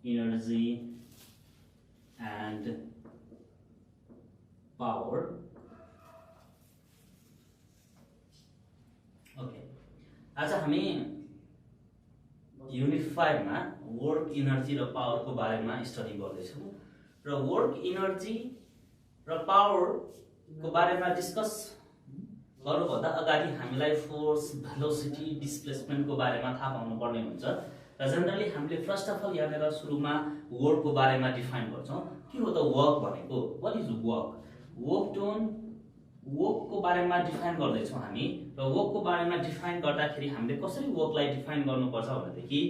energy and power. Okay, आज हामी unit 5 मा वर्क इनर्जी र पावर को बारेमा स्टडी गर्दैछौँ र वर्क इनर्जी र पावर को बारेमा डिस्कस गर्नुभन्दा अगाडि हामीलाई फोर्स, भेलोसिटी, डिस्प्लेसमेन्ट को बारेमा थाहा पाउनु पर्ने हुन्छ र जनरली हामीले फर्स्ट अफ अल यहाँनिर सुरुमा वर्क को बारेमा डिफाइन गर्छौं। के हो त वर्क भनेको? What is work? वर्क को बारेमा डिफाइन गर्दैछौं हामी र वर्क को बारेमा डिफाइन गर्दाखेरि हामीले कसरी वर्कलाई डिफाइन गर्नुपर्छ भनेदेखि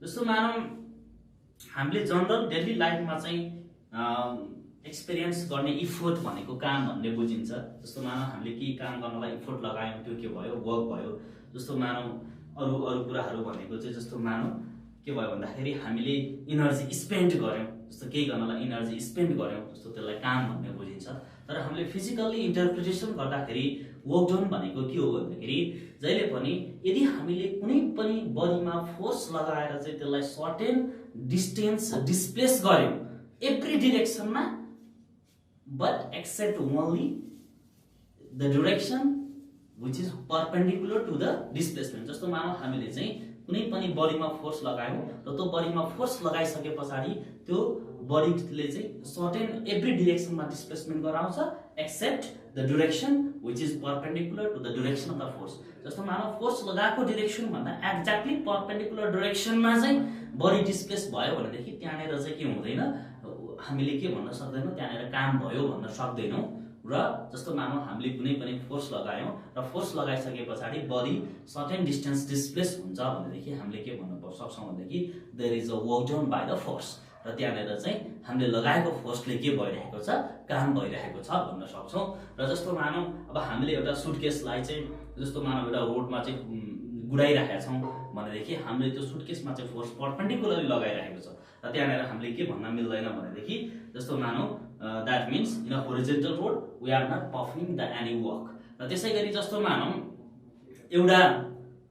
जस्तो मानौं हामीले जनरल डेली लाइफमा चाहिँ एक्सपिरियन्स गर्ने इफोर्ट भनेको काम भन्ने बुझिन्छ। जस्तो मानौं हामीले के काम गर्नलाई इफोर्ट लगायौं त्यो के भयो? वर्क भयो। जस्तो मानौं अरु कुराहरु भनेको चाहिँ जस्तो मानौं के भयो भन्दाखेरि हामीले एनर्जी स्पेन्ड गर्यौं, जस्तो केही गर्नलाई एनर्जी स्पेन्ड गर्यौं जस्तो त्यसलाई काम भन्ने बुझिन्छ। तर हामीले फिजिकली इन्टरप्रिटेसन गर्दाखेरि वर्क डन भनेको के हो भन्दाखेरि जहिले पनि यदि हामीले कुनै पनि बडीमा फोर्स लगाएर चाहिँ त्यसलाई सर्टेन डिस्टेन्स डिस्प्लेस गर्यौं every डाइरेक्सनमा but except only the direction which is perpendicular to the displacement। जस्तो मानौं हामीले चाहिँ कुनै पनि बडीमा फोर्स लगायौं र त्यो बडीमा फोर्स लगाइसकेपछि त्यो बडीले चाहिँ सर्टेन एभ्री डाइरेक्सनमा डिस्प्लेसमेन्ट गराउँछ except the direction which is perpendicular to the direction of the force। जस्तो मानौं फोर्स लगाएको डाइरेक्सन भन्दा एक्ज्याक्टली परपेन्डिकुलर डाइरेक्सनमा चाहिँ बडी डिस्प्लेस भयो भनेदेखि त्यहाँनेर चाहिँ के हुँदैन, हामीले के भन्न सक्दैनौं, त्यहाँनेर काम भयो भन्न सक्दैनौं। र जस्तो मानौं हामीले कुनै पनि फोर्स लगायौं र फोर्स लगाइसकेपछि बडी सर्टेन डिस्टेन्स डिस्प्लेस हुन्छ भनेदेखि हामीले के भन्न सक्छौं भनेदेखि there is a work done by the force. र त्यहाँनेर चाहिँ हामीले लगाएको फोर्सले के भइरहेको छ, काम भइरहेको छ भन्न सक्छौं। र जस्तो मानौं अब हामीले एउटा सुटकेसलाई चाहिँ जस्तो मानौं एउटा रोडमा चाहिँ गुडाइरहेका छौं भनेदेखि हामीले त्यो सुटकेसमा चाहिँ फोर्स परपेन्डिकुलरली लगाइरहेको छ र त्यहाँनेर हामीले के भन्न मिल्दैन भनेदेखि जस्तो मानौं that means in a horizontal road we are not performing the any work. र त्यसैगरी जस्तो मानौं एउटा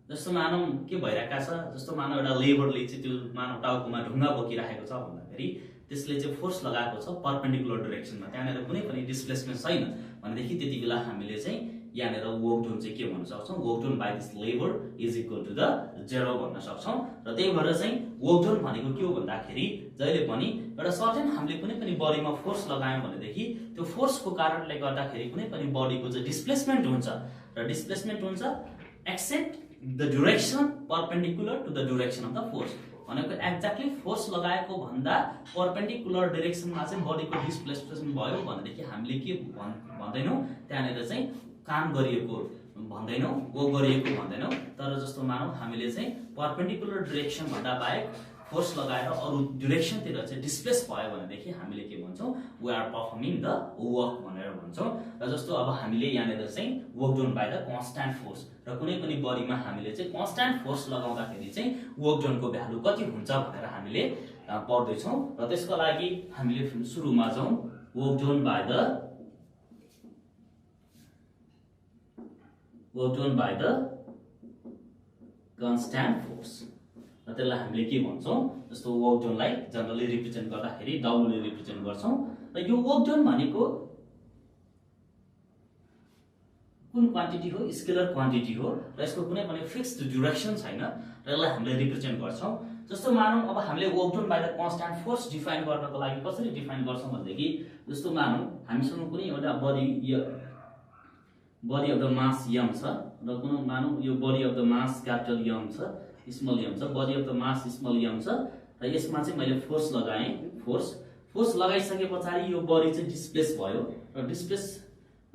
जस्तो मानौं के भइरहेका छ, जस्तो मानौं एउटा लेबरले चाहिँ त्यो मानौं टाउकोमा ढुङ्गा बोकिरहेको छ भन्दाखेरि त्यसले चाहिँ फोर्स लगाएको छ परपेन्डिकुलर डाइरेक्सनमा, त्यहाँनेर कुनै पनि डिस्प्लेसमेन्ट छैन भनेदेखि त्यति बेला हामीले चाहिँ यहाँनेर वर्क डन चाहिँ के भन्न सक्छौं, work done by this labour is equal to the 0 भन्न सक्छौं। र त्यही भएर चाहिँ वर्क डन भनेको के हो भन्दाखेरि जहिले पनि एउटा सर्टेन हामीले कुनै पनि बडीमा फोर्स लगायौं भनेदेखि त्यो फोर्सको कारणले गर्दाखेरि कुनै पनि बडीको चाहिँ डिस्प्लेसमेन्ट हुन्छ र डिस्प्लेसमेन्ट हुन्छ except the direction perpendicular to the direction of the force. भनेको एक्ज्याक्टली फोर्स लगाएको भन्दा परपेन्डिकुलर डाइरेक्सनमा चाहिँ बडीको डिस्प्लेसमेन्ट भयो भनेदेखि हामीले के भन्दैनौं, त्यहाँनेर चाहिँ काम गरिएको भन्दैनौं, वर्क गरिएको भन्दैनौं। तर जस्तो मानौं हामीले चाहिँ परपेन्डिकुलर डाइरेक्सन भन्दा बाहेक फोर्स लगाएर अरु डाइरेक्सनतिर चाहिँ डिस्प्लेस भयो भनेदेखि हामीले के भन्छौं, we are performing the work भनेर भन्छौं। र जस्तो अब हामीले यहाँनेर चाहिँ work done by the constant force र कुनै पनि बडीमा हामीले चाहिँ कन्स्ट्यान्ट फोर्स लगाउँदाखेरि चाहिँ वर्क डनको भ्यालु कति हुन्छ भनेर हामीले पढ्दै छौं। र त्यसको लागि हामीले सुरुमा जाउँ work done by the constant force. र त्यसलाई हामीले के भन्छौं, जस्तो वर्क डनलाई जनरली रिप्रेजेन्ट गर्दाखेरि W ले रिप्रेजेन्ट गर्छौं। र यो वर्क डन भनेको कुन क्वान्टिटी हो, स्केलर क्वान्टिटी हो र यसको कुनै पनि फिक्स्ड ड्युरेसन छैन र यसलाई हामीले रिप्रेजेन्ट गर्छौं। जस्तो मानौं अब हामीले work done by the constant force define गर्नको लागि कसरी डिफाइन गर्छौं भनेदेखि जस्तो मानौं हामीसँग कुनै एउटा body of the mass m छ र कुनै मानौं यो body of the mass capital m छ, स्मल m छ, body of the mass small m छ र यसमा चाहिँ मैले फोर्स लगाएँ। फोर्स लगाइसकेपछि यो बडी चाहिँ डिस्प्लेस भयो र डिस्प्लेस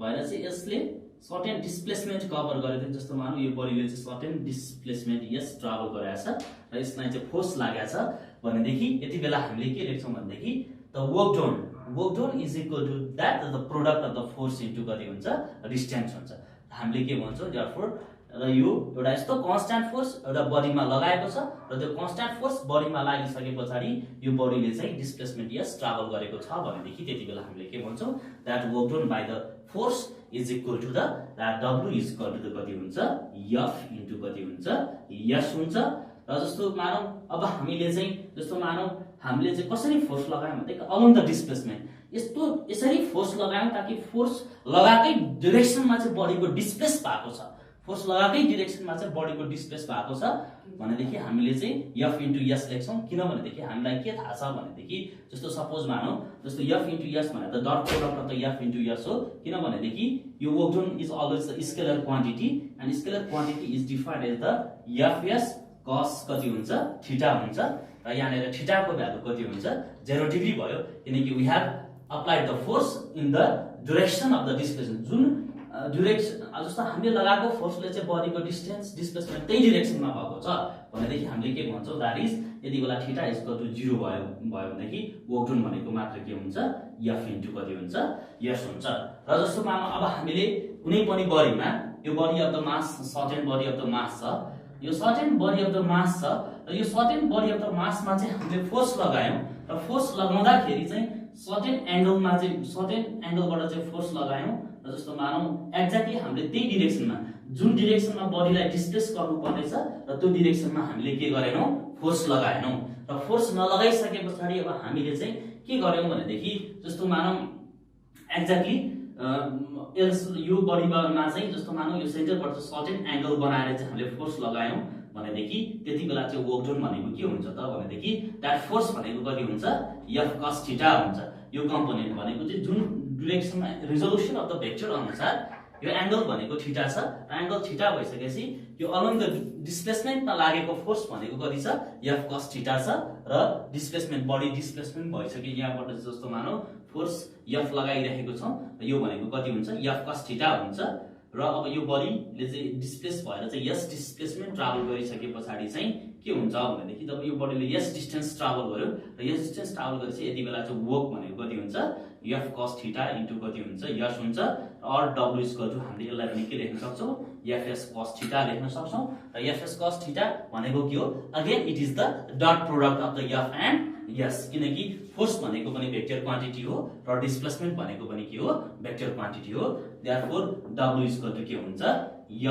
भएर चाहिँ यसले सर्टेन डिस्प्लेसमेन्ट कभर गरेको छ। जस्तो मानौं यो बडीले चाहिँ सर्टेन डिस्प्लेसमेन्ट ट्राभल गरेको छ र यसमा चाहिँ फोर्स लागेको छ भनेदेखि यति बेला हामीले के लेख्छौं भनेदेखि the work done is equal to that the product of the force into कति हुन्छ, डिस्टेन्स हुन्छ। हामीले के भन्छौं देयरफोर र यो एउटा यस्तो कन्स्ट्यान्ट फोर्स एउटा बडीमा लगाएको छ र त्यो कन्स्ट्यान्ट फोर्स बडीमा लागिसकेपछि यो बडीले चाहिँ डिस्प्लेसमेन्ट ट्राभल गरेको छ भनेदेखि त्यति बेला हामीले के भन्छौं, that work done by the force is equal to the that W is equal to the कति हुन्छ, F इन्टु कति हुन्छ, S हुन्छ। र र जस्तो मानौ अब हामीले चाहिँ जस्तो मानौ हामीले चाहिँ कसरी फोर्स लगायौं भन्दा अलोङ द डिस्प्लेसमेन्ट यसरी फोर्स लगायौं ताकि फोर्स लगाएकै डाइरेक्सनमा चाहिँ बडीको डिस्प्लेस भएको छ, फोर्स लगाएकै डाइरेक्सनमा चाहिँ बडीको डिस्प्लेस भएको छ भनेदेखि हामीले चाहिँ F * S लेख्छौं। किनभनेदेखि हामीलाई के थाहा छ भनेदेखि जस्तो सपोज मानौ जस्तो F * S भनेको त dot product of the F * S हो। किनभनेदेखि यो work done is always the scalar quantity and scalar quantity is defined as the Fs cos कति हुन्छ थीटा हुन्छ र यहाँनेर थीटाको भ्यालु कति हुन्छ 0 डिग्री भयो किनकि we have applied the force in the direction of the displacement. जुन डाइरेक्सन जस्तो हामीले लगाएको फोर्सले चाहिँ बडीको डिस्प्लेसमेन्ट त्यही डाइरेक्सनमा भएको छ भनेदेखि हामीले के भन्छौं दैट इज यति बेला थीटा = 0 भयो भनेदेखि वर्क डन भनेको मात्र के हुन्छ F * कति हुन्छ S हुन्छ। र जस्तो मानौ अब हामीले कुनै पनि बडीमा यो body of the mass certain body of the mass छ, यो certain body of the mass छ र यो सर्टेन बडी अफ द मासमा चाहिँ हामीले फोर्स लगायौं र फोर्स लगाउँदाखेरि चाहिँ सर्टेन एंगलमा चाहिँ सर्टेन एंगलबाट चाहिँ फोर्स लगायौं र जस्तो मानौ एक्ज्याक्टली हामीले त्यही डाइरेक्सनमा जुन डाइरेक्सनमा बडीलाई डिस्प्लेस गर्नुपर्ने छ र त्यो डाइरेक्सनमा हामीले के गरेनौं फोर्स लगाएनौं र फोर्स नलगाइसकेपछि अब हामीले चाहिँ के गर्यौं भनेदेखि जस्तो मानौ एक्ज्याक्टली यो बडीमा चाहिँ जस्तो मानौ यो सेन्टरबाट सर्टेन एंगल बनाएर चाहिँ हामीले फोर्स लगायौं भनेदेखि त्यति बेला चाहिँ वर्क डन भनेको के हुन्छ त भनेदेखि दैट फोर्स भनेको कति हुन्छ F cos थीटा हुन्छ। यो कम्पोनेन्ट भनेको चाहिँ जुन डाइरेक्सनमा रिजोल्युसन अफ द भेक्टर अनुसार यो एंगल भनेको थीटा छ र एंगल थीटा भइसकेपछि यो अलोङ द डिस्प्लेसमेन्टमा लागेको फोर्स भनेको कति छ F cos थीटा छ र डिस्प्लेसमेन्ट बडी डिस्प्लेसमेन्ट भइसक्यो यहाँबाट जस्तो मानौ फोर्स F लगाइरहेको छौं यो भनेको कति हुन्छ F cos थीटा हुन्छ र अब यो बडीले चाहिँ डिस्प्लेस भएर चाहिँ यस डिस्प्लेसमेन्ट ट्राभल गरिसकेपछि चाहिँ के हुन्छ भनेदेखि जब यो बडीले यस डिस्टेन्स ट्राभल गर्यो र यस डिस्टेन्स ट्राभल गरेपछि यति बेला चाहिँ वर्क भनेको कति हुन्छ F cos थीटा * कति हुन्छ S हुन्छ र W = हामीले यसलाई पनि के लेख्न सक्छौं Fs cos थीटा लेख्न सक्छौं र Fs cos थीटा भनेको के हो again it is the dot product of the F and S किनकि फोर्स भनेको पनि भेक्टर क्वान्टिटी हो र डिस्प्लेसमेन्ट भनेको पनि के हो भेक्टर क्वान्टिटी हो। देयरफोर W = के हुन्छ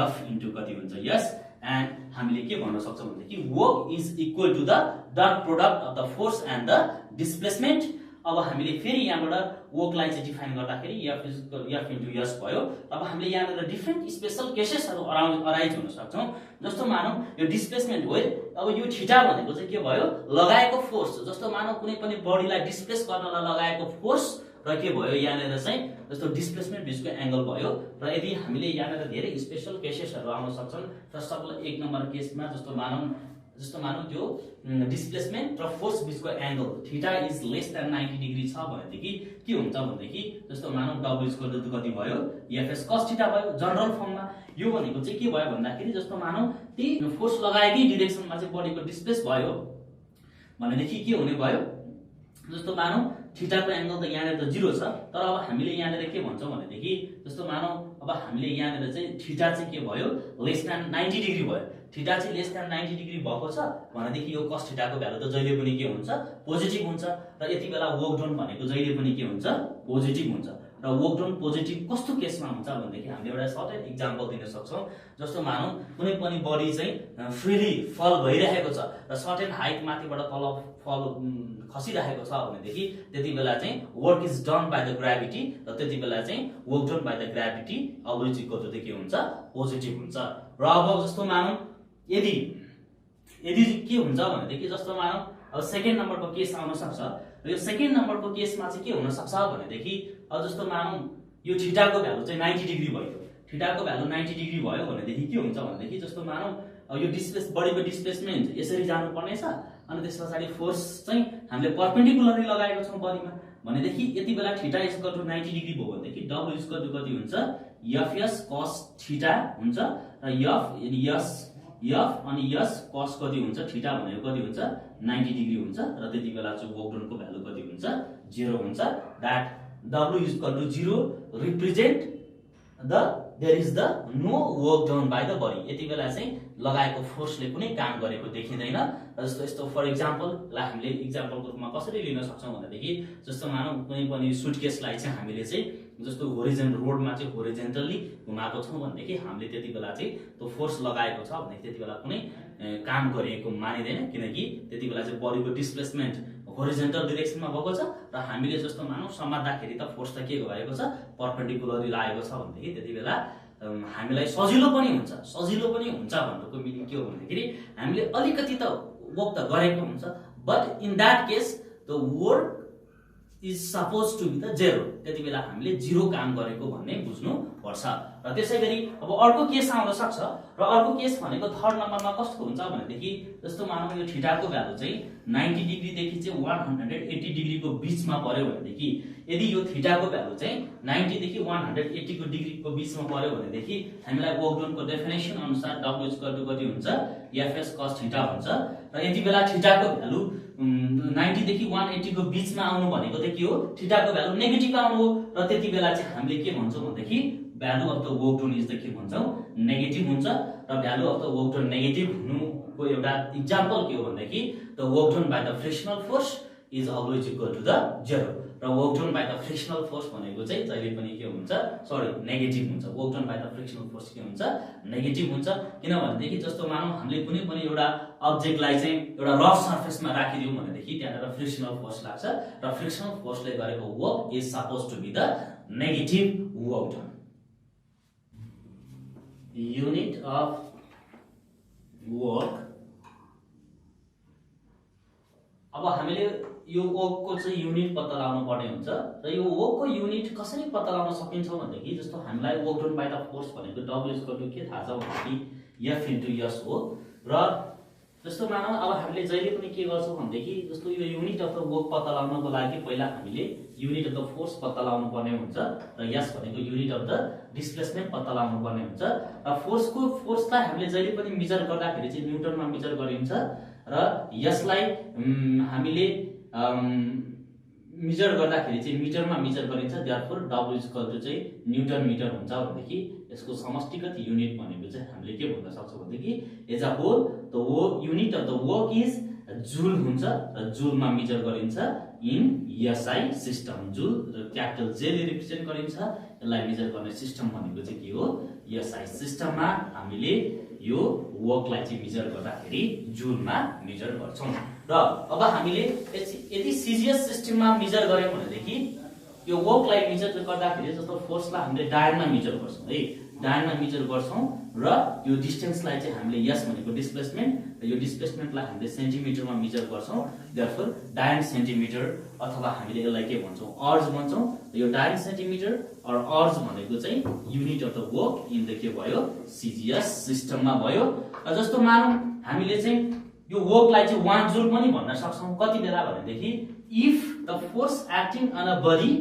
F * कति हुन्छ S एन्ड हामीले के भन्न सक्छौं भनेदेखि work is equal to the dot product of the force and the displacement. अब हामीले फेरि यहाँबाट वर्कलाई चाहिँ डिफाइन गर्दाखेरि F * S भयो। अब हामीले यहाँबाट डिफरेन्ट स्पेशल केसेसहरु अराइज हुन सक्छौं जस्तो मानौ यो डिस्प्लेसमेन्ट हो अब यो थीटा भनेको चाहिँ के भयो लगाएको फोर्स जस्तो मानौ कुनै पनि बडीलाई डिस्प्लेस गर्नलाई लगाएको फोर्स र के भयो यहाँनेर चाहिँ जस्तो डिस्प्लेसमेन्ट बीचको एंगल भयो र यदि हामीले यहाँनेर धेरै स्पेशल केसेसहरु आउन सक्छन् फर्स्ट अफ अल 1 नम्बर केसमा जस्तो मानौ त्यो डिस्प्लेसमेन्ट र फोर्स बीचको angle theta is less than 90 degree छ भनेदेखि के हुन्छ भनेदेखि जस्तो मानौ W = कति भयो Fs cos थीटा भयो जनरल फर्ममा। यो भनेको चाहिँ के भयो भन्दाखेरि जस्तो मानौ ती फोर्स लगाएकै डाइरेक्सनमा चाहिँ बडीको डिस्प्लेस भयो भनेदेखि के हुने भयो जस्तो मानौ थीटाको एंगल त यहाँनेर त 0 छ तर अब हामीले यहाँनेर के भन्छौं भनेदेखि जस्तो मानौ अब हामीले यहाँनेर चाहिँ थीटा चाहिँ के भयो लेस देन 90 डिग्री भयो। थीटा चाहिँ लेस देन 90 डिग्री भएको छ भनेदेखि यो cos थीटाको भ्यालु त जहिले पनि के हुन्छ पोजिटिभ हुन्छ र यति बेला वर्क डन भनेको जहिले पनि के हुन्छ पोजिटिभ हुन्छ र वर्क डन पोजिटिभ कस्तो केसमा हुन्छ भनेदेखि हामीले एउटा सर्टेन एक्जाम्पल दिन सक्छौं जस्तो मानौ कुनै पनि बडी चाहिँ फ्रीली फल भइरहेको छ र सर्टेन हाइट माथिबाट तल फल खसिरहेको छ भनेदेखि त्यति बेला चाहिँ work is done by the gravity र त्यति बेला चाहिँ work done by the gravity always equal to के हुन्छ पोजिटिभ हुन्छ। र अब जस्तो मानौ यदि के हुन्छ भनेदेखि जस्तो मानौ अब सेकेन्ड नम्बरको केस आउन सक्छ र यो सेकेन्ड नम्बरको केसमा चाहिँ के हुन सक्छ भनेदेखि अब जस्तो मानौ यो थीटाको भ्यालु चाहिँ 90 डिग्री भयो। थीटाको भ्यालु 90 डिग्री भयो भनेदेखि के हुन्छ भनेदेखि जस्तो मानौ यो बडीको डिस्प्लेसमेन्ट यसरी जानु पर्ने छ अनि त्यसपछि फोर्स चाहिँ हामीले परपेन्डिकुलरली लगाएको छौं बडीमा भनेदेखि यति बेला थीटा = 90 डिग्री भयो भनेदेखि W = कति हुन्छ Fs cos थीटा हुन्छ र F अनि S cos कति हुन्छ थीटा भनेको कति हुन्छ 90 डिग्री हुन्छ र त्यति बेला चाहिँ वर्क डनको भ्यालु कति हुन्छ 0 हुन्छ। That W = 0 represent the there is the no work done by the body. यति बेला चाहिँ लगाएको फोर्सले कुनै काम गरेको देखिदैन। जस्तो यस्तो फर एक्जाम्पल ला हामीले एक्जाम्पलको रूपमा कसरी लिन सक्छौं भनेदेखि जस्तो मानौ कुनै पनि सुटकेसलाई चाहिँ हामीले चाहिँ जस्तो होरिजोनल रोडमा चाहिँ होरिजोनटली घुमाएको छौं भनेदेखि हामीले त्यति बेला चाहिँ त्यो फोर्स लगाएको छ भने त्यति बेला कुनै काम गरेको मानिँदैन, किनकि त्यति बेला चाहिँ बडीको डिस्प्लेसमेन्ट होरिजेन्टल डिरेक्सनमा भएको छ र हामीले जस्तो मानौँ समात्दाखेरि त फोर्स त के भएको छ परपेन्डिकुलरली लागेको छ भनेदेखि त्यति बेला हामीलाई सजिलो पनि हुन्छ भन्नुको मिनिङ के हो भन्दाखेरि हामीले अलिकति त वर्क त गरेको हुन्छ, but in that case the work is suppose to be the zero, त्यति बेला हामीले जिरो काम गरेको भन्ने बुझ्नु पर्छ। र त्यसै गरी अब अर्को केस आउन सक्छ, र अर्को केस भनेको थर्ड नम्बरमा कस्तो हुन्छ भनेदेखि जस्तो मानौँ यो थीटाको भ्यालु चाहिँ 90 डिग्रीदेखि चाहिँ 180 डिग्रीको बिचमा पर्यो भनेदेखि, यदि यो थीटाको भ्यालु चाहिँ 90 देखि 180 को डिग्रीको बिचमा पर्यो भनेदेखि हामीलाई वर्क डनको डेफिनेसन अनुसार W कति हुन्छ Fs cos थीटा हुन्छ। र यति बेला थीटाको भ्यालु 90 देखि 180 को बिचमा आउनु भनेको चाहिँ के हो, थीटाको भ्यालु नेगेटिभ आउनु हो, र त्यति बेला चाहिँ हामीले के भन्छौँ भनेदेखि value of the work done is the के भन्छौँ नेगेटिभ हुन्छ। र value of the work done negative हुनुको एउटा इक्जाम्पल के हो भनेदेखि the work done by the frictional force is always equal to the zero, र work done by the frictional force भनेको चाहिँ जहिले पनि के हुन्छ नेगेटिभ हुन्छ। Work done by the frictional force के हुन्छ नेगेटिभ हुन्छ, किनभनेदेखि जस्तो मानौँ हामीले कुनै पनि एउटा अब्जेक्टलाई चाहिँ एउटा रफ सर्फेसमा राखिदियौँ भनेदेखि त्यहाँबाट फ्रिक्सनल फोर्स लाग्छ, र फ्रिक्सनल फोर्सले गरेको work is suppose to be the negative work done. Unit of work, अब हामीले यो वर्कको चाहिँ युनिट पत्ता लगाउनु पर्ने हुन्छ, र यो वर्कको युनिट कसरी पत्ता लगाउन सकिन्छ भनेदेखि जस्तो हामीलाई work done by the force भनेको W के थाहा छ भनेदेखि F * S हो, र जस्तो मानौँ अब हामीले जहिले पनि के गर्छौँ भनेदेखि जस्तो यो युनिट अफ द वर्क पत्ता लगाउनको लागि पहिला हामीले युनिट अफ द फोर्स पत्ता लगाउनु पर्ने हुन्छ, र S भनेको युनिट अफ द डिस्प्लेसमेन्ट पत्ता लगाउनु पर्ने हुन्छ। र फोर्सलाई हामीले जहिले पनि मेजर गर्दाखेरि चाहिँ न्युटनमा मेजर गरिन्छ, र यसलाई हामीले मेजर गर्दाखेरि चाहिँ मिटरमा मेजर गरिन्छ, देयरफोर W चाहिँ न्युटन मिटर हुन्छ भनेदेखि यसको समष्टिगत युनिट भनेको चाहिँ हामीले के भन्न सक्छौँ भनेदेखि as a whole the unit of the work is joule हुन्छ, र जुलमा मेजर गरिन्छ इन SI सिस्टम। जुल र क्यापिटल J ले रिप्रेजेन्ट गरिन्छ, यसलाई मेजर गर्ने सिस्टम भनेको चाहिँ के हो SI सिस्टममा हामीले यो वर्कलाई चाहिँ मेजर गर्दाखेरि जुलमा मेजर गर्छौँ। र अब हामीले यदि CGS सिस्टममा मेजर गर्यौँ भनेदेखि यो वर्कलाई मेजर गर्दाखेरि जस्तो फोर्सलाई हामीले डायनमा मेजर गर्छौँ है, डायनमा मेजर गर्छौँ, र यो डिस्टेन्सलाई चाहिँ हामीले S भनेको डिस्प्लेसमेन्ट, र यो डिस्प्लेसमेन्टलाई हामीले सेन्टिमिटरमा मेजर गर्छौँ, देयरफोर डायन सेन्टिमिटर, अथवा हामीले यसलाई के भन्छौँ अर्ज भन्छौँ। यो डायन सेन्टिमिटर और अर्ज भनेको चाहिँ unit of the work in the के भयो CGS सिस्टममा भयो। र जस्तो मानौँ हामीले चाहिँ यो वर्कलाई चाहिँ 1 जुल पनि भन्न सक्छौँ, कति बेला भनेदेखि if the force acting on a body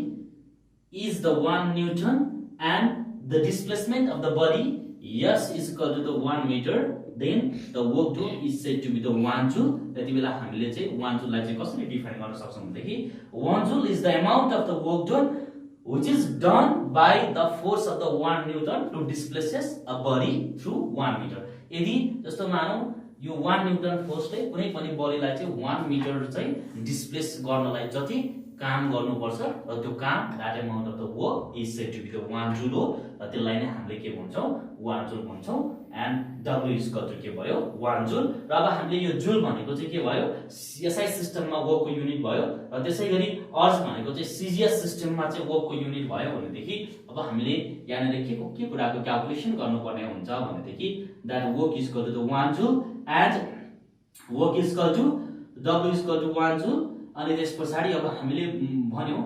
is the 1 newton and the displacement of the body S is equal to the 1 meter, then the work done is said to be the 1 joule। त्यति बेला हामीले चाहिँ 1 joule लाई चाहिँ कसरी define गर्न सक्छौँ भनेदेखि 1 joule is the amount of the work done which is done by the force of the 1 newton to displaces a body through 1 meter। यदि जस्तो मानौँ यो 1 न्युटन फोर्सले कुनै पनि बडीलाई चाहिँ 1 मिटर चाहिँ डिस्प्लेस गर्नलाई जति काम गर्नुपर्छ, र त्यो काम that amount of the work is said to be the 1 joule हो, र त्यसलाई नै हामीले के भन्छौँ 1 जुल भन्छौँ, and W is equal to के भयो 1 जुल। र अब हामीले यो जुल भनेको चाहिँ के भयो SI सिस्टममा वर्कको युनिट भयो, र त्यसै गरी अर्ज भनेको चाहिँ CGS सिस्टममा चाहिँ वर्कको युनिट भयो भनेदेखि अब हामीले यहाँनिर के कुराको क्याल्कुलेसन गर्नुपर्ने हुन्छ भनेदेखि that work is equal to the 1 joule and work is equal to W is equal to 1 joule. अनि त्यस पछाडि अब हामीले भन्यौं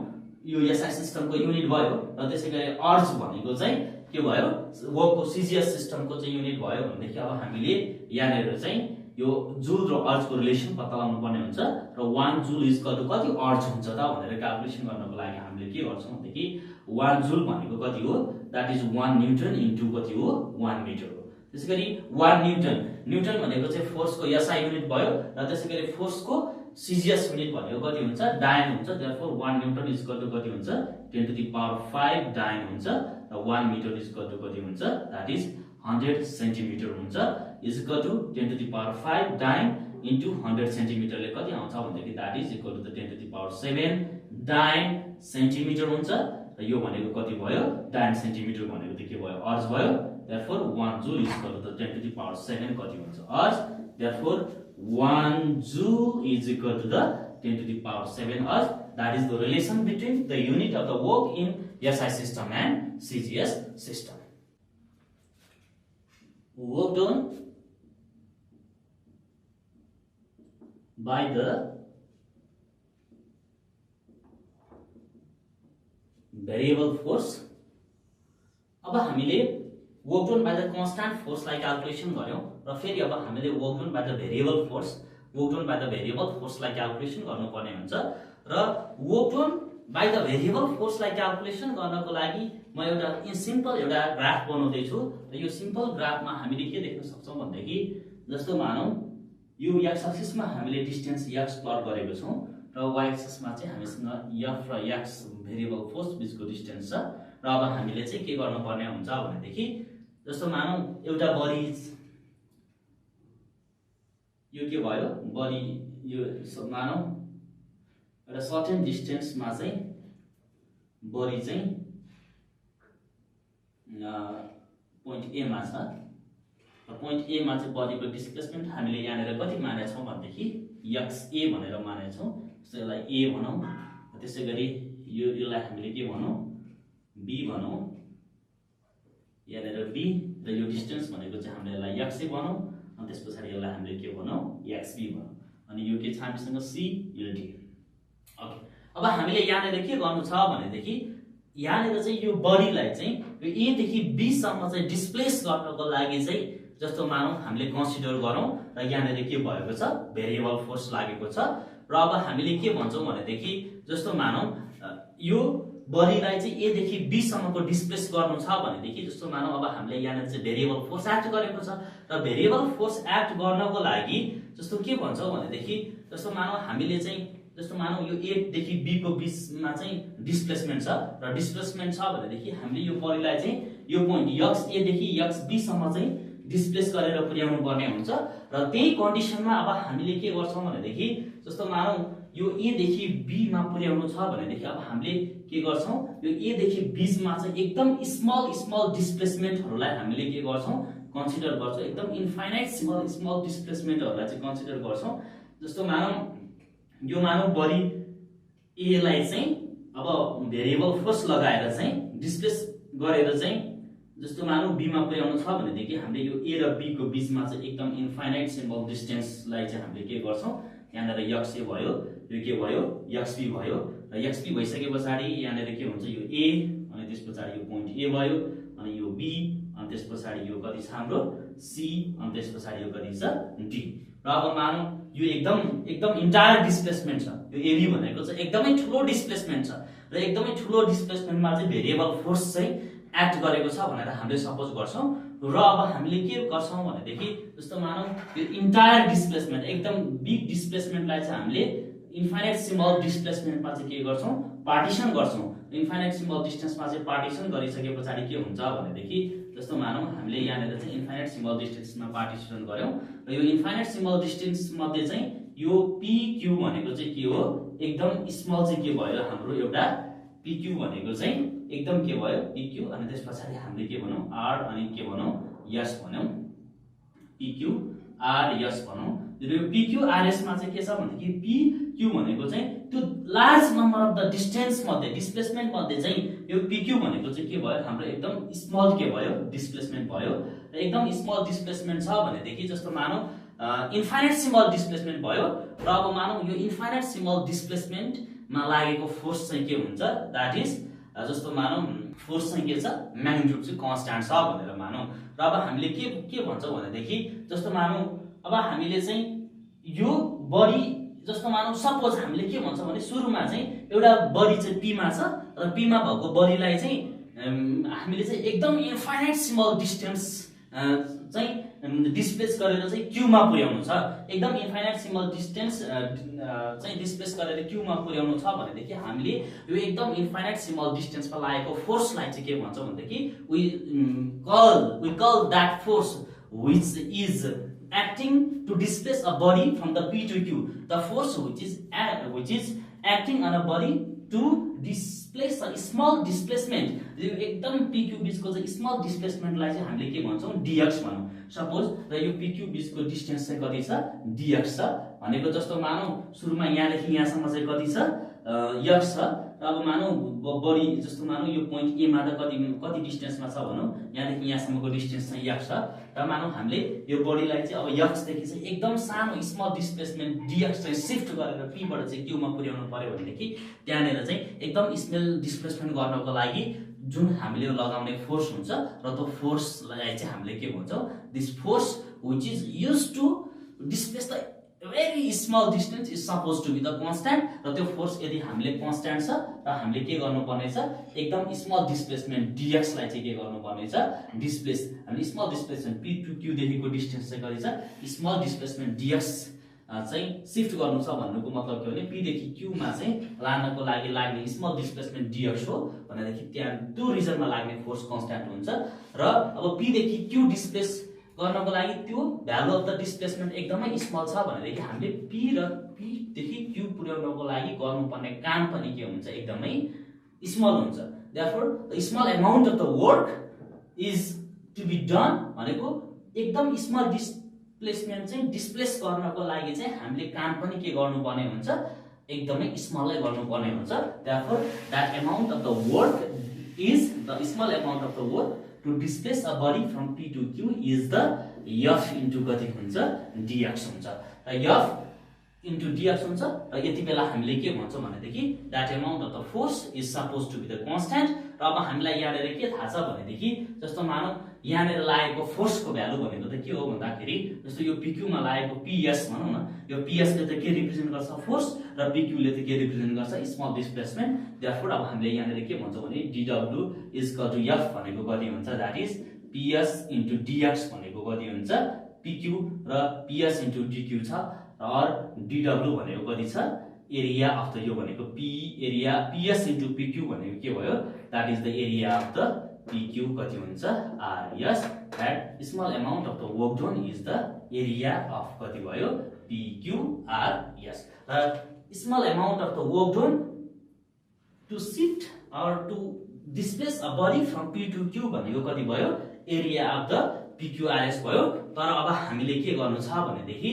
यो SI सिस्टमको युनिट भयो, र त्यसै गरी अर्ज भनेको चाहिँ के भयो वर्कको CGS सिस्टमको चाहिँ युनिट भयो भनेदेखि अब हामीले यहाँनिर चाहिँ यो जुल र अर्जको रिलेसन पत्ता लगाउनु पर्ने हुन्छ, र 1 जुल इज इक्वल टु कति अर्ज हुन्छ त भनेर क्याल्कुलेसन गर्नको लागि हामीले के गर्छौँ भनेदेखि 1 जुल भनेको कति हो दैट इज 1 न्युटन इन्टु कति हो 1 मिटर हो। त्यसैगरी 1 न्युटन भनेको चाहिँ फोर्सको SI युनिट भयो, र त्यसैगरी फोर्सको CGS युनिट भनेको कति हुन्छ डायन हुन्छ, therefore 1 newton is equal to कति हुन्छ 10 टु द पावर 5 डायन हुन्छ, र 1 मिटर इज इक्वल टु कति हुन्छ दैट इज 100 सेन्टिमिटर हुन्छ, is equal to 10 to the power 5 dyne into 100 सेन्टिमिटरले कति आउँछ भनेदेखि that is equal to the 10 to the power 7 dyne centimetre हुन्छ, र यो भनेको कति भयो डायन सेन्टिमिटर भनेको त के भयो अर्ज भयो, therefore 1 joule is equal to the 10 to the power 7 कति हुन्छ अर्ज Therefore 1 joule is equal to the 10 to the power 7 earth. That is the relation between the unit of the work in SI system and CGS system. Work done by the variable force. अब हामीले work done by the constant फोर्सलाई calculation गर्यौं र फेरि अब हामीले work done by the variable फोर्सलाई calculation गर्नुपर्ने हुन्छ र work done by the variable फोर्सलाई क्याल्कुलेसन गर्नको लागि म एउटा सिम्पल एउटा ग्राफ बनाउँदै छु र यो सिम्पल ग्राफमा हामीले के देख्न सक्छौं भन्दाखेरि जस्तो मानौं यो x एक्सिसमा हामीले डिस्टेन्स x प्लट गरेको छौं र y एक्सिसमा चाहिँ हामीसँग f र x भेरिएबल फोर्स बीचको डिस्टेन्स छ र अब हामीले चाहिँ के गर्नुपर्ने हुन्छ भनेदेखि जस्तो मानौं एउटा बडी यो के भयो बडी यो मानौं एउटा सर्टेन डिस्टेन्समा चाहिँ बडी चाहिँ पोइन्ट ए मा छ र पोइन्ट ए मा चाहिँ बडीको डिस्प्लेसमेन्ट हामीले यहाँनेर कति मानेका छौं भनेदेखि xa भनेर मानेका छौं। जस्तो यसलाई a भनौं त्यसैगरी यसलाई हामीले के भनौं b भनौं यहाँनेर b र यो डिस्टेन्स भनेको चाहिँ हामीले यसलाई xa भनौं अनि त्यसपछि यसलाई हामीले के भनौं xb भनौं अनि यो के छ हामीसँग c यो d। ओके अब हामीले यहाँनेर के गर्नु छ भनेदेखि यहाँनेर चाहिँ यो बडीलाई चाहिँ यो a देखि b सम्म चाहिँ डिस्प्लेस गर्नको लागि चाहिँ जस्तो मानौं हामीले कन्सिडर गरौं र यहाँनेर के भएको छ भेरिएबल फोर्स लागेको छ र अब हामीले के भन्छौं भनेदेखि जस्तो मानौं यो बडीलाई चाहिँ a देखि b सम्मको डिस्प्लेस गर्नु छ भनेदेखि जस्तो मानौं अब हामीले यहाँनेर चाहिँ भेरिएबल फोर्स एक्ट गरेको छ र भेरिएबल फोर्स एक्ट गर्नको लागि जस्तो के भन्छौं भनेदेखि जस्तो मानौं हामीले चाहिँ जस्तो मानौं यो a देखि b को बीचमा चाहिँ डिस्प्लेसमेन्ट छ र डिस्प्लेसमेन्ट छ भनेदेखि हामीले यो बडीलाई चाहिँ यो पोइन्ट xa देखि xb सम्म चाहिँ डिस्प्लेस गरेर पुर्याउनु पर्ने हुन्छ र त्यही कन्डिसनमा अब हामीले के गर्छौं भनेदेखि जस्तो मानौं यो a देखि b मा पुर्याउनु छ भनेदेखि अब हामीले के गर्छौं यो a देखि b मा चाहिँ एकदम स्मल डिस्प्लेसमेन्टहरुलाई हामीले के गर्छौं कन्सिडर गर्छौं एकदम इन्फाइनाइट स्मल डिस्प्लेसमेन्टहरुलाई चाहिँ कन्सिडर गर्छौं। जस्तो मानौं यो मानौं बडी a लाई चाहिँ अब भेरिएबल फोर्स लगाएर चाहिँ डिस्प्लेस गरेर चाहिँ जस्तो मानौं b मा पुर्याउनु छ भनेदेखि हामीले यो a र b को बीचमा चाहिँ एकदम इन्फाइनाइट सिम्बल डिस्टेन्सलाई चाहिँ हामीले के गर्छौं यहाँनेर xa भयो यो के भयो xb भयो र xb भइसकेपछि यहाँनेर के हुन्छ यो a अनि त्यसपछि यो पोइन्ट a भयो अनि यो b अनि त्यसपछि यो कति छ हाम्रो c अनि त्यसपछि यो कति छ d र अब मानौं यो एकदम इन्टायर डिस्प्लेसमेन्ट छ यो ab भनेको चाहिँ एकदमै ठूलो डिस्प्लेसमेन्ट छ र एकदमै ठूलो डिस्प्लेसमेन्टमा चाहिँ भेरिएबल फोर्स चाहिँ एक्ट गरेको छ भनेर हामीले सपोज गर्छौं र अब हामीले के गर्छौं भनेदेखि जस्तो मानौं यो इन्टायर डिस्प्लेसमेन्ट एकदम बिग डिस्प्लेसमेन्टलाई चाहिँ हामीले इन्फाइनाइट सिम्बल डिस्प्लेसमेन्टमा चाहिँ के गर्छौं पार्टिसन गर्छौं। इन्फाइनाइट सिम्बल डिस्टेन्समा चाहिँ पार्टिसन गरिसकेपछि के हुन्छ भनेदेखि जस्तो मानौं हामीले यहाँनेर चाहिँ इन्फाइनाइट सिम्बल डिस्टेन्समा पार्टिसन गर्यौं र यो इन्फाइनाइट सिम्बल डिस्टेन्स मध्ये चाहिँ यो pq भनेको चाहिँ के हो एकदम स्मल चाहिँ के भयो हाम्रो एउटा pq भनेको चाहिँ एकदम के भयो pq अनि त्यसपछि हामीले के भनौं r अनि के भनौं s भनौं pq r s भनौं। यो pq rs मा चाहिँ के छ भनेदेखि pq भनेको चाहिँ त्यो large number of the distance मध्ये डिस्प्लेसमेन्ट मध्ये चाहिँ यो pq भनेको चाहिँ के भयो हाम्रो एकदम स्मल के भयो डिस्प्लेसमेन्ट भयो र एकदम स्मल डिस्प्लेसमेन्ट छ भनेदेखि जस्तो मानौं इन्फाइनाइट सिम्बल डिस्प्लेसमेन्ट भयो र अब मानौं यो इन्फाइनाइट सिम्बल डिस्प्लेसमेन्ट मा लागेको फोर्स चाहिँ के हुन्छ दैट इज जस्तो मानौं फोर्स चाहिँ के छ म्याग्निट्युड चाहिँ कन्स्ट्यान्ट छ भनेर मानौं र अब हामीले के भन्छौं भनेदेखि जस्तो मानौं अब हामीले चाहिँ यो बडी जस्तो मानौं सपोज हामीले के भन्छौं भने सुरुमा चाहिँ एउटा बडी चाहिँ p मा छ र p मा भएको बडीलाई चाहिँ हामीले चाहिँ एकदम इन्फाइनाइट स्मल डिस्टेन्स चाहिँ डिस्प्लेस गरेर चाहिँ q मा पुर्याउनु छ एकदम इन्फाइनाइट स्मल डिस्टेन्स चाहिँ डिस्प्लेस गरेर q मा पुर्याउनु छ भनेदेखि हामीले यो एकदम इन्फाइनाइट स्मल डिस्टेन्समा लागेको फोर्सलाई चाहिँ के भन्छौं भनेदेखि we call that force which is acting to displace a body from the p to q, the force which is acting on a body to displace displace a small displacement, यो एकदम PQ बीचको चाहिँ small डिस्प्लेसमेन्टलाई चाहिँ हामीले के भन्छौँ dx भनौँ। Suppose र यो PQ बीचको डिस्टेन्स चाहिँ कति छ dx छ भनेको, जस्तो मानौ सुरुमा यहाँदेखि यहाँसम्म चाहिँ कति छ x छ, र अब मानौ बढी जस्तो मानौ यो पोइन्ट A मा त कति डिस्टेन्समा छ भनौँ, यहाँदेखि यहाँसम्मको डिस्टेन्स चाहिँ x छ, र मानौ हामीले यो बडीलाई चाहिँ अब x देखि चाहिँ एकदम सानो स्मल डिस्प्लेसमेन्ट dx चाहिँ शिफ्ट गरेर p बाट चाहिँ q मा पुर्याउनु पर्यो भनेदेखि त्यहाँनेर चाहिँ एकदम स्मल डिस्प्लेसमेन्ट गर्नको लागि जुन हामीले लगाउने फोर्स हुन्छ र त्यो फोर्सलाई चाहिँ हामीले के भन्छौँ, this force which is used to displace the very small distance is supposed to be the constant, र त्यो फोर्स यदि हामीले कन्स्ट्यान्ट छ र हामीले के गर्नुपर्ने छ एकदम स्मल डिस्प्लेसमेन्ट dx लाई चाहिँ के गर्नुपर्ने छ डिस्प्लेस, हामीले small displacement p to q देखिको डिस्टेन्स चाहिँ कति छ स्मल डिस्प्लेसमेन्ट dx चाहिँ शिफ्ट गर्नु छ भन्नुको मतलब के हो भने p देखि q मा चाहिँ लानको लागि लाग्ने स्मल डिस्प्लेसमेन्ट dx हो भनेदेखि त्यहाँ त्यो रिजनमा लाग्ने फोर्स कन्स्ट्यान्ट हुन्छ, र अब p देखि q डिस्प्लेस गर्नको लागि त्यो भ्यालु अफ द डिस्प्लेसमेन्ट एकदमै स्मल छ भनेदेखि हामीले p र p देखि q पुर्याउनको लागि गर्नुपर्ने काम पनि के हुन्छ एकदमै स्मल हुन्छ। Therefore the small amount of the work is to be done भनेको एकदम स्मल डिस्प्लेसमेन्ट चाहिँ डिस्प्लेस गर्नको लागि चाहिँ हामीले काम पनि के गर्नुपर्ने हुन्छ एकदमै स्मलै गर्नुपर्ने हुन्छ। Therefore that amount of the work is the small amount of the work to displace a body from p to q is the f into कति हुन्छ dx हुन्छ, र f into dx हुन्छ, र यति बेला हामीले के भन्छौँ भनेदेखि that amount of the force is supposed to be the constant, र अब हामीलाई यहाँनेर के थाहा छ भनेदेखि जस्तो मानौ यहाँनेर लागेको फोर्सको भ्यालु भनेको त के हो भन्दाखेरि जस्तो यो pq मा लागेको ps भनौँ न, यो ps ले त के रिप्रेजेन्ट गर्छ फोर्स र pq ले त के रिप्रेजेन्ट गर्छ स्मल डिस्प्लेसमेन्ट। देयरफोर अब हामीले यहाँनेर के भन्छौँ भने dw is equal to f भनेको कति हुन्छ that is ps into dx भनेको कति हुन्छ pq, र ps into dq छ, र dw भनेको कति छ एरिया अफ द, यो भनेको p area ps into pq भनेको के भयो that is the area of the PQ कति हुन्छ RS, that small amount of the work done is the area of कति भयो PQRS, small amount of the work done to shift or to displace a body from P to Q भनेको कति भयो area of the PQRS भयो। तर अब हामीले के गर्नु छ भनेदेखि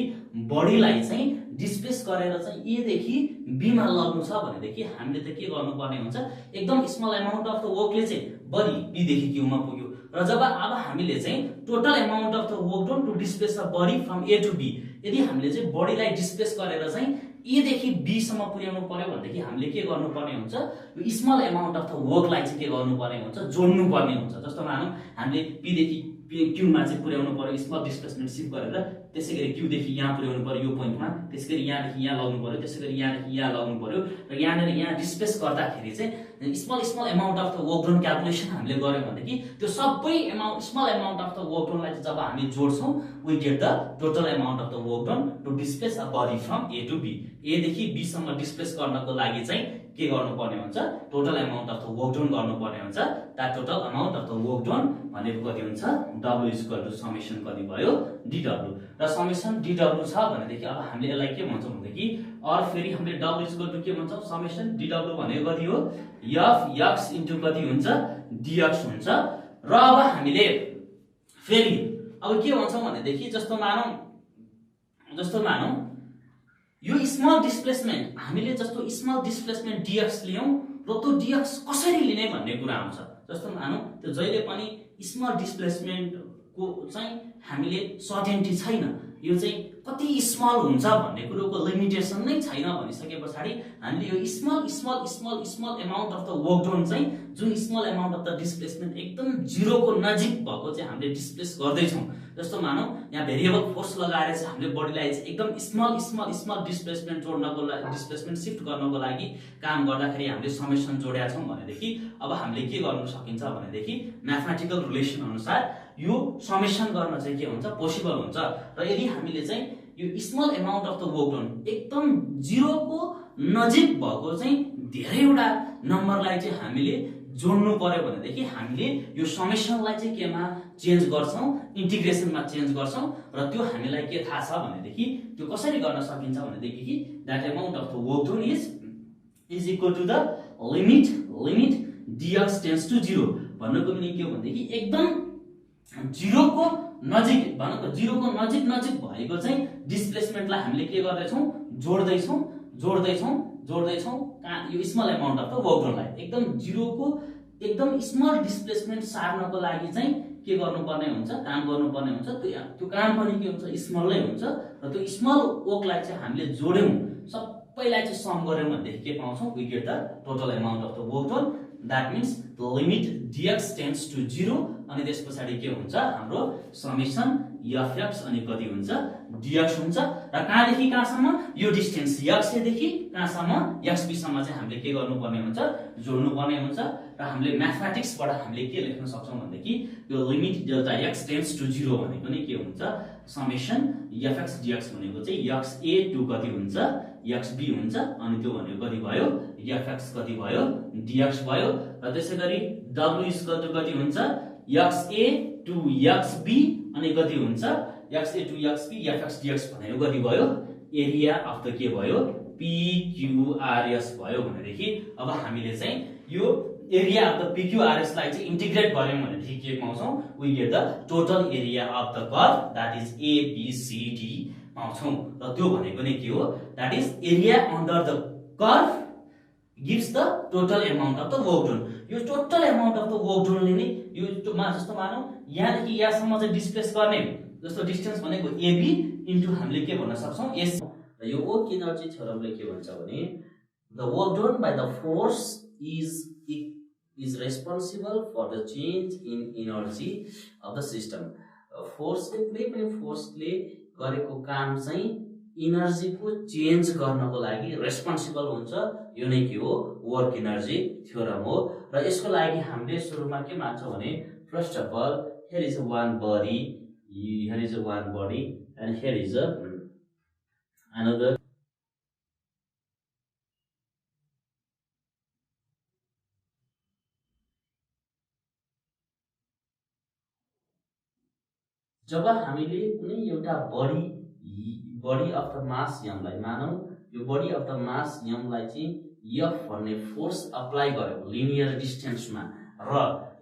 बडीलाई चाहिँ डिस्प्लेस गरेर चाहिँ A देखि B मा लग्नु छ भनेदेखि हामीले त के गर्नुपर्ने हुन्छ एकदम small amount of the Berkeley चाहिँ बडी B देखि Q मा पुग्यो, र जब अब हामीले चाहिँ total amount of the work done to displace a body from A to B, यदि हामीले चाहिँ बडीलाई डिस्प्लेस गरेर चाहिँ A देखि B सम्म पुर्याउनु पर्यो भनेदेखि हामीले के गर्नुपर्ने हुन्छ यो स्मल अमाउन्ट अफ द वर्कलाई चाहिँ के गर्नुपर्ने हुन्छ जोड्नु पर्ने हुन्छ। जस्तो मानौ हामीले P देखि Q मा चाहिँ पुर्याउनु पर्यो स्मल डिस्प्लेसमेन्ट शिफ्ट गरेर, त्यसैगरी Q देखि यहाँ पुर्याउनु पर्यो यो पोइन्टमा, त्यसैगरी यहाँदेखि यहाँ लग्नु पर्यो, त्यसैगरी यहाँदेखि यहाँ लग्नु पर्यो, र यहाँनेर यहाँ डिस्प्लेस गर्दाखेरि चाहिँ small amount of the work done calculation हामीले गर्यौं भनेदेखि त्यो सबै small amount of the work डनलाई जब हामी जोड्छौं we get the total amount of the work done to displace a body from A to B। A देखि B सम्म डिस्प्लेस गर्नको लागि चाहिँ के गर्नुपर्ने हुन्छ total amount of the work done गर्नुपर्ने हुन्छ। That total amount of the work done भनेको कति हुन्छ W इक्वल टु समेसन कति भयो DW, र समेसन DW छ भनेदेखि अब हामीले यसलाई के भन्छौं भनेदेखि अर फेरि हामीले W इक्वल टु के भन्छौं समेसन DW भनेको कति हो F x कति हुन्छ dx हुन्छ। र अब हामीले फेरि अब के भन्छौं भनेदेखि जस्तो मानौ यो स्मल डिस्प्लेसमेन्ट हामीले जस्तो स्मल डिस्प्लेसमेन्ट dx लियौं र त्यो dx कसरी लिने भन्ने कुरा आउँछ। जस्तो मानौ त्यो जहिले पनि स्मल डिस्प्लेसमेन्ट को चाहिँ हामीले सर्टेन्टी छैन, यो चाहिँ कति स्मल हुन्छ भन्ने कुरोको लिमिटेसन नै छैन भनिसकेपछि हामीले यो small amount of the work done चाहिँ जुन small amount of the displacement एकदम जिरो को नजिक भएको चाहिँ हामीले डिस्प्लेस गर्दै छौं। जस्तो मानौ यहाँ भेरिएबल फोर्स लगाएर चाहिँ हामीले बडीलाई चाहिँ एकदम स्मल डिस्प्लेसमेन्ट जोड्नको लागि डिस्प्लेसमेन्ट शिफ्ट गर्नको लागि काम गर्दाखेरि हामीले समेसन जोडेका छौं भनेदेखि अब हामीले के गर्न सकिन्छ भनेदेखि म्याथमेटिकल रिलेसन अनुसार यो समेसन गर्न चाहिँ के हुन्छ पोसिबल हुन्छ। र यदि हामीले चाहिँ यो small amount of the work done एकदम जिरो को नजिक भएको चाहिँ धेरैवटा नम्बरलाई चाहिँ हामीले जोड्नु पर्यो भनेदेखि हामीले यो समेसनलाई चाहिँ केमा चेन्ज गर्छौं इन्टिग्रेसनमा चेन्ज गर्छौं, र त्यो हामीलाई के थाहा छ भनेदेखि त्यो कसरी गर्न सकिन्छ भनेदेखि that amount of the work done is equal to the limit dx tends to 0 भन्नुको मिनिङ के हो भन्देखि एकदम 0 को नजिक भनेको 0 को नजिक भएको चाहिँ डिस्प्लेसमेन्टलाई हामीले के गर्दै छौं जोड्दै छौं यो small amount of the work डनलाई एकदम 0 को एकदम स्मल डिस्प्लेसमेन्ट सार्नको लागि चाहिँ के गर्नुपर्ने हुन्छ काम गर्नुपर्ने हुन्छ त्यो काम पनि के हुन्छ स्मलै हुन्छ र त्यो स्मल वर्कलाई चाहिँ हामीले जोड्यौं सबैलाई चाहिँ सम गर्यौं भनेदेखि के पाउँछौं we get the total amount of the work done that means the limit dx tends to 0 अनि त्यसपछि के हुन्छ हाम्रो समेसन fx अनि कति हुन्छ dx हुन्छ र कहाँदेखि कहाँसम्म यो डिस्टेन्स x देखि कहाँसम्म xb सम्म चाहिँ हामीले के गर्नुपर्ने हुन्छ जोड्नु पर्ने हुन्छ र हामीले म्याथमेटिक्सबाट हामीले के लेख्न सक्छौं भन्देखि यो limit delta x tends to 0 भनेको नि के हुन्छ समेसन fx dx भनेको चाहिँ xa टु कति हुन्छ xb हुन्छ अनि त्यो भनेको कति भयो fx कति भयो dx भयो र त्यसैगरी w कति हुन्छ xa टु xb अनि कति हुन्छ xa to xb fx dx भनेको कति भयो एरिया अफ द के भयो pqrs भयो भनेदेखि अब हामीले चाहिँ यो एरिया अफ द pqrs लाई चाहिँ इन्टिग्रेट गर्यौं भनेदेखि के पाउँछौं we get the total area of the curve that is abcd पाउँछौं र त्यो भनेको नै के हो that is area under the curve gives the total amount of the work done यो total amount of the work done ले नै यो जस्तो मानौ यहाँ देखि यहाँसम्म चाहिँ डिस्प्लेस गर्ने जस्तो डिस्टेन्स भनेको AB इन्टु हामीले के भन्न सक्छौं S र यो वर्क एनर्जी थ्योरमले के भन्छ भने the work done by the force is responsible for the change in energy of the system फोर्सले कुनै पनि फोर्सले गरेको काम चाहिँ एनर्जी को चेन्ज गर्नको लागि रेस्पोन्सिबल हुन्छ यो नै के हो वर्क एनर्जी थ्योरम हो र यसको लागि हामीले सुरुमा के मान्छौं भने first of all here is one body and here is another जब हामीले कुनै एउटा body of the mass m लाई मानौ यो body of the mass m लाई चाहिँ f भन्ने फोर्स अप्लाई गर्यो लिनियर डिस्टेन्समा र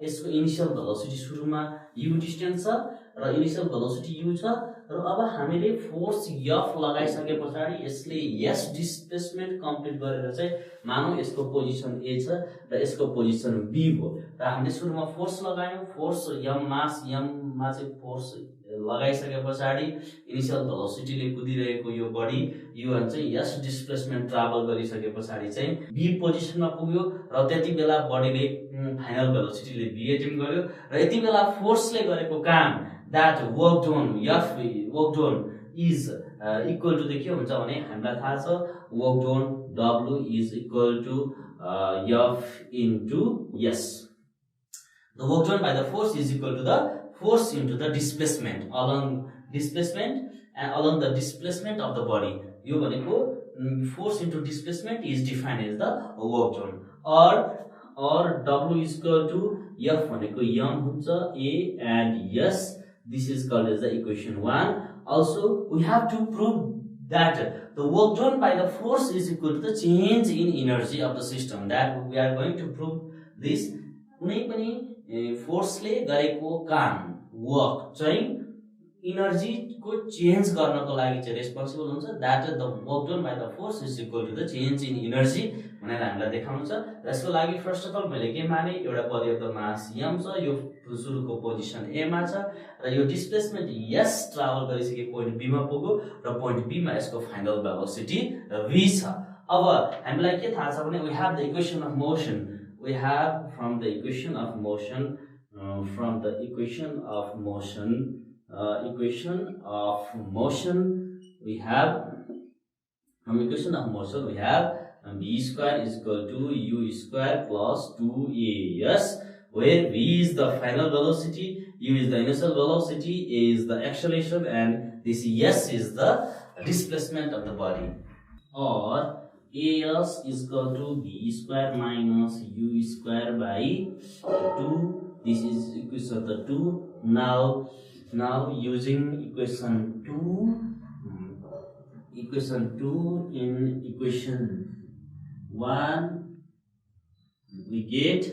यसको इनिशियल भेलोसिटी सुरुमा u डिस्टेन्स छ र इनिशियल भेलोसिटी u छ र अब हामीले फोर्स f लगाइसकेपछि यसले s डिस्प्लेसमेन्ट कम्प्लिट गरेर चाहिँ मानौ यसको पोजिसन a छ र यसको पोजिसन b हो र हामीले सुरुमा फोर्स लगायौं फोर्स m मास m मा चाहिँ फोर्स लगाइसकेपछि इनिशियल भेलोसिटीले कुदिरहेको यो बडी यो चाहिँ यस डिस्प्लेसमेन्ट ट्राभल गरिसकेपछि चाहिँ बी पोजिसनमा पुग्यो र त्यति बेला बडीले फाइनल भेलोसिटीले बी एटिम गर्यो र यति बेला फोर्सले गरेको काम that work done is equal to के हुन्छ भने हामीलाई थाहा छ work done w is equal to f into s the work done by the force is equal to the force into the displacement along the displacement of the body यो भनेको force into displacement is defined as the work done or w is equal to f भनेको m हुन्छ a and s this is called as the equation 1 also we have to prove that the work done by the force is equal to the change in energy of the system that we are going to prove this कुनै पनि फोर्सले गरेको काम work चाहिँ energy को change गर्नको लागि चाहिँ responsible हुन्छ that the work done by the force is equal to the change in energy भनेर हामीलाई देखाउनु छ र यसको लागि फर्स्ट अफ अल मैले के माने एउटा body of the mass m छ यो सुरुको पोजिसन a मा छ र यो डिस्प्लेसमेन्ट s ट्राभल गरिसके पोइन्ट b मा पुग्यो र पोइन्ट b मा यसको फाइनल भेलोसिटी v छ अब हामीलाई के थाहा छ भने we have the equation of motion we have from the equation of motion we have v square is equal to u square plus 2as where v is the final velocity, u is the initial velocity, a is the acceleration and this s is the displacement of the body or as is equal to b square minus u square by 2 this is equation 2 now using equation 2 in equation 1 we get,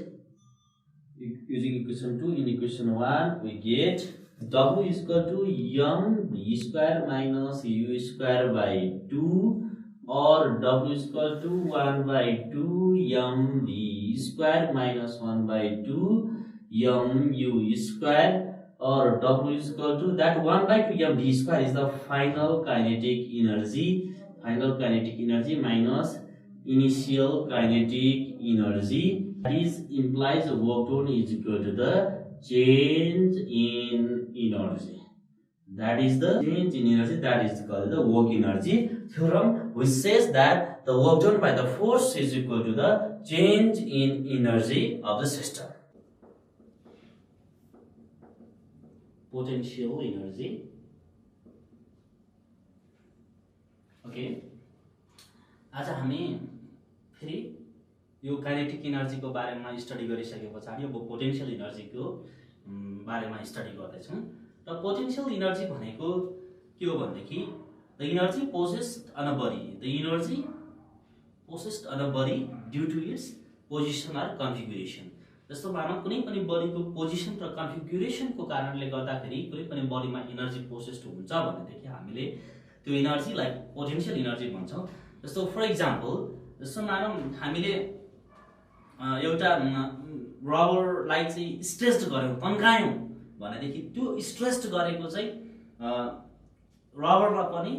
using equation 2, in equation 1 we get W is equal to m v square minus u square by 2, or W is equal to 1 by 2 m v square minus 1 by 2 m u square, or W is equal to that 1 by 2 m v square is the final kinetic energy, minus initial kinetic energy. This implies work done is equal to the change in energy. That is the change in energy, that is called the work energy theorem, which says that the work done by the force is equal to the change in energy of the system. Potential energy. Okay. आज हामी फेरि यो kinetic एनर्जीको बारेमा study गरिसके पछाडि अब potential एनर्जीको बारेमा study गर्दैछौँ। र पोटेन्शियल एनर्जी भनेको के हो भनेदेखि the energy possessed on a body due to its position or configuration. जस्तो मानव कुनै पनि बडीको पोजिसन र कन्फिगुरेसनको कारणले गर्दाखेरि कुनै पनि बडीमा एनर्जी पोसेस्ड हुन्छ भनेदेखि हामीले त्यो एनर्जीलाई पोटेन्शियल एनर्जी भन्छौँ। जस्तो फर इक्जाम्पल, जस्तो मानव हामीले एउटा रबरलाई चाहिँ स्ट्रेच्ड गर्यौँ, तन्कायौँ भनेदेखि त्यो स्ट्रेच्ड गरेको चाहिँ रबरमा पनि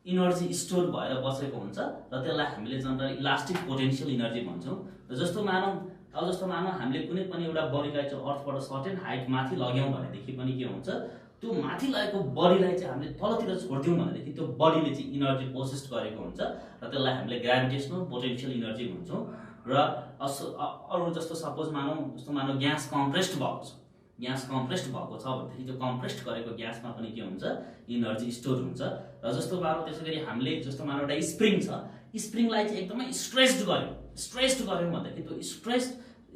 एनर्जी स्टोर भएर बसेको हुन्छ र त्यसलाई हामीले जनरली इलास्टिक पोटेन्शियल एनर्जी भन्छौँ। र जस्तो मानौ हामीले कुनै पनि एउटा बडीलाई चाहिँ अर्थबाट सर्टेन हाइट माथि लग्यौँ भनेदेखि पनि के हुन्छ, त्यो माथि लगेको बडीलाई चाहिँ हामीले तलतिर छोड्दियौँ भनेदेखि त्यो बडीले चाहिँ एनर्जी पोसेस्ड गरेको हुन्छ र त्यसलाई हामीले ग्राभिटेसनल पोटेन्शियल एनर्जी भन्छौँ। र अरू जस्तो सपोज मानौ ग्यास कम्प्रेस्ड भएको छ, भनेदेखि त्यो कम्प्रेस्ड गरेको ग्यासमा पनि के हुन्छ, एनर्जी स्टोर हुन्छ। र जस्तो मानौ त्यसै गरी हामीले जस्तो मानौ एउटा स्प्रिङ छ, स्प्रिङलाई चाहिँ एकदमै स्ट्रेच्ड गर्यौँ भन्दाखेरि त्यो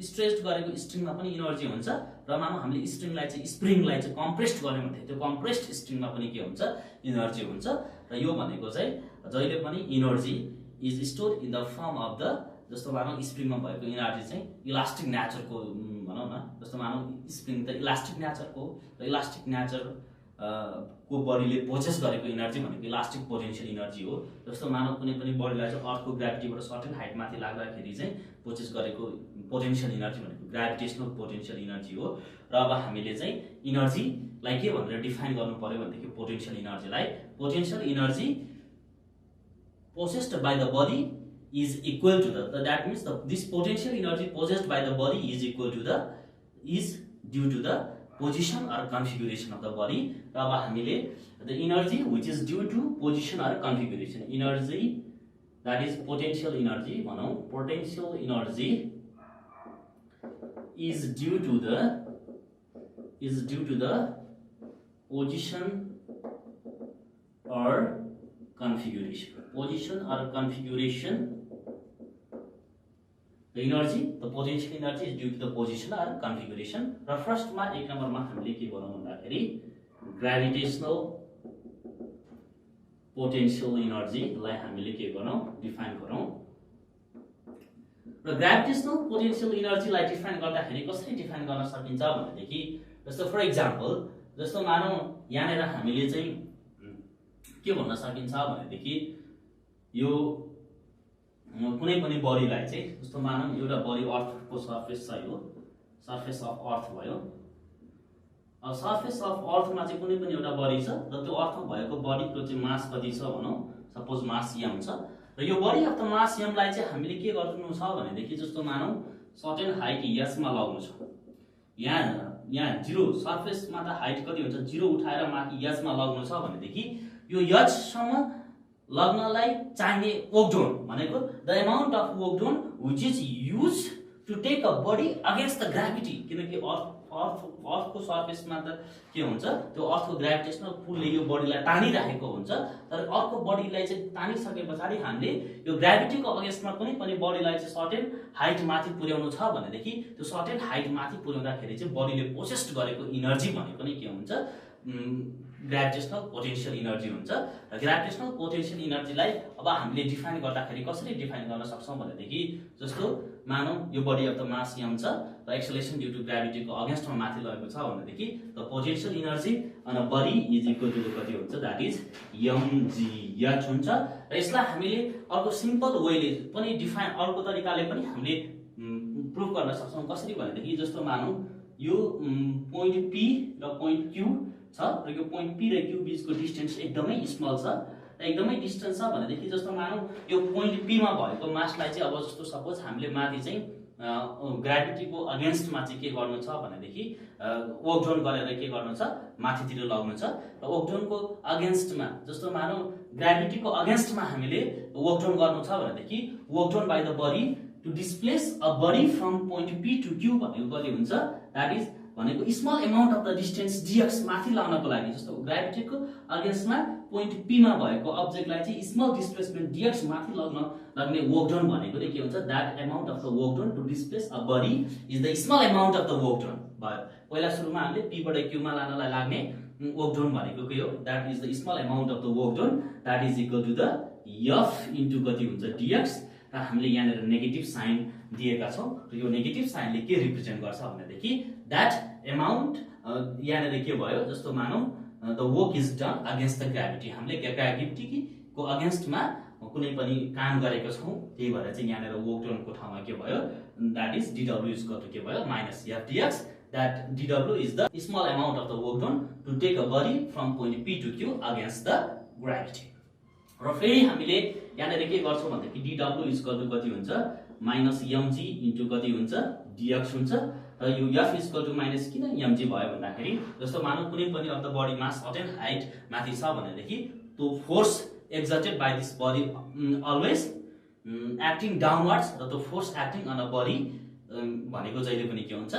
स्ट्रेच्ड गरेको स्ट्रिङमा पनि एनर्जी हुन्छ। र मानौ हामीले स्प्रिङलाई चाहिँ कम्प्रेस्ड गर्यौँ भन्दाखेरि त्यो कम्प्रेस्ड स्ट्रिङमा पनि के हुन्छ, एनर्जी हुन्छ। र यो भनेको चाहिँ जहिले पनि energy is stored in the form of the, जस्तो मानौ स्प्रिङमा भएको एनर्जी चाहिँ इलास्टिक नेचरको भनौँ न, जस्तो मानौ स्प्रिङ त इलास्टिक नेचरको र इलास्टिक नेचर को बडीले पोसेस गरेको एनर्जी भनेको इलास्टिक पोटेन्शियल एनर्जी हो। जस्तो मानव कुनै पनि बडीलाई चाहिँ अर्थको ग्राभिटीबाट सर्टेन हाइट माथि लाग्दाखेरि चाहिँ पोसेस गरेको पोटेन्शियल एनर्जी भनेको ग्राभिटेसनल पोटेन्शियल एनर्जी हो। र अब हामीले चाहिँ एनर्जीलाई के भनेर डिफाइन गर्नु पर्यो भनेदेखि potential energy possessed by the body is equal to that means this potential energy possessed by the body is due to the position or configuration of the body. र अब हामीले the energy which is due to position or configuration, energy that is potential energy भनौँ, potential energy is due to the position or configuration. The potential energy is due to the position or configuration. र फर्स्टमा एक नम्बरमा हामीले के गरौँ भन्दाखेरि gravitational potential एनर्जीलाई हामीले के गरौँ, डिफाइन गरौँ। र ग्रेभिटेशनल पोटेन्शियल एनर्जीलाई डिफाइन गर्दाखेरि कसरी डिफाइन गर्न सकिन्छ भनेदेखि जस्तो फर इक्जाम्पल, जस्तो मानौ यहाँनिर हामीले चाहिँ के भन्न सकिन्छ भनेदेखि यो कुनै पनि बडीलाई चाहिँ जस्तो मानौ एउटा बडी अर्थको सर्फेस छ, यो सर्फेस अफ अर्थ भयो। अब सर्फेस अफ अर्थमा चाहिँ कुनै पनि एउटा बडी छ र त्यो अर्थमा भएको बडीको चाहिँ मास कति छ भनौँ, सपोज मास m छ। र यो body of the mass m लाई चाहिँ हामीले के गर्नु छ भनेदेखि जस्तो मानौ सर्टेन हाइट h मा लाग्नु छ। यहाँ जिरो सर्फेसमा त हाइट कति हुन्छ, 0 उठाएर माथि h मा लाग्नु छ भनेदेखि यो h सम्म लग्नलाई चाहिने वर्क डन भनेको the amount of work done which is use to take a body against the gravity. किनकि अर्थको सर्फेसमा त के हुन्छ, त्यो अर्थको ग्राभिटेसनल पुलले यो बडीलाई तानिराखेको हुन्छ। तर अर्को बडीलाई चाहिँ तानिसके पछाडि हामीले यो ग्राभिटीको अगेन्स्टमा कुनै पनि बडीलाई चाहिँ सर्टेन हाइट माथि पुर्याउनु छ भनेदेखि त्यो सर्टेन हाइट माथि पुर्याउँदाखेरि चाहिँ बडीले पोसेस्ड गरेको एनर्जी भनेको नै के हुन्छ, ग्राभिटेसनल पोटेन्शियल इनर्जी हुन्छ। र ग्राभिटेसनल पोटेन्शियल इनर्जीलाई अब हामीले डिफाइन गर्दाखेरि कसरी डिफाइन गर्न सक्छौँ भनेदेखि जस्तो मानौँ यो body of the mass m छ र एक्सेलरेसन ड्यू टु ग्राभिटीको अगेन्स्टमा माथि लगेको छ भनेदेखि the potential energy on a body is equal to कति हुन्छ, द्याट इज mgh हुन्छ। र यसलाई हामीले अर्को सिम्पल वेले पनि डिफाइन, अर्को तरिकाले पनि हामीले प्रुभ गर्न सक्छौँ। कसरी भनेदेखि जस्तो मानौँ यो पोइन्ट P र पोइन्ट Q छ र यो पोइन्ट P र Q बीचको डिस्टेन्स एकदमै स्मल छ र एकदमै डिस्टेन्स छ भनेदेखि जस्तो मानौँ यो पोइन्ट P मा भएको मासलाई चाहिँ अब जस्तो सपोज हामीले माथि चाहिँ ग्राभिटीको अगेन्स्टमा चाहिँ के गर्नु छ भनेदेखि वर्क डन गरेर के गर्नु छ, माथितिर लग्नु छ। र वर्क डनको अगेन्स्टमा जस्तो मानौँ ग्राभिटीको अगेन्स्टमा हामीले वर्क डन गर्नु छ भनेदेखि work done by the body to displace a body from point P to Q भनेको कति हुन्छ, द्याट इज भनेको small amount of the distance dx माथि लाउनको लागि जस्तो ग्राभिटीको अगेन्स्टमा पोइन्ट P मा भएको अब्जेक्टलाई चाहिँ स्मल डिस्प्लेसमेन्ट dx माथि लाग्ने वर्क डन भनेको के हुन्छ, that amount of the work done to displace a body is the small amount of the work done भयो। पहिला सुरुमा हामीले P बाट Q मा लानलाई लाग्ने वर्क डन भनेको के हो, that is the small amount of the work done that is equal to the f into कति हुन्छ dx। र हामीले यहाँनिर नेगेटिभ साइन दिएका छौँ र यो नेगेटिभ साइनले के रिप्रेजेन्ट गर्छ भनेदेखि द्याट एमाउन्ट यहाँनिर के भयो, जस्तो मानौँ the work is done against the gravity, हामीले ग्राभिटीको अगेन्स्टमा कुनै पनि काम गरेको छौँ, त्यही भएर चाहिँ यहाँनिर वर्क डनको ठाउँमा के भयो, that is dw is equal to के भयो minus f dx, that dw is the small amount of the work done to take a body from point P to Q against the gravity. र फेरि हामीले यहाँनिर के गर्छौँ भनेदेखि dw is equal to कति हुन्छ, माइनस mg इन्टु कति हुन्छ dx हुन्छ। र यो f is equal to minus किन mg भयो भन्दाखेरि जस्तो मानौँ कुनै पनि of the body mass certain height माथि छ भनेदेखि त्यो force exerted by this body always acting downwards, र त्यो force acting on a body भनेको जहिले पनि के हुन्छ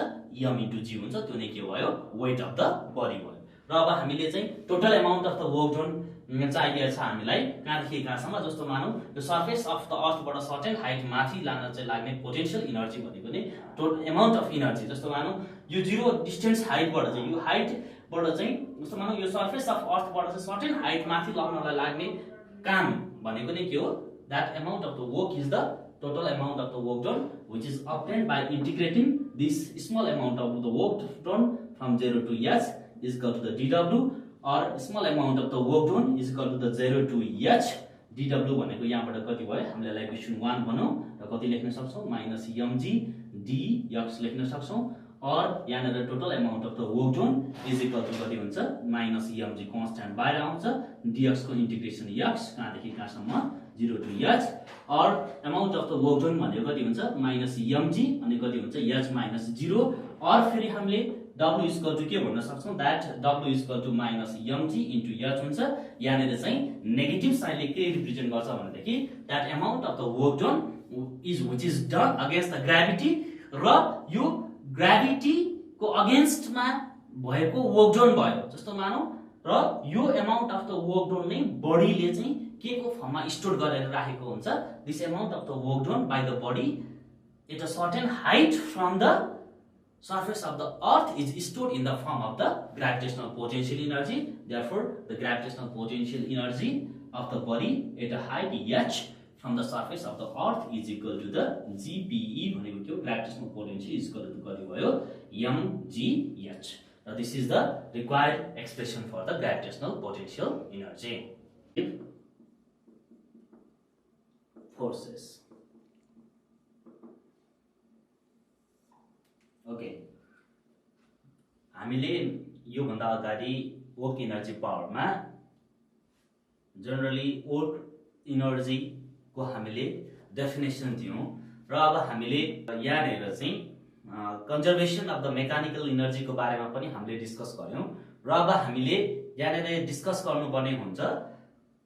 m इन्टु g हुन्छ, त्यो नै के भयो वेट अफ द बडी भयो। र अब हामीले चाहिँ total amount of the work done चाहिएको छ हामीलाई कहाँदेखि कहाँसम्म, जस्तो मानौँ यो सर्फेस अफ द अर्थबाट सर्टेन हाइट माथि लान चाहिँ लाग्ने पोटेन्शियल इनर्जी भनेको नै टोटल एमाउन्ट अफ इनर्जी। जस्तो मानौँ यो जिरो डिस्टेन्स हाइटबाट चाहिँ यो हाइटबाट चाहिँ जस्तो मानौँ यो सर्फेस अफ अर्थबाट चाहिँ सर्टेन हाइट माथि लग्नलाई लाग्ने काम भनेको नै के हो, that amount of the work is the total amount of the work done which is obtained by integrating this small amount of the work done from 0 to h is equal to the dw, or small amount of the work done is equal to the 0 to h। dw भनेको यहाँबाट कति भयो, हामीले equation 1 बनाऊ र कति लेख्न सक्छौँ माइनस mg dx लेख्न सक्छौँ, और यहाँनिर total amount of the work done is equal to कति हुन्छ माइनस mg कन्स्ट्यान्ट बाहिर आउँछ, dx को इन्टिग्रेसन x कहाँदेखि कहाँसम्म 0 to h, और amount of the work done भनेको कति हुन्छ माइनस mg अनि कति हुन्छ h माइनस 0, और फेरि हामीले w इज इक्वल टु के भन्न सक्छौँ, that w is equal to minus mg into h हुन्छ। यहाँनिर चाहिँ नेगेटिभ साइनले के रिप्रेजेन्ट गर्छ भनेदेखि that amount of the work done is which is done against the gravity, र यो ग्राभिटीको अगेन्स्टमा भएको वर्क डन भयो जस्तो मानौँ, र यो amount of the work done नै बडीले चाहिँ के को फर्ममा स्टोर गरेर राखेको हुन्छ, this amount of the work done by the body at a certain height from the surface of the earth is stored in the form of the gravitational potential energy. Therefore the gravitational potential energy of the body at a height h from the surface of the earth is equal to the gpe भनेको के हो, gravitational potential is equal to कति भयो mgh। This is the required expression for the gravitational potential energy. Forces. Okay, हामीले यो भन्दा अगाडि work energy पावरमा जनरली वर्क एनर्जी को हामीले डेफिनेसन दियौं, र अब हामीले यहाँनिर चाहिँ conservation of the mechanical energy को बारेमा पनि हामीले डिस्कस गर्यौं, र अब हामीले यहाँनिर डिस्कस गर्नुपर्ने हुन्छ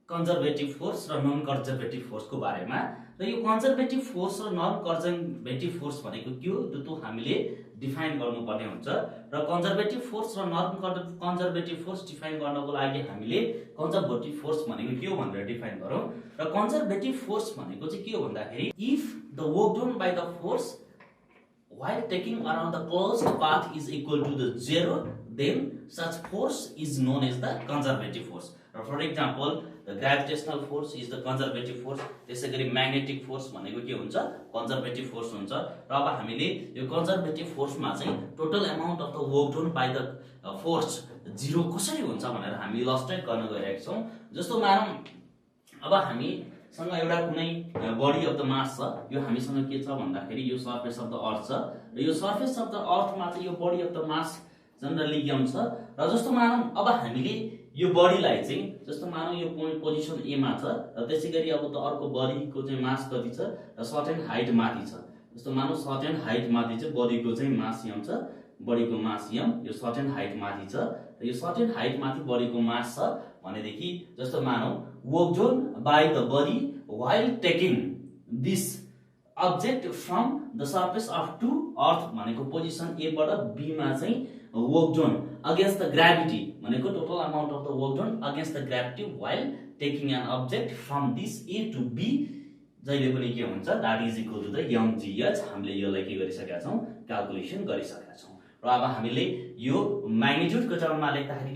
कन्जर्भेटिभ फोर्स र नन कन्जर्भेटिभ फोर्स को बारेमा। र यो कन्जर्भेटिभ फोर्स र नन कन्जर्भेटिभ फोर्स भनेको के हो त्यो हामीले डिफाइन गर्नुपर्ने हुन्छ, र कन्जर्भेटिभ फोर्स र नन कन्जर्भेटिभ फोर्स डिफाइन गर्नको लागि हामीले कन्जर्भेटिभ फोर्स भनेको के हो भनेर डिफाइन गरौँ। र कन्जर्भेटिभ फोर्स भनेको चाहिँ के हो भन्दाखेरि if the work done by the force while taking around the closed path is equal to the 0, then such force is known as the conservative force. For example, the gravitational force is the conservative force. त्यसैगरी magnetic force भनेको के हुन्छ conservative force हुन्छ। र अब हामीले यो conservative force मा चाहिँ total amount of the work done by the force 0 कसरी हुन्छ भनेर हामी इलस्ट्रेट गर्न गइरहेका छौं। जस्तो मानौं अब हामीसँग एउटा कुनै बडी अफ द मास छ, यो हामीसँग के छ भन्दाखेरि यो सरफेस अफ द अर्थ छ र यो सरफेस अफ द अर्थ मा चाहिँ यो body of the mass generally m छ। र जस्तो मानौं अब हामीले यो बडीलाई चाहिँ जस्तो मानौं यो पोइन्ट पोजिसन a मा छ र त्यसैगरी अब त अर्को बडीको चाहिँ मास कति छ र सर्टेन हाइट माथि छ। जस्तो मानौं सर्टेन हाइट माथि चाहिँ बडीको चाहिँ मास m छ, बडीको मास m, यो सर्टेन हाइट माथि छ र यो सर्टेन हाइट माथि बडीको मास छ भनेदेखि जस्तो मानौं work done by the body while taking this object from the surface of to earth भनेको पोजिसन a बाट b मा चाहिँ work done against the gravity भनेको total amount of the work done against the gravity while taking an object from this a to b जहिले पनि के हुन्छ that is equal to the mgh। हामीले यसलाई के गरिसकेका छौं क्याल्कुलेसन गरिसकेका छौं। र अब हामीले यो म्याग्निट्युड को टर्ममा लेख्दाखेरि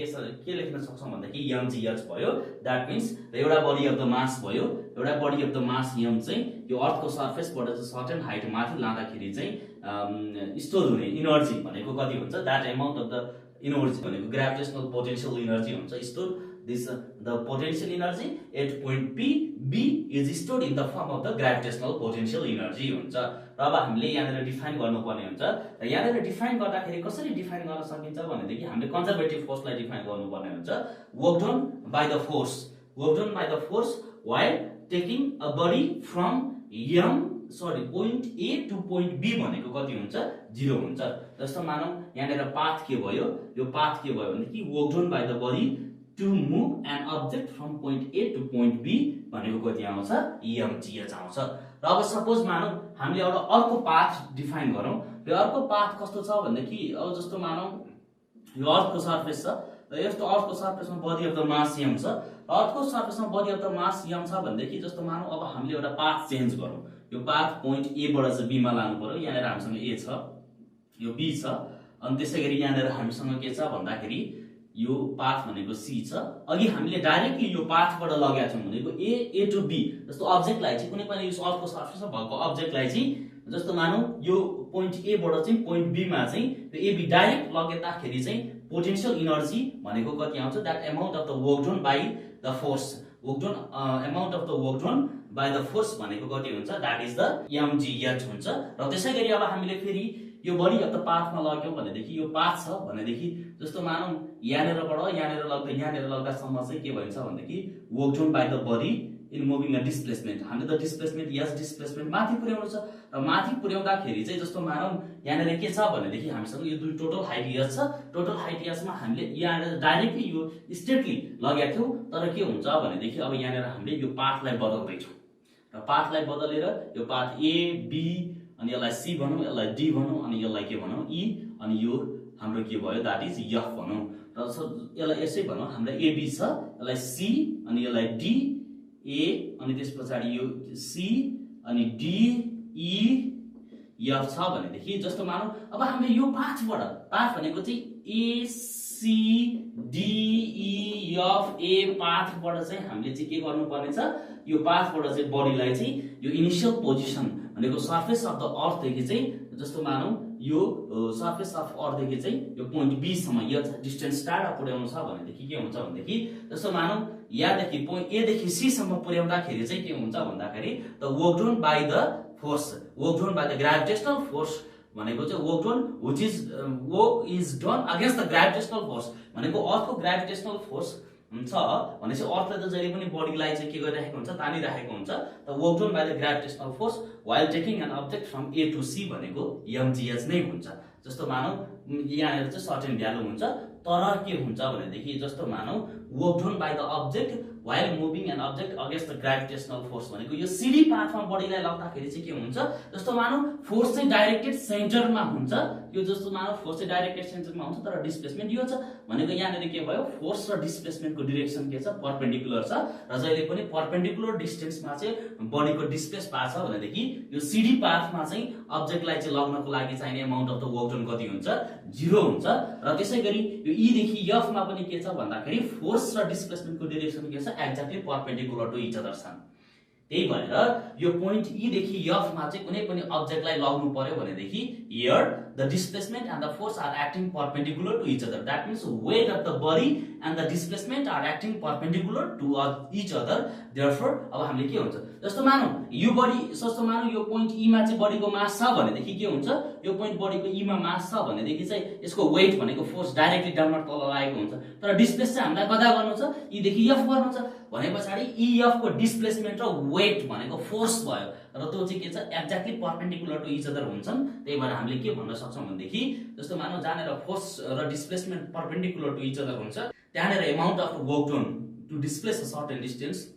के लेख्न सक्छौं भन्दाखेरि mgh भयो। दैट मीन्स एउटा बडी अफ द मास भयो, एउटा body of the mass m चाहिँ यो अर्थ को सरफेस बाट चाहिँ सर्टेन हाइट माथि लाँदाखेरि चाहिँ स्टोर हुने एनर्जी भनेको कति हुन्छ that amount of the energy भनेको ग्रेभिटेशनल पोटेन्शियल एनर्जी हुन्छ store. This the potential energy at point B is stored in the form of the gravitational potential energy हुन्छ। र अब हामीले यहाँनेर डिफाइन गर्नुपर्ने हुन्छ। र यहाँनेर डिफाइन गर्दाखेरि कसरी डिफाइन गर्न सकिन्छ भनेदेखि हामीले कन्जर्भेटिभ फोर्सलाई डिफाइन गर्नुपर्ने हुन्छ। Work done by the force, work done by the force while taking a body from point A to point B भनेको कति हुन्छ 0 हुन्छ। जस्तो मानौं यहाँनेर पाथ के भयो, यो पाथ के भयो भनेदेखि work done by the body to move an object from point A to point B भनेको कति आउँछ mgh आउँछ। र अब सपोज मानौं हामीले एउटा अर्को पाथ डिफाइन गरौँ। यो अर्को पाथ कस्तो छ भन्दाखेरि अब जस्तो मानौं यो अर्थको सरफेस छ र यस्तो अर्थको सरफेसमा body of the mass m छ। अर्थको सरफेसमा body of the mass m छ भनेदेखि जस्तो मानौं अब हामीले एउटा पाथ चेन्ज गरौँ। यो पाथ पोइन्ट A बाट चाहिँ B मा लानु पर्यो। यहाँनेर हामीसँग A छ, यो B छ, अनि त्यसैगरी यहाँनेर हामीसँग के छ भन्दाखेरि यो पाथ भनेको C छ। अघि हामीले डाइरेक्टली यो पाथबाट लगेका छौं भनेको A टु B। जस्तो अब्जेक्टलाई चाहिँ कुनै पनि यो अर्थको सरफेसमा भएको अब्जेक्टलाई चाहिँ जस्तो मानौं यो पोइन्ट A बाट चाहिँ पोइन्ट B मा चाहिँ यो AB डाइरेक्ट लगेदाखेरि चाहिँ पोटेन्शियल एनर्जी भनेको कति आउँछ that amount of the work done by the force, work done amount of the work done by the force भनेको कति हुन्छ दैट इज द mgh हुन्छ। र त्यसैगरी अब हामीले फेरि यो बडी अफ द पाथमा लग्यौं भनेदेखि यो पाथ छ भनेदेखि जस्तो मानौं यहाँनेरबाट यहाँनेर लग्दासम्म चाहिँ के भन्छ भनेदेखि work done by the body in moving a displacement. हामीले त डिस्प्लेसमेन्ट डिस्प्लेसमेन्ट माथि पुर्याउनु छ र माथि पुर्याउँदाखेरि चाहिँ जस्तो मानौं यहाँनेर के छ भनेदेखि हामीसँग यो दुई टोटल हाइट h छ। टोटल हाइट h मा हामीले यहाँनेर डाइरेक्टली यो स्ट्रेटली लगेका थियौ तर के हुन्छ भनेदेखि अब यहाँनेर हामीले यो पाथलाई बदल्दै छौं र पाथलाई बदलेर यो पाथ A B अनि यसलाई C भनौं, यसलाई D भनौं, अनि यसलाई के भनौं E, अनि यो हाम्रो के भयो दैट इज F भनौं। र यसलाई यसै भनौं हाम्रो AB छ, यसलाई C अनि यसलाई D A अनि त्यसपछि यो C अनि D E F छ भनेदेखि जस्तो मानौं अब हामीले यो पाथ भनेको चाहिँ A C D E F A पाथबाट चाहिँ हामीले चाहिँ के गर्नुपर्ने छ यो पाथबाट चाहिँ बडीलाई चाहिँ यो इनिशियल पोजिसन भनेको सरफेस अफ द अर्थ देखि चाहिँ जस्तो मानौं यो सरफेस अफ अर्थ देखि चाहिँ यो पोइन्ट B सम्म यो डिस्टेन्स टाढा पुर्याउनु छ भनेदेखि के हुन्छ भनेदेखि जस्तो मानौं यहाँदेखि पोइन्ट A देखि C सम्म पुर्याउँदाखेरि चाहिँ के हुन्छ भन्दाखेरि the work done by the force, work done by the gravitational force भनेको चाहिँ work done work is done against the gravitational force भनेको अर्थको ग्रेभिटेशनल फोर्स हुन्छ भनेपछि अर्थले त जहिले पनि बडीलाई चाहिँ के गरिरहेको हुन्छ तानिरहेको हुन्छ। The work done by the gravitational force while taking an object from A to C भनेको mgh नै हुन्छ। जस्तो मानौं यहाँनेर चाहिँ सर्टेन भ्यालु हुन्छ तर के हुन्छ भनेदेखि जस्तो मानौं work done by the object while moving an object against the gravitational force भनेको यो CD पाथमा बडीलाई लग्दाखेरि चाहिँ के हुन्छ जस्तो मानौ फोर्स चाहिँ डाइरेक्टेड सेन्टरमा हुन्छ यो जस्तो मानौ फोर्स चाहिँ डाइरेक्टेड सेन्टरमा हुन्छ तर डिस्प्लेसमेन्ट यो छ भनेको यहाँनेर के भयो फोर्स र डिस्प्लेसमेन्टको डाइरेक्सन के छ परपेन्डिकुलर छ र जहिले पनि परपेन्डिकुलर डिस्टेन्समा चाहिँ बडीको डिस्प्लेस पाछ भनेदेखि यो CD पाथमा चाहिँ अब्जेक्टलाई चाहिँ लग्नको लागि चाहिने amount of the work done कति हुन्छ 0 हुन्छ र त्यसैगरी यो E देखि F मा पनि के छ भन्दाखेरि फोर्स र डिस्प्लेसमेन्टको डाइरेक्सन के छ exactly perpendicular to each other छन् त्यही भएर यो पोइन्ट E देखि F मा चाहिँ कुनै पनि अब्जेक्टलाई लग्नु पर्यो भनेदेखि here the displacement and the force are acting perpendicular to each other that means weight of the body and the displacement are acting perpendicular to each other therefore अब हामीले के हुन्छ जस्तो मानौ यो बडी जस्तो मानौ यो पोइन्ट E मा चाहिँ बडीको मास छ भनेदेखि के हुन्छ यो पोइन्ट बडीको E मा मास छ भनेदेखि चाहिँ यसको वेट भनेको फोर्स डाइरेक्टली डाउनवर्ड तल लागेको हुन्छ तर डिस्प्लेस चाहिँ हामीलाई कता गर्नु छ E देखि F गर्नु छ भनेपछि EF को डिस्प्लेसमेन्ट र वेट भनेको फोर्स भयो र त्यो चाहिँ के छ exactly perpendicular to each other हुन्छन् त्यही भएर हामीले के भन्न सक्छौं भनेदेखि जस्तो मानौ जानेर फोर्स र displacement perpendicular to each other हुन्छ त्यहाँनेर amount of work done to displace a certain distance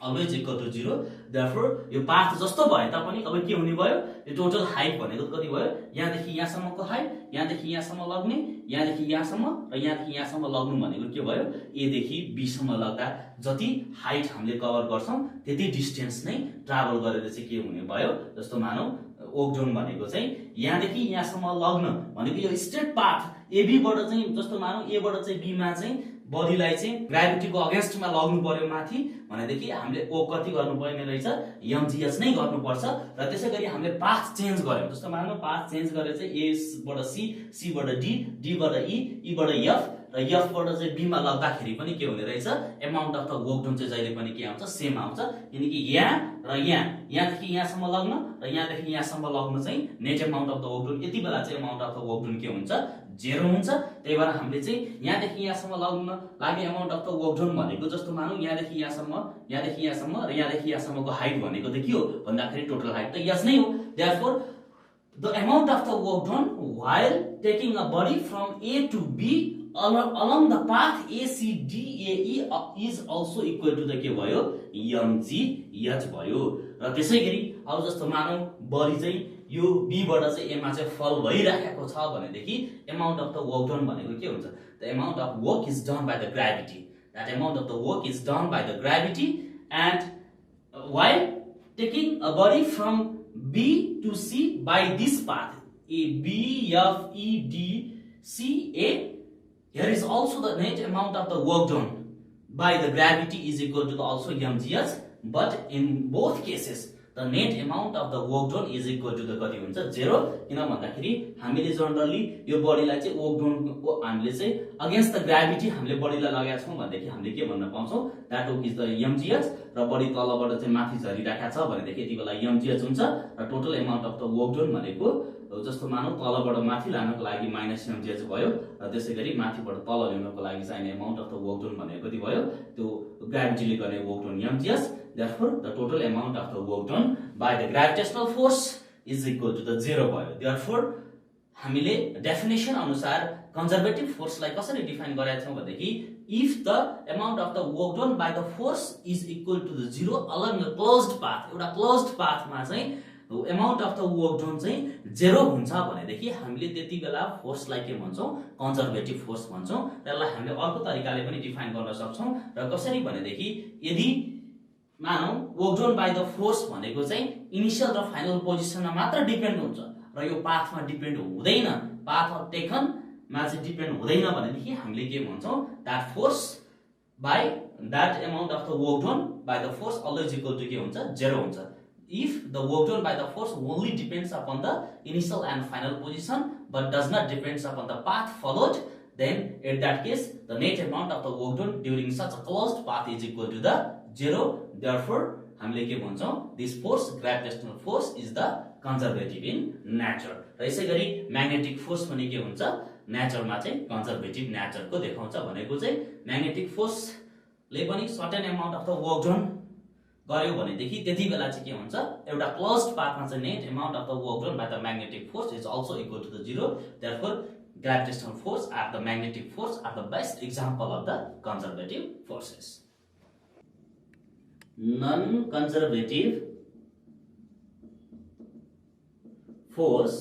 always equal to 0 therefore यो पाथ जस्तो भए तापनि अब के हुने भयो यो टोटल हाइट भनेको कति भयो यहाँ देखि यहाँसम्मको हाइट यहाँ देखि यहाँसम्म लग्ने यहाँ देखि यहाँसम्म र यहाँ देखि यहाँसम्म लग्नु भनेको के भयो A देखि B सम्म लग्दा जति हाइट हामीले कभर गर्छौं त्यति डिस्टेन्स नै ट्राभल गरेर चाहिँ के हुने भयो जस्तो मानौ वर्क डन भनेको चाहिँ यहाँ देखि यहाँसम्म लग्न भनेको यो स्ट्रेट पाथ AB बाट चाहिँ जस्तो मानौ A बाट चाहिँ B मा चाहिँ बडीलाई चाहिँ ग्राभिटीको अगेन्स्टमा लग्नु पर्यो माथि भनेदेखि हामीले ओ कति गर्नु पर्ने रहेछ mgs नै गर्नु पर्छ र त्यसैगरी हामीले पाथ चेन्ज गर्यौं जस्तो मानौ पाथ चेन्ज गरेर चाहिँ A बाट C बाट D D बाट E बाट F र F बाट चाहिँ B मा लग्दाखेरि पनि के हुने रहेछ amount of the work done चाहिँ जहिले पनि के आउँछ सेम आउँछ यानी कि यहाँ र यहाँ देखि यहाँसम्म लग्न र यहाँ देखि यहाँसम्म लग्न चाहिँ net amount of the work done यति बेला चाहिँ amount of the work done के हुन्छ 0 हुन्छ त्यही भएर हामीले चाहिँ यहाँ देखि यहाँसम्म लग्न लागि amount of the work done भनेको जस्तो मानौ यहाँ देखि यहाँसम्म र यहाँ देखि यहाँसम्मको हाइट भनेको त के हो भन्दाखेरि टोटल हाइट त यस नै हो therefore the amount of the work done while taking a body from A to B along the path ACDAE is also equal to the के भयो mgh भयो र त्यसैगरी अब जस्तो मानौ बडी चाहिँ यो B बाट चाहिँ A मा चाहिँ फल भइराखेको छ भनेदेखि amount of the work done भनेको के हुन्छ the amount of work is done by the gravity that amount of the work is done by the gravity and while taking a body from B to C by this path A B F E D C A here is also the net amount of the work done by the gravity is equal to the also mgh but in both cases the net amount of the work done is equal to the कति हुन्छ 0 किन भन्दाखेरि हामीले generally यो बडीलाई चाहिँ work done को हामीले चाहिँ अगेन्स्ट द ग्राभिटी हामीले बडीलाई लगाएका छौं भनेदेखि हामीले के भन्न पाउँछौं दैट इज द mgh र बडी तलबाट चाहिँ माथि झरिराखेको छ भनेदेखि यति बेला mgh हुन्छ र total amount of the work done भनेको जस्तो मानौ तलबाट माथि लानको लागि -mgh भयो र त्यसैगरी माथिबाट तल ल्याउनको लागि चाहिने amount of the work done भनेको कति भयो त्यो ग्राभिटीले गर्ने work done mgh therefore the total amount of the work done by the gravitational force is equal to the 0 भयो therefore हामीले डेफिनेसन अनुसार कन्जर्भेटिभ फोर्सलाई कसरी डिफाइन गरेका छौं भन्दाखेरि if the amount of the work done by the force is equal to the 0 along a closed path एउटा closed पाथमा चाहिँ amount of the work done चाहिँ 0 हुन्छ भनेदेखि हामीले त्यति बेला फोर्सलाई के भन्छौं कन्जर्भेटिभ फोर्स भन्छौं र यसलाई हामीले अर्को तरिकाले पनि डिफाइन गर्न सक्छौं र कसरी भनेदेखि यदि मानौ work done by the force भनेको चाहिँ इनिशियल र फाइनल पोजिसनमा मात्र डिपेन्ड हुन्छ र यो पाथमा डिपेन्ड हुँदैन पाथ अफ टेकन मा चाहिँ डिपेन्ड हुँदैन भनेदेखि हामीले के भन्छौं that force by that amount of the work done by the force always equal to के हुन्छ 0 हुन्छ if the work done by the force only depends upon the initial and final position but does not depends upon the path followed then in that case the net amount of the work done during such a closed path is equal to the 0 therefore हामीले के भन्छौं this force gravitational force is the conservative in nature र यसैगरी magnetic force पनि के हुन्छ नेचरमा चाहिँ conservative नेचरको देखाउँछ भनेको चाहिँ म्याग्नेटिक फोर्स ले पनि certain amount of the work done गर्यो भनेदेखि त्यति बेला चाहिँ के हुन्छ एउटा क्लोज्ड पाथमा चाहिँ net amount of the work done by the magnetic force is also equal to the 0 therefore gravitational force and the magnetic force are the best example of the conservative forces non conservative force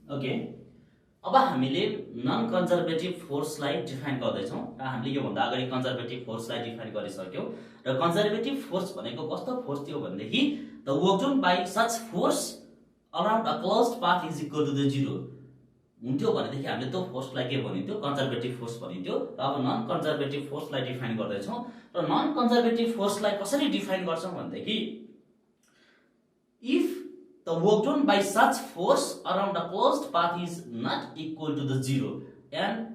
okay. अब हामीले non conservative फोर्सलाई define गर्दैछौँ र हामीले योभन्दा अगाडि conservative फोर्सलाई define गरिसक्यौँ र conservative force भनेको कस्तो फोर्स थियो भनेदेखि the work done by such force around a closed path is equal to the zero हुन्थ्यो भनेदेखि हामीले त्यो फोर्सलाई के भनिन्थ्यो कन्जर्भेटिभ फोर्स भनिन्थ्यो। र अब नन कन्जर्भेटिभ फोर्सलाई डिफाइन गर्दैछौँ र नन कन्जर्भेटिभ फोर्सलाई कसरी डिफाइन गर्छौँ भनेदेखि if the work done by such force around a closed path is not equal to the zero and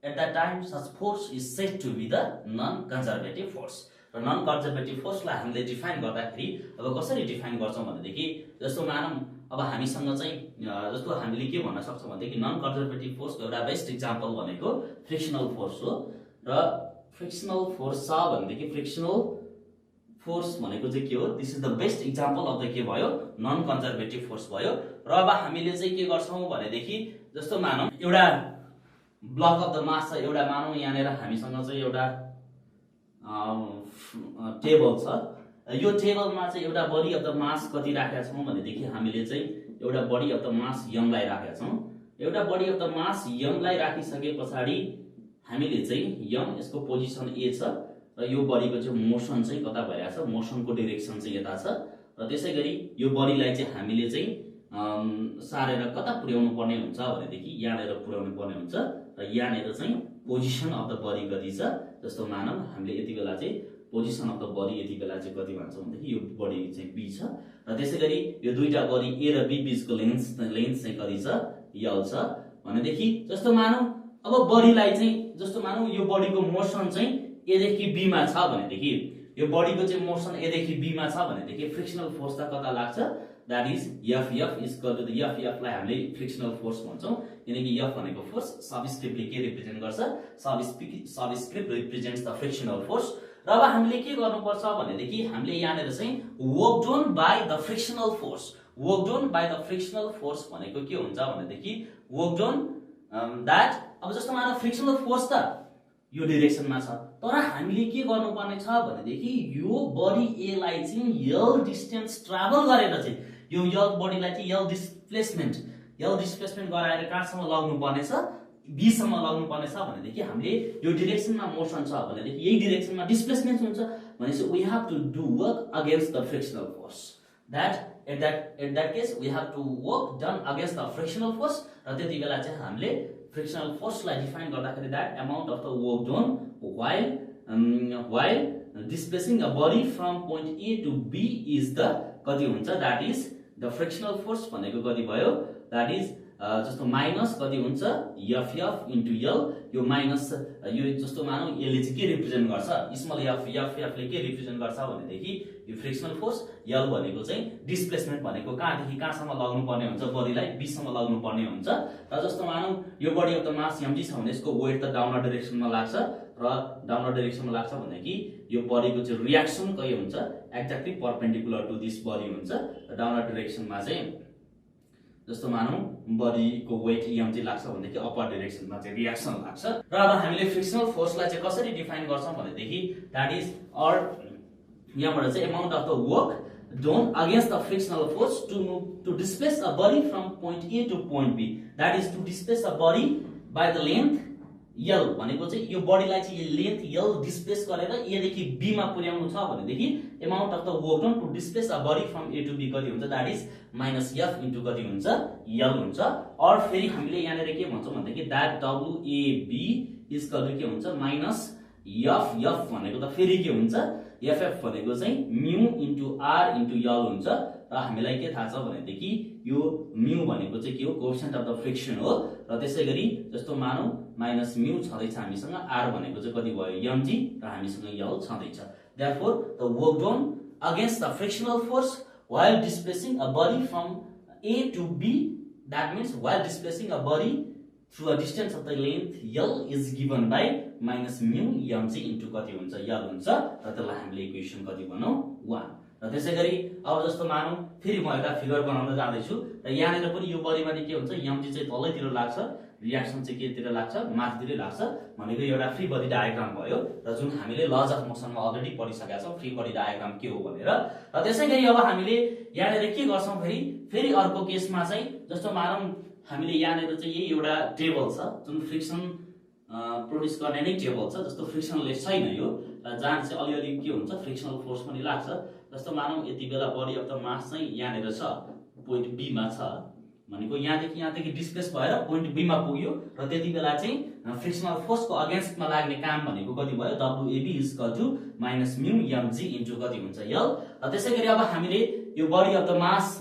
at that time such force is said to be the non-conservative force। र non conservative फोर्सलाई हामीले define गर्दाखेरि अब कसरी define गर्छौँ भनेदेखि जस्तो मानौँ अब हामीसँग चाहिँ जस्तो हामीले के भन्न सक्छौँ भनेदेखि नन कन्जर्भेटिभ फोर्सको एउटा बेस्ट इक्जाम्पल भनेको फ्रिक्सनल फोर्स हो र फ्रिक्सनल फोर्स छ भनेदेखि फ्रिक्सनल फोर्स भनेको चाहिँ के हो this is the best example of the के भयो नन कन्जर्भेटिभ फोर्स भयो। र अब हामीले चाहिँ के गर्छौँ भनेदेखि जस्तो मानौँ एउटा ब्लक अफ द मास छ एउटा मानौँ यहाँनिर हामीसँग चाहिँ एउटा टेबल छ यो टेबलमा चाहिँ एउटा बडी अफ द मास कति राखेका छौँ भनेदेखि हामीले चाहिँ एउटा बडी अफ द मास यमलाई राखेका छौँ। एउटा बडी अफ द मास यमलाई राखिसके पछाडि हामीले चाहिँ यम यसको पोजिसन ए छ र यो बडीको चाहिँ मोसन चाहिँ कता भइरहेछ मोसनको डिरेक्सन चाहिँ यता छ र त्यसै गरी यो बडीलाई चाहिँ हामीले चाहिँ सारेर कता पुर्याउनु पर्ने हुन्छ भनेदेखि यहाँनिर पुर्याउनु पर्ने हुन्छ र यहाँनिर चाहिँ पोजिसन अफ द बडी कति छ जस्तो मानौँ हामीले यति बेला चाहिँ पोजिसन अफ द बडी यति बेला चाहिँ कति भन्छौँ भनेदेखि यो बडी चाहिँ बी छ र त्यसै गरी यो दुईटा बडी ए र बी बीचको लेन्थ चाहिँ कति छ यल छ भनेदेखि जस्तो मानौँ अब बडीलाई चाहिँ जस्तो मानौँ यो बडीको मोसन चाहिँ एदेखि बीमा छ भनेदेखि यो बडीको चाहिँ मोसन एदेखि बीमा छ भनेदेखि फ्रिक्सनल फोर्स त कता लाग्छ that is F is equal to the F लाई हामीले फ्रिक्सनल फोर्स भन्छौँ किनकि एफ भनेको फोर्स सबस्क्रिप्टले के रिप्रेजेन्ट गर्छ subscript represents the frictional force. र अब हामीले के गर्नुपर्छ भनेदेखि हामीले यहाँनिर चाहिँ work done by the frictional force work done by the frictional force भनेको के हुन्छ भनेदेखि वर्क डन दैट अब जस्तो मानौँ फ्रिक्सनल फोर्स त यो डिरेक्सनमा छ तर हामीले के गर्नुपर्ने छ भनेदेखि यो बडी ए लाई चाहिँ यल डिस्टेन्स ट्राभल गरेर चाहिँ यो यल बडीलाई चाहिँ यल डिस्प्लेसमेन्ट गराएर कहाँसम्म लग्नु पर्ने छ बी सम्म लग्नु पर्ने छ भनेदेखि हामीले यो डिरेक्सनमा मोसन छ भनेदेखि यही डिरेक्सनमा डिस्प्लेसमेन्ट हुन्छ भनेपछि we have to do work against the frictional force that at that case we have to work done against the frictional force र त्यति बेला चाहिँ हामीले फ्रिक्सनल फोर्सलाई डिफाइन गर्दाखेरि that amount of the work done while displacing a body from point A to B is the कति हुन्छ that is the frictional force भनेको कति भयो दैट इज जस्तो माइनस कति हुन्छ एफ इन्टु यल यो माइनस यो जस्तो मानौँ यसले चाहिँ के रिप्रेजेन्ट गर्छ स्मल एफ ले के रिप्रेजेन्ट गर्छ भनेदेखि यो फ्रिक्सनल फोर्स यल भनेको चाहिँ डिस्प्लेसमेन्ट भनेको कहाँदेखि कहाँसम्म लग्नु पर्ने हुन्छ बडीलाई बी सम्म लग्नु पर्ने हुन्छ र जस्तो मानौँ यो body of the mass mg छ भने यसको वेट त डाउनवर्ड डाइरेक्सनमा लाग्छ र डाउनवर्ड डाइरेक्सनमा लाग्छ भनेदेखि यो बडीको चाहिँ रियाक्सन कति हुन्छ exactly perpendicular to this body हुन्छ र डाउनवर्ड डाइरेक्सनमा चाहिँ जस्तो मानौँ बडीको वेट एमजी लाग्छ भनेदेखि अपर डाइरेक्सनमा चाहिँ रियाक्सन लाग्छ। र अब हामीले फ्रिक्सनल फोर्सलाई चाहिँ कसरी डिफाइन गर्छौँ भनेदेखि दैट इज अर यहाँबाट चाहिँ amount of the work done against the frictional force to displace a body from point A to point B that is to displace a body by the length L भनेको चाहिँ यो बडीलाई चाहिँ length यल displace गरेर ए देखि be मा पुर्याउनु छ भनेदेखि amount of the work done to displace a body from A to B कति हुन्छ that is minus F into कति हुन्छ यल हुन्छ। और फेरि हामीले यहाँनिर के भन्छौँ भनेदेखि दैट डब्लुएबी इज इक्वल टु के हुन्छ माइनस एफ भनेको त फेरि के हुन्छ एफ भनेको चाहिँ म्यू इन्टु आर इन्टु यल हुन्छ र हामीलाई के थाहा छ भनेदेखि यो म्यू भनेको चाहिँ के हो कोएफिसिएन्ट अफ द फ्रिक्सन हो र त्यसै गरी जस्तो मानौँ माइनस म्यू छँदैछ हामीसँग आर भनेको चाहिँ कति भयो एमजी र हामीसँग यल छँदैछ therefore the work done against the frictional force while displacing a body from A to B that means while displacing a body through a distance of the length L is given by minus mu mc into कति हुन्छ L हुन्छ र त्यसलाई हामीले equation कति बनाऊ 1 र त्यसैगरी अब जस्तो मानौँ फेरि म एउटा फिगर बनाउन जाँदैछु र यहाँनिर पनि यो बडीमा के हुन्छ mg चाहिँ तलैतिर लाग्छ रियाक्सन चाहिँ केतिर लाग्छ, माथितिर लाग्छ भनेको एउटा फ्री बडी डायग्राम भयो र जुन हामीले लज अफ मोसनमा अलरेडी पढिसकेका छौँ फ्री बडी डायग्राम के हो भनेर। र त्यसैगरी अब हामीले यहाँनिर के गर्छौँ फेरि अर्को केसमा चाहिँ जस्तो मानौँ हामीले यहाँनिर चाहिँ यही एउटा टेबल छ जुन फ्रिक्सन प्रोड्युस गर्ने नै टेबल छ, जस्तो फ्रिक्सनलेस छैन यो, जहाँ चाहिँ अलिअलि के हुन्छ फ्रिक्सनल फोर्स पनि लाग्छ। जस्तो मानौँ यति बेला बडी अफ द मास चाहिँ यहाँनिर छ, पोइन्ट बी मा छ भनेको यहाँदेखि डिस्प्लेस भएर पोइन्ट बी मा पुग्यो र त्यति बेला चाहिँ फ्रिक्सनल फोर्सको अगेन्स्टमा लाग्ने काम भनेको कति भयो, WAB = -μ mg इन्टु कति हुन्छ यल। र त्यसैगरी अब हामीले यो body of the mass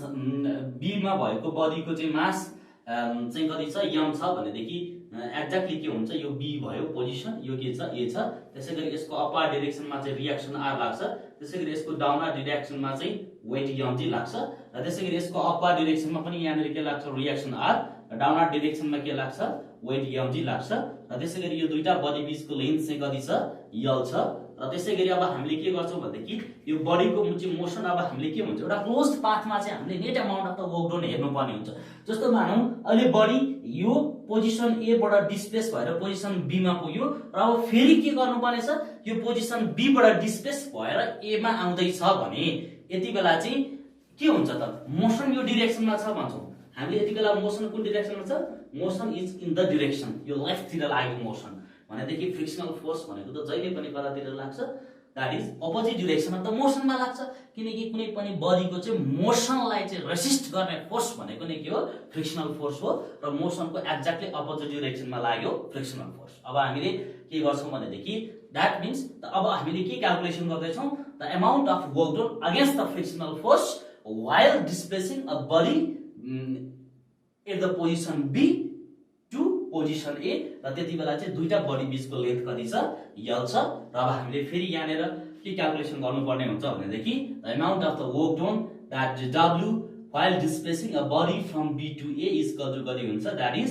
B मा भएको बडीको चाहिँ मास चाहिँ कति छ m छ भनेदेखि एक्ज्याक्टली के हुन्छ यो बी भयो पोजिसन, यो के छ ए छ। त्यसैगरी यसको अपर डाइरेक्सनमा चाहिँ रियाक्सन r लाग्छ, त्यसैगरी यसको डाउनर डाइरेक्सनमा चाहिँ वेट mg लाग्छ र त्यसैगरी यसको अपर डाइरेक्सनमा पनि यहाँनिर के लाग्छ रियाक्सन r, डाउनर डाइरेक्सनमा के लाग्छ वेट mg लाग्छ र त्यसैगरी यो दुईटा बडी बीचको लेन्थ चाहिँ कति छ यल छ। र त्यसैगरी अब हामीले के गर्छौँ भनेदेखि यो बडीको चाहिँ मोसन अब हामीले के हुन्छ एउटा क्लोज्ड पाथमा चाहिँ हामीले net amount of the work done हेर्नुपर्ने हुन्छ। जस्तो मानौँ अहिले बडी यो पोजिसन ए बाट डिस्प्लेस भएर पोजिसन बी मा पुग्यो र अब फेरि के गर्नुपर्ने छ यो पोजिसन बी बाट डिस्प्लेस भएर ए मा आउँदैछ भने यति बेला चाहिँ के हुन्छ त मोसन यो डाइरेक्सनमा छ भन्छौँ हामीले। यति बेला मोसन कुन डाइरेक्सनमा छ, motion is in the direction, यो लेफ्टतिर लागेको मोसन भनेदेखि फ्रिक्सनल फोर्स भनेको त जहिले पनि कतातिर लाग्छ, that is opposite direction of the मोसनमा लाग्छ। किनकि कुनै पनि बडीको चाहिँ मोसनलाई चाहिँ रेसिस्ट गर्ने फोर्स भनेको नै के हो फ्रिक्सनल फोर्स हो र मोसनको एक्ज्याक्टली अपोजिट डाइरेक्सनमा लाग्यो फ्रिक्सनल फोर्स। अब हामीले के गर्छौँ भनेदेखि द्याट मिन्स अब हामीले के क्याल्कुलेसन गर्दैछौँ the amount of work done against the frictional force while displacing a body at the position B to position A र त्यति बेला चाहिँ दुईटा बडी बीचको लेन्थ कति छ यल छ। र अब हामीले फेरि यहाँनिर के क्याल्कुलेसन गर्नुपर्ने हुन्छ भनेदेखि the amount of the work done that W while displacing a body from B to A is equal to कति हुन्छ दैट इज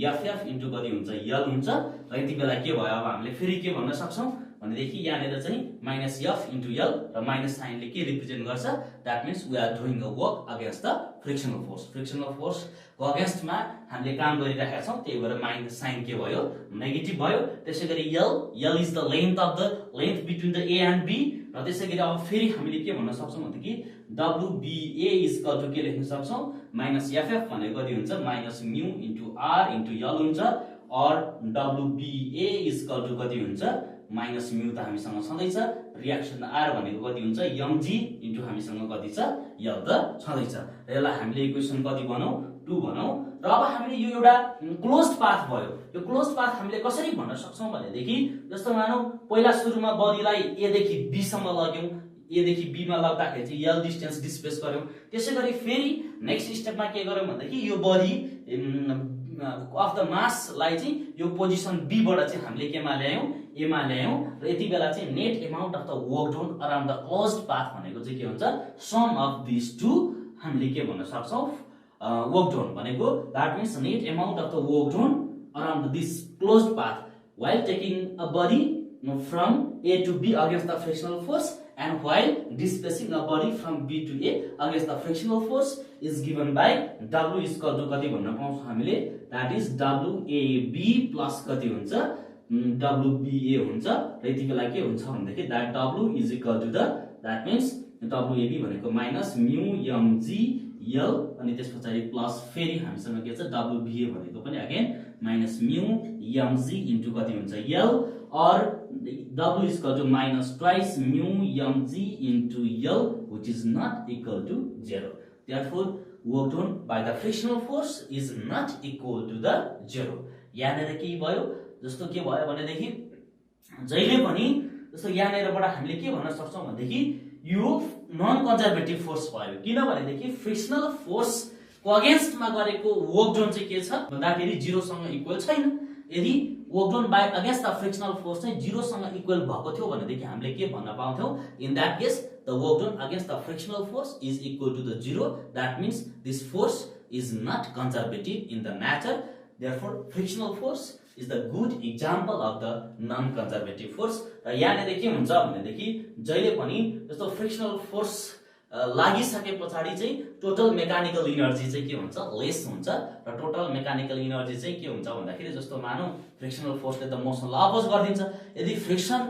-FF इन्टु कति हुन्छ यल हुन्छ। र यति बेला के भयो अब हामीले फेरि के भन्न सक्छौँ भनेदेखि यहाँनिर चाहिँ -F इन्टु यल र माइनस साइनले के रिप्रेजेन्ट गर्छ that means we are doing a work against the frictional force. Frictional फोर्सको अगेन्स्टमा हामीले काम गरिरहेका छौँ, त्यही भएर माइनस साइन के भयो नेगेटिभ भयो। त्यसैगरी L is the length between the A and B र त्यसैगरी अब फेरि हामीले के भन्न सक्छौँ भनेदेखि WBA = के लेख्न सक्छौँ -FF भनेको कति हुन्छ -μ इन्टु r इन्टु यल हुन्छ, और WBA = कति हुन्छ -μ त हामीसँग छँदैछ, रियाक्सन r भनेको कति हुन्छ mg इन्टु हामीसँग कति छ यल त छँदैछ। र यसलाई हामीले इक्वेसन कति बनाऊ 2 बनाऊ। र अब हामीले यो एउटा क्लोज्ड पाथ भयो, यो क्लोज्ड पाथ हामीले कसरी भन्न सक्छौँ भनेदेखि जस्तो मानौँ पहिला सुरुमा बडीलाई ए देखि बी सम्म लग्यौँ, ए देखि बी मा लग्दाखेरि चाहिँ यल डिस्टेन्स डिस्प्लेस गर्यौँ। त्यसैगरी फेरि नेक्स्ट स्टेपमा के गर्यौँ भनेदेखि यो बडी अफ द मासलाई चाहिँ यो पोजिसन बी बाट चाहिँ हामीले केमा ल्यायौँ ए मा ल्यायौँ र यति बेला चाहिँ net amount of the work done around the closed path भनेको चाहिँ के हुन्छ सम अफ दिस टु हामीले के भन्न सक्छौँ वर्क डन भनेको that means net amount of the work done around this closed path while taking a body from A to B against the frictional force and while displacing a body from B to A against the frictional force is given by W = कति भन्न पाउँछौँ हामीले that is WAB plus कति हुन्छ WBA हुन्छ। र यति बेला के हुन्छ भनेदेखि that W = that means WAB भनेको -μmg यल अनि त्यसपछि प्लस फेरि हामीसँग के छ WBA भनेको पनि अगेन -μmg इन्टु कति हुन्छ यल, और W = -2μmg into L which is not equal to 0. Therefore work done by the frictional force is not equal to the 0. यहाँनिर के भयो जस्तो के भयो भनेदेखि जहिले पनि जस्तो यहाँनिरबाट हामीले के भन्न सक्छौँ भनेदेखि यो नन कन्जर्भेटिभ फोर्स भयो, किनभनेदेखि फ्रिक्सनल फोर्स को अगेन्स्टमा गरेको वर्क डन चाहिँ के छ भन्दाखेरि 0 सँग इक्वल छैन। यदि work done by against the frictional force चाहिँ 0 सँग इक्वल भएको थियो भनेदेखि हामीले के भन्न पाउँथ्यौँ in that case the work done against the frictional force is equal to the 0, that means this force is not conservative in the nature. Therefore frictional force is the good example of the non conservative force। र यहाँनिर के हुन्छ भनेदेखि जहिले पनि जस्तो frictional force लागिसके पछाडि चाहिँ टोटल मेकानिकल इनर्जी चाहिँ के हुन्छ लेस हुन्छ र टोटल मेकानिकल इनर्जी चाहिँ के हुन्छ भन्दाखेरि जस्तो मानौँ फ्रिक्सनल फोर्सले त मोसनलाई अपोज गरिदिन्छ यदि फ्रिक्सन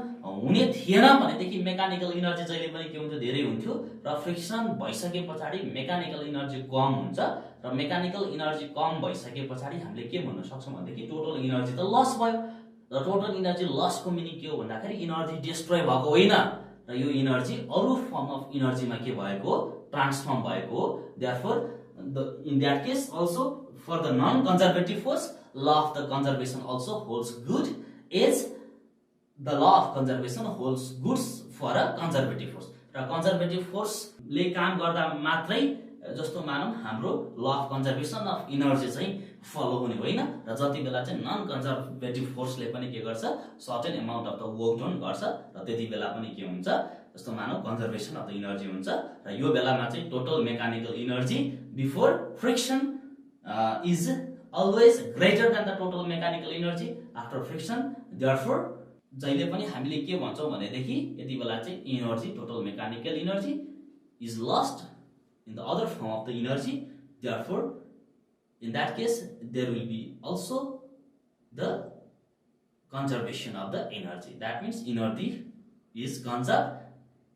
हुने थिएन भनेदेखि मेकानिकल इनर्जी जहिले पनि के हुन्थ्यो धेरै हुन्थ्यो र फ्रिक्सन भइसके पछाडि मेकानिकल इनर्जी कम हुन्छ र मेकानिकल इनर्जी कम भइसके पछाडि हामीले के भन्न सक्छौँ भनेदेखि टोटल इनर्जी त लस भयो र टोटल इनर्जी लसको मिनिङ के हो भन्दाखेरि इनर्जी डिस्ट्रोय भएको होइन र यो इनर्जी अरू फर्म अफ इनर्जीमा के भएको ट्रान्सफर्म भएको हो therefore in that case also for the non conservative force law of the conservation also holds good as the law of conservation holds goods for a conservative force र conservative फोर्सले काम गर्दा मात्रै जस्तो मानौँ हाम्रो law of conservation of energy चाहिँ follow हुने होइन र जति बेला चाहिँ नन कन्जर्भेटिभ फोर्सले पनि के गर्छ certain amount of the work done गर्छ र त्यति बेला पनि के हुन्छ जस्तो मानौँ कन्जर्भेसन अफ द इनर्जी हुन्छ र यो बेलामा चाहिँ total mechanical energy before friction is always greater than the total mechanical energy after friction therefore जहिले पनि हामीले के भन्छौँ भनेदेखि यति बेला चाहिँ energy total mechanical energy is lost in the other form of the energy therefore in that case there will be also the conservation of the energy that means energy is conserved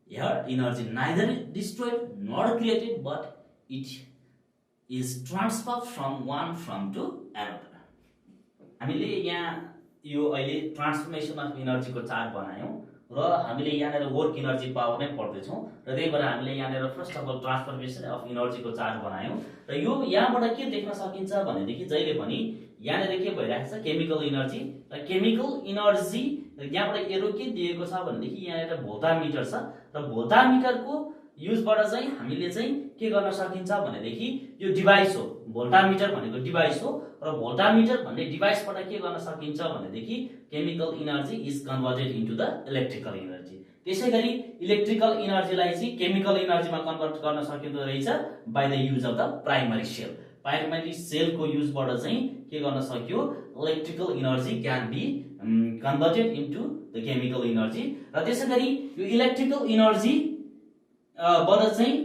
here energy neither destroyed nor created but it is transferred from one form to another हामीले यहाँ यो अहिले transformation of energy को chart बनायौं र हामीले यहाँनेर work energy power नै पढ्दैछौँ र त्यही भएर हामीले यहाँनेर first of all transformation of energy को चार्ट बनायौं र यो यहाँबाट के देख्न सकिन्छ भनेदेखि जहिले पनि यहाँनेर के भइरहेको छ केमिकल एनर्जी र केमिकल एनर्जी यहाँबाट एरो के दिएको छ भनेदेखि यहाँनेर भोल्टामिटर छ र भोल्टामिटरको युजबाट चाहिँ हामीले चाहिँ के गर्न सकिन्छ भनेदेखि यो डिभाइस हो भोल्टामिटर भनेको डिभाइस हो र भोल्टामिटर भन्ने डिभाइसबाट के गर्न सकिन्छ भनेदेखि chemical energy is converted into the electrical energy त्यसैगरी इलेक्ट्रिकल एनर्जीलाई चाहिँ केमिकल एनर्जीमा कन्भर्ट गर्न सकिँदो रहेछ by the use of the primary सेलको युजबाट चाहिँ के गर्न सक्यो electrical energy can be converted into the chemical energy र त्यसैगरी यो इलेक्ट्रिकल एनर्जी बाट चाहिँ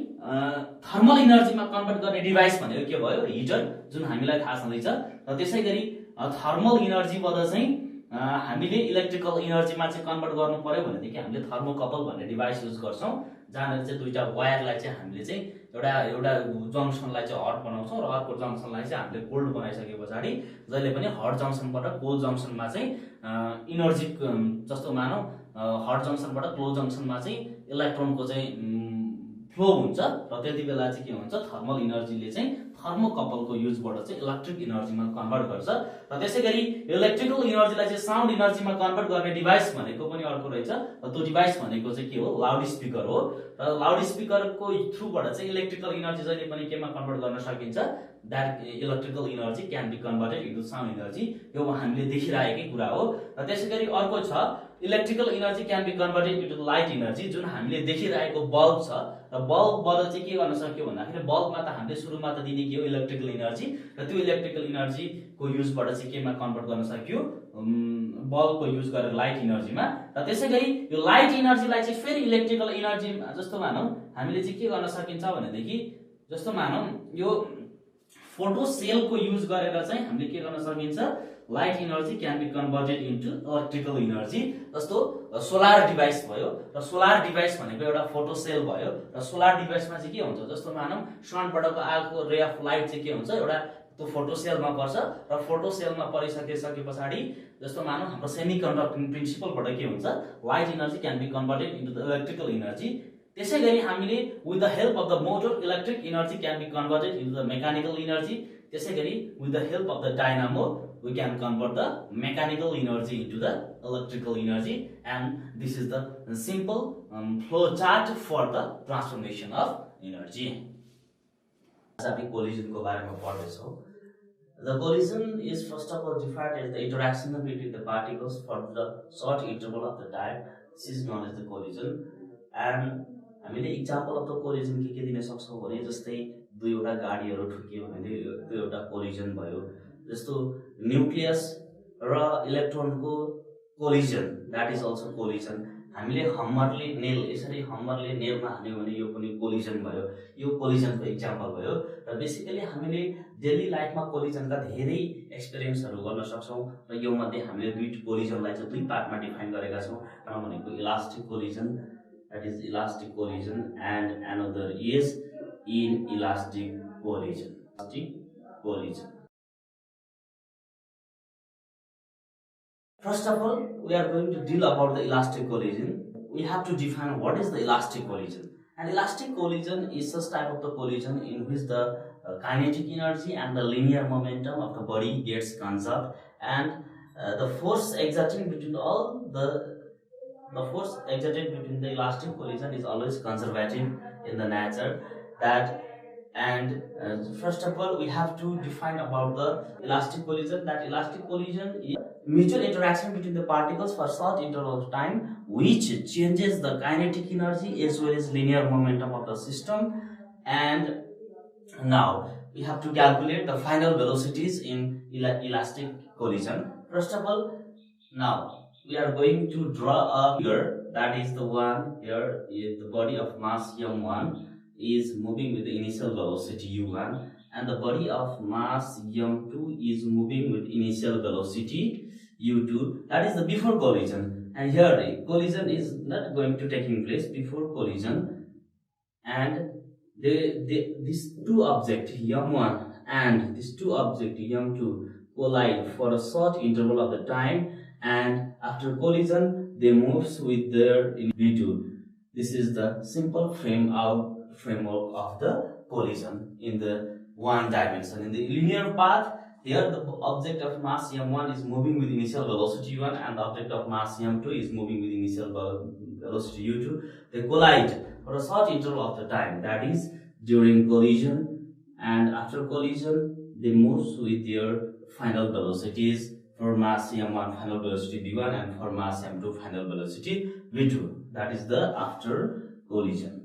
थर्मल एनर्जीमा कन्भर्ट गर्ने डिभाइस भनेको के भयो हिटर जुन हामीलाई थाहा छँदैछ र त्यसैगरी थर्मल एनर्जीबाट चाहिँ हामीले इलेक्ट्रिकल एनर्जीमा चाहिँ कन्भर्ट गर्नु पर्यो भनेदेखि हामीले थर्मोकपल भन्ने डिभाइस युज गर्छौं जहाँनेर चाहिँ दुईटा वायरलाई चाहिँ हामीले चाहिँ एउटा जंक्सनलाई चाहिँ हट बनाउँछौं र अर्को जंक्सनलाई चाहिँ हामीले कोल्ड बनाइसके पछाडी जहिले पनि हट जंक्सनबाट कोल्ड जंक्सनमा चाहिँ एनर्जी जस्तो मानौं हट जंक्सनबाट क्लोज जंक्सनमा चाहिँ इलेक्ट्रोनको चाहिँ फ्लो हुन्छ र त्यति बेला चाहिँ के हुन्छ थर्मल एनर्जीले चाहिँ थर्मोकपलको युजबाट चाहिँ इलेक्ट्रिक एनर्जीमा कन्भर्ट गर्छ र त्यसैगरी इलेक्ट्रिकल एनर्जीलाई चाहिँ साउन्ड एनर्जीमा कन्भर्ट गर्ने डिभाइस भनेको पनि अर्को रहेछ र त्यो डिभाइस भनेको चाहिँ के हो लाउड स्पिकर हो र लाउड स्पिकरको थ्रुबाट चाहिँ इलेक्ट्रिकल एनर्जी जहिले पनि केमा कन्भर्ट गर्न सकिन्छ that electrical energy can be converted into sound energy यो हामीले देखिरहेकै कुरा हो र त्यसैगरी अर्को छ electrical energy can be converted into light energy जुन हामीले देखिरहेको बल्ब छ र बल्बबाट चाहिँ के गर्न सक्यो भन्दाखेरि बल्बमा त हामीले सुरुमा त दिने के हो इलेक्ट्रिकल एनर्जी र त्यो इलेक्ट्रिकल एनर्जी को युजबाट चाहिँ केमा कन्भर्ट गर्न सक्यो बल्बको युज गरेर लाइट एनर्जीमा र त्यसैगरी यो लाइट एनर्जीलाई चाहिँ फेरि इलेक्ट्रिकल एनर्जी जस्तो मानौं हामीले चाहिँ के गर्न सकिन्छ भनेदेखि जस्तो मानौं यो फोटो सेलको युज गरेर चाहिँ हामीले के गर्न सकिन्छ light energy can be converted into electrical energy जस्तो सोलर डिभाइस भयो र सोलर डिभाइस भनेको एउटा फोटो सेल भयो र सोलर डिभाइसमा चाहिँ के हुन्छ जस्तो मानौं सनबाट आएको रे अफ लाइट चाहिँ के हुन्छ एउटा त्यो फोटो सेलमा पर्छ र फोटो सेलमा परिसके पछाडी जस्तो मानौं हाम्रो सेमिकन्डक्टिङ प्रिन्सिपलबाट के हुन्छ light energy can be converted into the electrical energy त्यसैगरी हामीले with the help of the motor electric energy can be converted into the mechanical energy त्यसैगरी with the help of the dynamo we can convert the mechanical energy into the electrical energy and this is the simple flow chart for the transformation of energy. आज हामी collision को बारेमा पढ्दैछौं. The collision is first of all defined as the interaction between the particles for the short interval of the time. This is known as the collision and हामीले example of the collision के दिन सक्छौं भने जस्तै दुईवटा गाडीहरु ठुकियो भने त्यो एउटा collision भयो जस्तो न्यूक्लियस र इलेक्ट्रोनको collision that is also collision हामीले हमरले नेल यसरी हमरले नेलमा हान्यो भने यो पनि कोलिजन भयो, यो कोलिजनको इक्जाम्पल भयो। र बेसिकली हामीले डेली लाइफमा कोलिजनका धेरै एक्सपिरियन्सहरू गर्न सक्छौँ र यो मध्ये हामीले कोलिजनलाई चाहिँ दुई पार्टमा डिफाइन गरेका छौँ। भनेको elastic collision, that is elastic collision, and another is inelastic collision. First of all, we are going to deal about the elastic collision. We have to define what is the elastic collision. And elastic collision is such type of the collision in which the kinetic energy and the linear momentum of the body gets conserved, and the force exerting between the elastic collision is always conservative in the nature. First of all, we have to define about the elastic collision. That elastic collision is mutual interaction between the particles for short interval of time, which changes the kinetic energy as well as linear momentum of the system. And now we have to calculate the final velocities in elastic collision. First of all, now we are going to draw a figure. That is the one here is the body of mass m1 is moving with the initial velocity u1, and the body of mass m2 is moving with initial velocity u2. That is the before collision, and here the collision is not going to taking place before collision. And these two objects m1 and these two objects m2 collide for a short interval of the time, and after collision they moves with their v2. This is the simple framework of the collision in the one dimension. In the linear path, here the object of mass m1 is moving with initial velocity u1, and the object of mass m2 is moving with initial velocity u2. They collide for a short interval of the time, that is during collision, and after collision they move with their final velocities. For mass m1 final velocity v1, and for mass m2 final velocity v2. That is the after collision.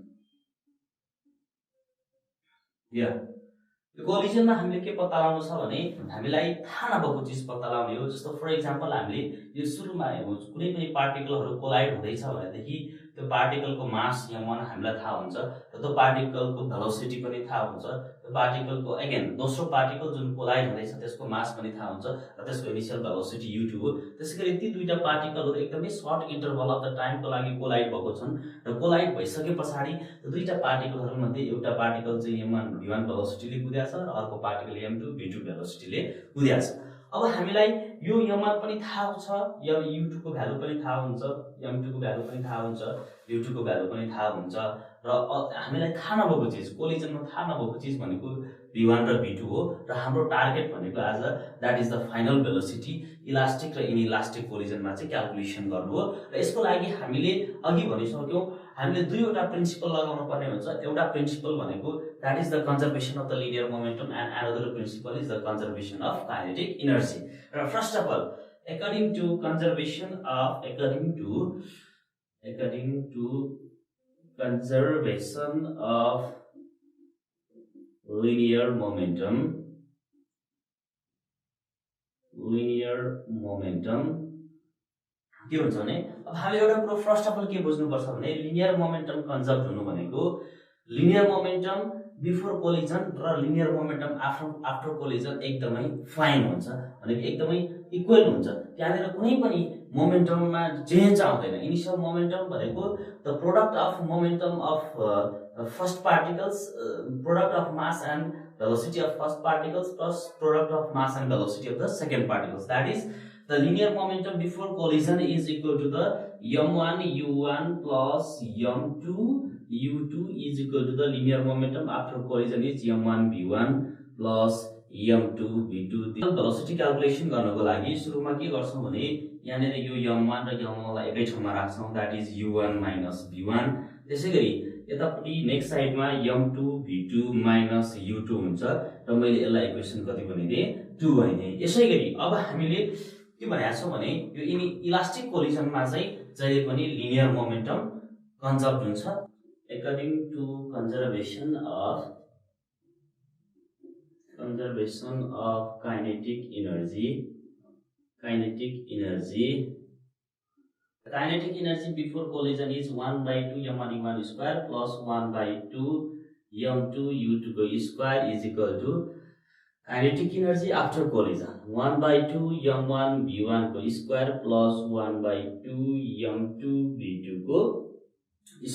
कोलिजनमा हामीले के पत्ता लगाउनु छ भने हामीलाई थाहा नभएको चिज पत्ता लगाउने हो। जस्तो फर एक्जाम्पल हामीले यो सुरुमा कुनै पनि पार्टिकलहरू कोलाइड हुँदैछ भनेदेखि त्यो पार्टिकलको मास m1 हामीलाई थाहा हुन्छ, र त्यो पार्टिकलको भेलोसिटी पनि थाहा हुन्छ। त्यो पार्टिकलको अगेन दोस्रो पार्टिकल जुन कोलाइड हुँदैछ त्यसको मास पनि थाहा हुन्छ, र त्यसको इनिशियल भेलोसिटी u2 हो। त्यसैगरी ती दुईटा पार्टिकलहरू एकदमै सर्ट इन्टरभल अफ द टाइमको लागि कोलाइड भएको छन्, र कोलाइड भइसकेपछि त्यो दुईटा पार्टिकलहरू मध्ये एउटा पार्टिकल चाहिँ m1 v1 भेलोसिटीले कुदेछ, र अर्को पार्टिकल m2 v2 भेलोसिटीले कुदेछ। अब हामीलाई यो m1 पनि थाहा छ, यो u2 को भ्यालु पनि थाहा हुन्छ, m2 को भ्यालु पनि थाहा हुन्छ, u2 को भ्यालु पनि थाहा हुन्छ, र हामीलाई थाहा नभएको चिज कोलिजनमा थाहा नभएको चिज भनेको v1 र v2 हो, र हाम्रो टार्गेट भनेको आज that is the final velocity elastic र इनइलास्टिक कोलिजनमा चाहिँ क्याल्कुलेसन गर्नु हो। र यसको लागि हामीले अघि भनिसक्यौं हामीले दुईवटा प्रिन्सिपल लगाउनु पर्ने हुन्छ। एउटा प्रिन्सिपल भनेको that is the conservation of the linear momentum, and another principle is the conservation of kinetic energy. र first of all according to conservation of linear momentum के हुन्छ भने अब हामीले एउटा कुरो फर्स्ट अफ अल के बुझ्नु पर्छ भने लिनियर मोमेन्टम कन्जर्भ हुनु भनेको लिनियर मोमेन्टम बिफोर कोलिजन र लिनियर मोमेन्टम आफ्टर कोलिजन एकदमै फाइन हुन्छ, भनेको एकदमै इक्वल हुन्छ। त्यहाँनिर कुनै पनि मोमेन्टममा चेन्ज आउँदैन। इनिशियल मोमेन्टम भनेको the product of momentum of first particles, product of mass and velocity of first particles plus product of mass and velocity of the second particles. That is, the linear momentum before collision is equal to the m1 u1 plus m2 u2 is equal to the linear momentum after collision is m1 v1 plus m2 v2. The velocity calculation गर्नको लागि सुरुमा के गर्छौं भने यहाँनिर यो m1 र m1 लाई एकै ठाउँमा राख्छौं, that is u1 minus v1। त्यसैगरी यतापट्टि नेक्स्ट साइडमा m2 v2 minus u2 हुन्छ, र मैले यसलाई इक्वेसन कति भनिदिए 2 भनिदिए। यसैगरी अब हामीले के भनेका छौं भने यो इलास्टिक कोलिजनमा चाहिँ जहिले पनि लिनियर मोमेन्टम कन्जर्भ हुन्छ according to conservation of kinetic energy Kinetic energy before collision is 1/2 m1 u1 square plus 1/2 m2 u2 को square is equal to kinetic energy after collision 1/2 m1 v1 को square plus 1/2 m2 v2 को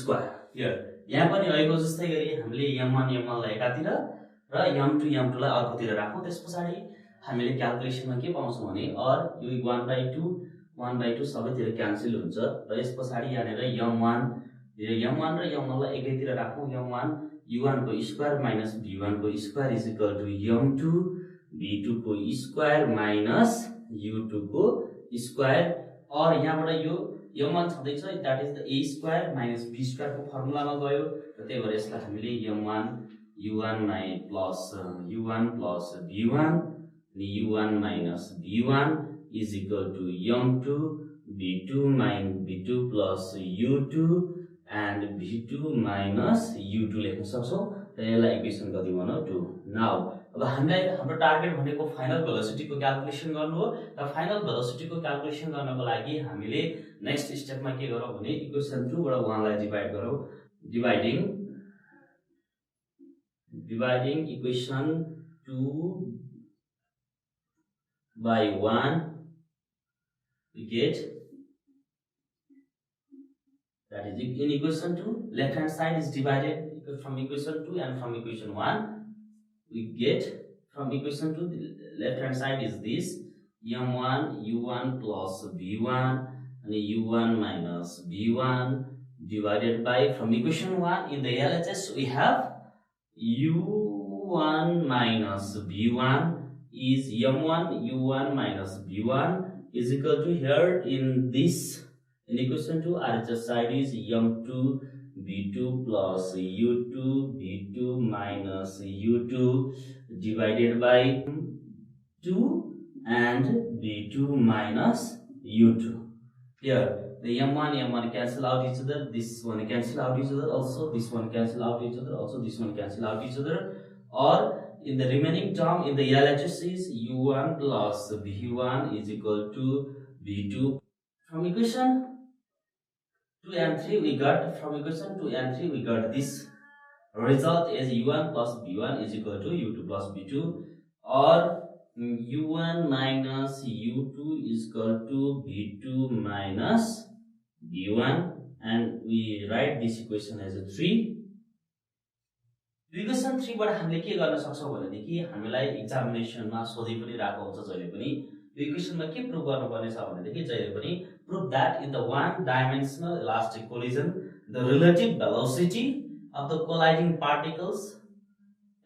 square. Here यहाँ पनि अहिलेको जस्तै गरी हामीले m1 m1 लाई एकातिर र m2 m2 लाई अर्कोतिर राखौं. त्यसपछि हामीले क्याल्कुलेसनमा के पाउँछौं भने यो 1/2 सबैतिर क्यान्सल हुन्छ र यसपछि यहाँनेर m1 र m1 लाई एकैतिर राखौं. m1 u1 को स्क्वायर माइनस v1 को square is equal to m2 v2 को स्क्वायर माइनस u2 को स्क्वायर. और यहाँबाट यो m1 छँदैछ, that is the a square minus b square को फर्मुलामा गयो र त्यही भएर यसलाई हामीले m1 u1 प्लस v1 अनि u1 minus v1 is equal to m2 v2 plus u2 and v2 minus u2 लेख्न सक्छौं. र यसलाई इक्वेसन कति भनौं 2. नाउ अब हामीलाई हाम्रो टार्गेट भनेको फाइनल भेलोसिटी को क्याल्कुलेसन गर्नु हो र फाइनल भेलोसिटी को क्याल्कुलेसन गर्नको लागि हामीले नेक्स्ट स्टेपमा के गरौं भने इक्वेसन 2 बाट 1 लाई डिवाइड गरौं. Dividing equation 2 by 1 we get that is in equation 2 left hand side is divided from equation 2 and from equation 1 we get from equation 2 the left hand side is this m1 u1 plus v1 and u1 minus v1 divided by from equation 1 in the LHS we have u1 minus v1 is m1 u1 minus v1 is equal to here in this in equation 2 RHS side is m2 v2 plus u2 v2 minus u2 divided by 2 and v2 minus u2. Here the m1 cancel out each other, this one cancel out each other, also this one cancel out each other, also this one cancel out each other, or in the remaining term in the LHS is u1 plus v1 is equal to v2. From equation 2 and 3 we got this result as u1 plus v1 is equal to u2 plus v2, or u1 minus u2 is equal to v2 minus v1, and we write this equation as a 3. Equation 3 बाट हामीले के गर्न सक्छौं भनेदेखि हामीलाई एक्जामिनेसनमा सोधि पनि राखेको हुन्छ जहिले पनि यो इक्वेसनमा के प्रुभ गर्नुपर्ने छ भनेदेखि जहिले पनि prove that in the one dimensional elastic collision the relative velocity of the colliding particles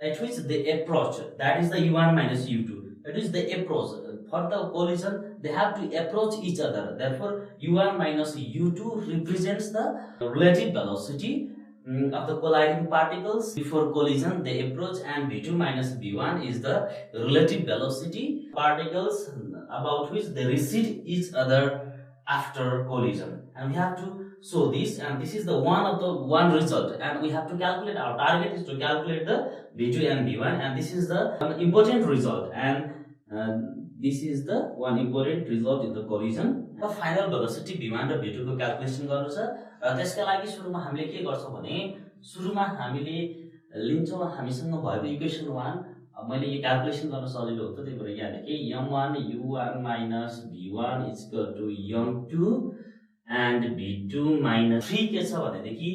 at which they approach, that is the u1 minus u2, that is the approach for the collision they have to approach each other. Therefore u1 minus u2 represents the relative velocity of the colliding particles before collision they approach, and v2 minus v1 is the relative velocity particles about which they recede each other after collision. And we have to show this, and this is the one result, and we have to calculate, our target is to calculate the v2 and v1, and this is the important result, and this is the one important result in the collision. The final velocity v1 र v2 को calculation गर्नु छ र त्यसका लागि सुरुमा हामीले के गर्छौं भने सुरुमा हामीले लिन्छौं हामीसँग भएको इक्वेसन 1. मैले यो क्याल्कुलेसन गर्न सजिलो हुन्छ त्यही भएर यहाँ लेखे m1 u1 minus v1 is equal to m2 and v2 minus 3 के छ भनेदेखि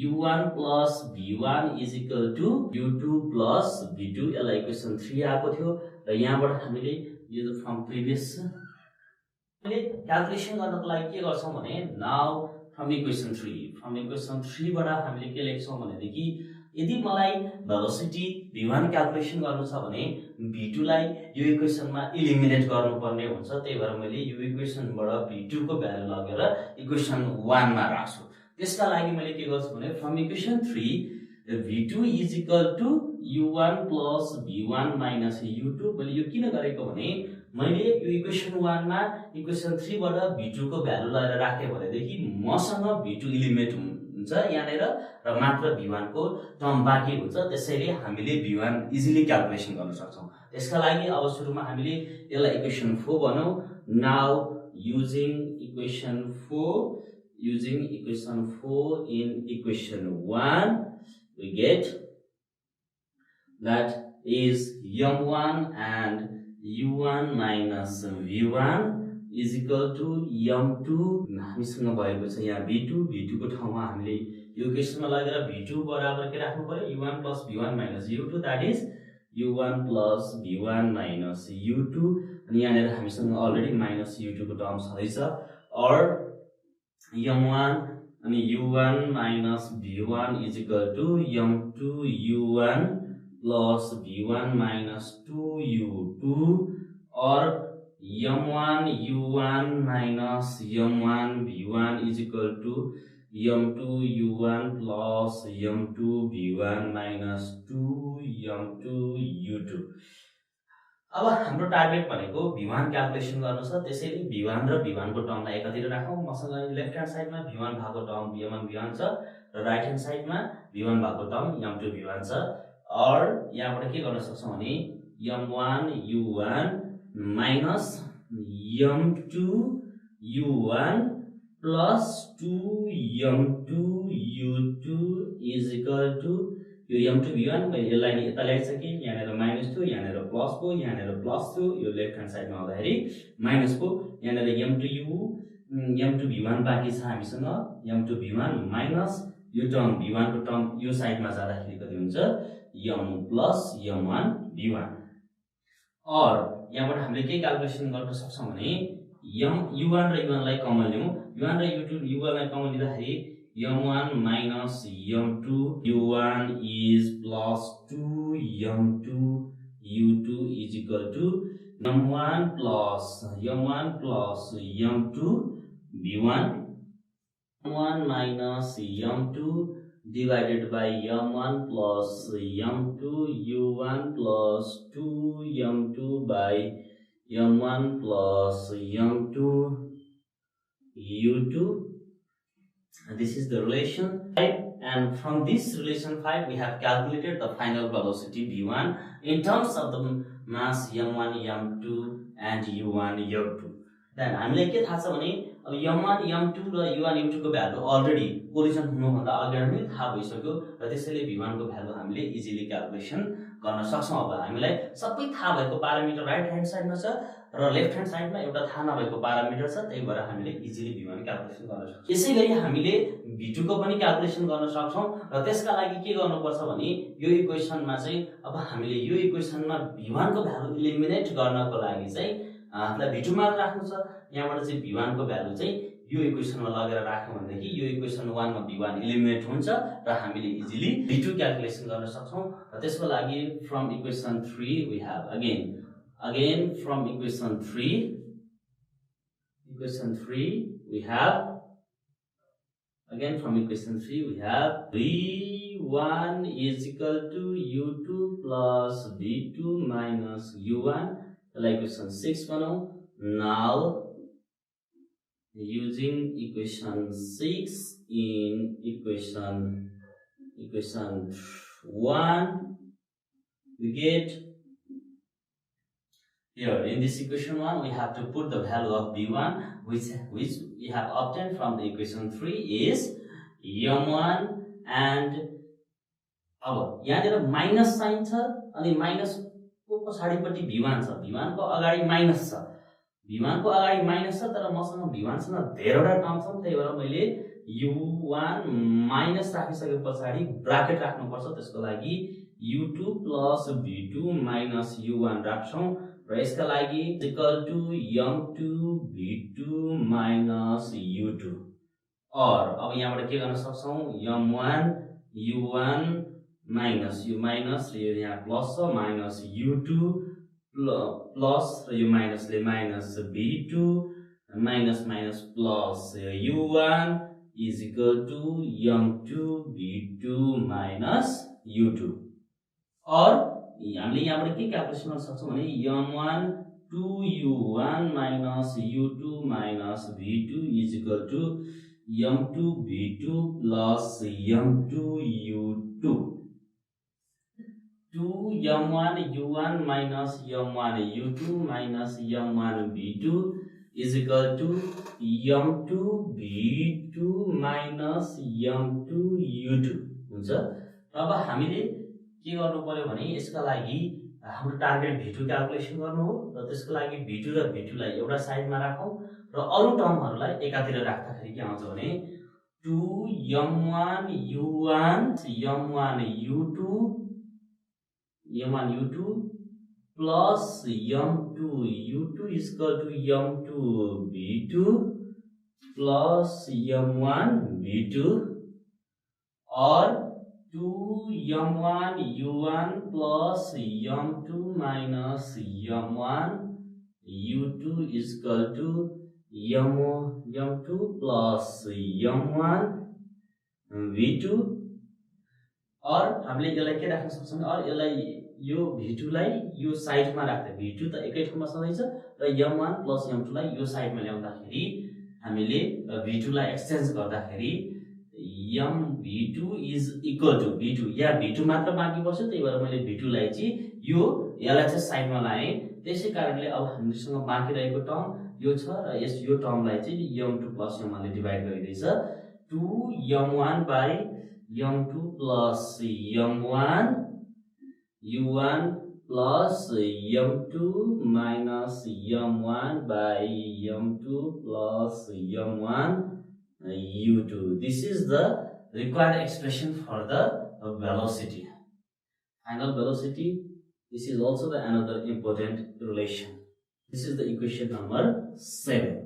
u1 plus v1 is equal to u2 plus v2. यसलाई इक्वेसन 3 आएको थियो र यहाँबाट हामीले यो फ्रम प्रिभियस हामीले क्याल्कुलेसन गर्नको लागि के गर्छौं भने नाउ फ्रम इक्वेसन 3 बाट हामीले के लेख्छौं भनेदेखि यदि मलाई भेलोसिटी v1 क्याल्कुलेसन गर्नु छ भने v2 लाई यो इक्वेसनमा इलिमिनेट गर्नुपर्ने हुन्छ. त्यही भएर मैले यो इक्वेसनबाट v2 को भ्यालु लगेर इक्वेसन 1 मा राख्छु. त्यसका लागि मैले के गर्छु भने from equation 3 v2 is equal to u1 plus v1 minus u2. मैले यो किन गरेको भने मैले यो इक्वेसन 1 मा इक्वेसन 3 बाट v2 को भ्यालु लगाएर राखे भनेदेखि मसँग v2 इलिमिनेट हुन्छ यहाँनेर र मात्र v1 को टर्म बाँकी हुन्छ. त्यसैले हामीले v1 इजिली क्याल्कुलेसन गर्न सक्छौं. त्यसका लागि अब सुरुमा हामीले यसलाई इक्वेसन 4 भनौं. Now using equation 4, using equation 4 in equation 1, we get that is m1 and u1 minus v1 is equal to m2 हामीसँग भएको छ यहाँ v2 को ठाउँमा हामीले यो इक्वेसनमा लगेर v2 बराबर के राख्नु पर्यो u1 plus v1 minus u2, that is u1 plus v1 minus u2, अनि यहाँनेर हामीसँग अलरेडी माइनस u2 को टर्म छँदैछ, और m1 अनि u1 minus v1 is equal to m2 u1 plus v1 minus 2u2, or m1 u1 minus m1 v1 is equal to m2 u1 plus m2 v1 minus 2 m2 u2. अब हाम्रो target भनेको v1 calculation गर्नु छ, त्यसैले v1 र v1 को टर्मलाई एकतिर राखौं। मसँग लेफ्ट ह्यान्ड साइडमा v1 भएको टर्म m1 v1 छ र राइट ह्यान्ड साइडमा v1 भएको टर्म m2 v1 छ, और यहाँबाट के गर्न सक्छौं भने m1 u1 minus m2 u1 plus 2 m2 u2 is equal to यो m2 v1 मैले यसलाई नि यता ल्याइसके, यहाँनेर -2, यहाँनेर +2, यहाँनेर +2, यो लेफ्ट ह्यान्ड साइडमा आउँदाखेरि -4, यहाँनेर m2 v1 बाँकी छ हामीसँग, m2 v1 माइनस यो टर्म v1 को टर्म यो साइडमा जाँदाखेरि कति हुन्छ m plus m1 v1, और यहाँबाट हामीले के क्याल्कुलेसन गर्न सक्छौं भने u1 र u1 लाई कमन लियौं, u1 र u1 लाई कमन लिँदाखेरि m1 minus m2 u1 is plus 2 m2 u2 is equal to m1 plus m2 v1, m1 minus m2 divided by m1 plus m2 u1 plus 2 m2 by m1 plus m2 u2. This is the relation 5, and from this relation 5 we have calculated the final velocity v1 in terms of the mass m1 m2 and u1 u2. then हामीले के थाहा छ भने अब m1 m2 र u1 u2 को value already collision हुनुभन्दा अगाडि नै थाहा भइसक्यो, र त्यसैले v1 को भ्यालु हामीले इजिली क्याल्कुलेसन गर्न सक्छौं। अब हामीलाई सबै थाहा भएको प्यारामिटर राइट ह्यान्ड साइडमा छ र लेफ्ट ह्यान्ड साइडमा एउटा थाहा नभएको प्यारामिटर छ, त्यही भएर हामीले इजिली v1 क्याल्कुलेसन गर्न सक्छौं। यसैगरी हामीले v2 को पनि क्याल्कुलेसन गर्न सक्छौं, र त्यसका लागि के गर्नुपर्छ भने यो इक्वेसनमा चाहिँ अब हामीले यो इक्वेसनमा v1 को भ्यालु इलिमिनेट गर्नको लागि चाहिँ हामीलाई v2 मात्र राख्नु छ। यहाँबाट चाहिँ v1 को भ्यालु चाहिँ यो इक्वेसनमा लगेर राख्यौं भनेदेखि यो इक्वेसन 1 मा v1 इलिमिनेट हुन्छ र हामीले इजिली v2 क्याल्कुलेसन गर्न सक्छौं। र त्यसको लागि from equation 3 we have again from equation 3 we have v1 is equal to u2 plus v2 minus u1, like equation 6 बनाऊ। now using equation 6 in equation 1 we get here in this equation 1 we have to put the value of v1 which we have obtained from the equation 3 is m1, and अब यहाँनिर minus sign छ अनि minus को पछाडीपट्टि v1 छ, v1 को अगाडि minus छ, तर मसँग v1 सँग धेरैवटा टर्म छन्, त्यही भएर मैले u1 माइनस राखिसके पछाडि ब्राकेट राख्नुपर्छ। त्यसको लागि u2 plus v2 minus u1 राख्छौं, र यसका लागि equal to m2 v2 minus u2, और अब यहाँबाट के गर्न सक्छौं m1 u1 minus यो माइनस र यो यहाँ प्लस छ, माइनस u2 प्लस र यो माइनसले minus v2 minus plus u1 is equal to m2 v2 minus u2, और हामीले यहाँबाट के क्याल्कुलेसन गर्न सक्छौं भने m1 2u1 minus u2 minus v2 is equal to m2 v2 plus m2 u2. 2m1 u1 minus m1 u2 minus m1 v2 is equal to m2 v2 minus m2 u2 हुन्छ। अब हामीले के गर्नु पर्यो भने यसका लागि हाम्रो टार्गेट v2 क्याल्कुलेसन गर्नु हो र त्यसको लागि v2 र v2 लाई एउटा साइडमा राखौं र अरु टर्महरुलाई एकातिर राख्दाखेरि के आउँछ भने 2m1 u1 m1 u2 plus m2 u2 is equal to m2 v2 plus m1 v2 or 2m1 u1 plus m2 minus m1 u2 is equal to m2 plus m1 v2 और हामीले यसलाई के राख्न सक्छौं और यसलाई यो v2 लाई यो साइडमा राख्दा v2 त एकै ठाउँमा छँदैछ र m1 plus m2 लाई यो साइडमा ल्याउँदाखेरि हामीले v2 लाई एक्सचेन्ज गर्दाखेरि v2 is equal to v2 yeah v2 मात्र बाँकी बस्यो त्यही भएर मैले v2 लाई चाहिँ यसलाई चाहिँ साइडमा लाएँ। त्यसै कारणले अब हामीसँग बाँकी रहेको टर्म यो छ र यो टर्मलाई चाहिँ m2 plus m1 ले divide गरिदैछ 2m1 by m2 plus m1 u1 plus m2 minus m1 by m2 plus m1 u2. This is the required expression for the velocity. Final velocity. This is also the another important relation. This is the equation number 7.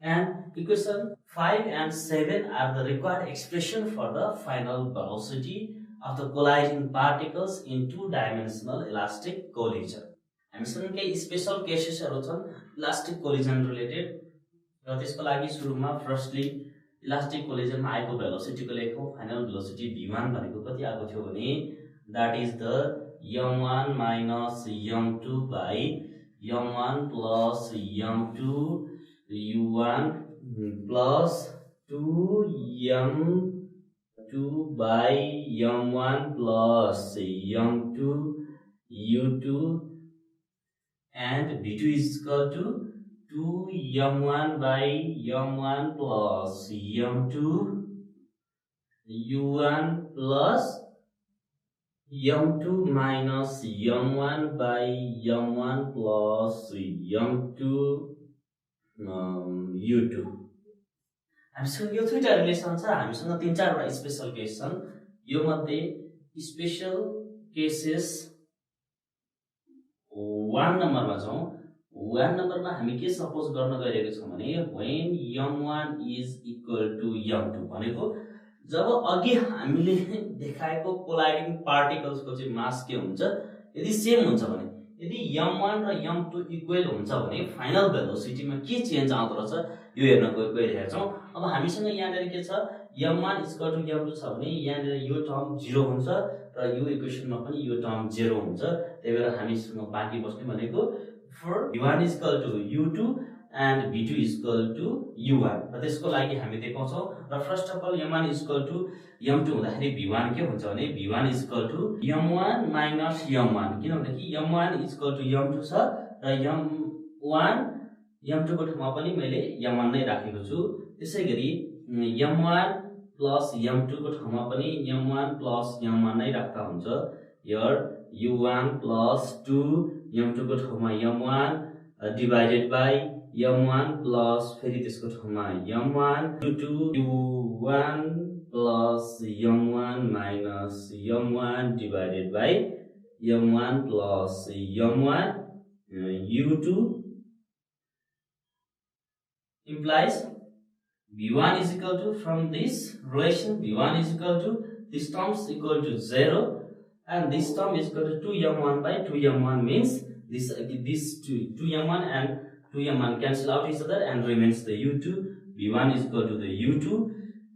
And equation 5 and 7 are the required expression for the final velocity of the colliding particles in two-dimensional elastic collision. हामीसँग केही special केसेसहरु छन् elastic collision related र त्यसको लागि सुरुमा firstly elastic कोलिजनमा आएको भेलोसिटीको लेखौं। Final velocity v1 भनेको कति आएको थियो भने that is the m1 minus m2 by m1 plus m2 u1 plus 2m2 by m1 plus m2 u2 and v2 is equal to 2m1 by m1 plus m2 u1 plus m2 minus m1 by m1 plus m2 u2। हामीसँग यो दुईटा relation छ। हामीसँग तीन चारवटा special case छन्। यो मध्ये स्पेशल केसेस 1 नम्बरमा छौं। 1 नम्बरमा हामी के सपोज गर्न गइरहेको छौं भने when m1 is equal to m2 भनेको जब अघि हामीले देखाएको कोलाइडिङ पार्टिकल्स को चाहिँ मास के हुन्छ यदि सेम हुन्छ भने यदि m1 र m2 इक्वल हुन्छ भने फाइनल भेलोसिटीमा के चेन्ज आउँदो रहेछ यो हेर्न गइरहेका छौं। अब हामीसँग यहाँनेर के छ m1 m2 छ भने यहाँनेर यो टर्म 0 हुन्छ र यो इक्वेसनमा पनि यो टर्म 0 हुन्छ। त्यही भएर हामीसँग बाँकी बस्ने भनेको for v1 is equal to u2 and v2 is equal to u1 र त्यसको लागि हामी देखाउँछौं र first of all m1 is equal to m2 हुँदाखेरि v1 के हुन्छ भने v1 is equal to m1 minus m1 किनभने m1 is equal to m2 छ र m1 m2 को ठाउँमा पनि मैले m1 नै राखेको छु। त्यसैगरी m1 plus m2 को ठाउँमा पनि m1 plus m1 नै राख्दा हुन्छ। here u1 plus 2 m2 को ठाउँमा m1 divided by m1 plus फेरि त्यसको ठाउँमा m1 2 u1 plus m1 minus m1 divided by m1 plus m1 u2 implies v1 is equal to, from this relation v1 is equal to this term is equal to 0 and this term is equal to 2m1 by 2m1 means this 2m1 and 2m1 cancel out each other and remains the u2. v1 is equal to the u2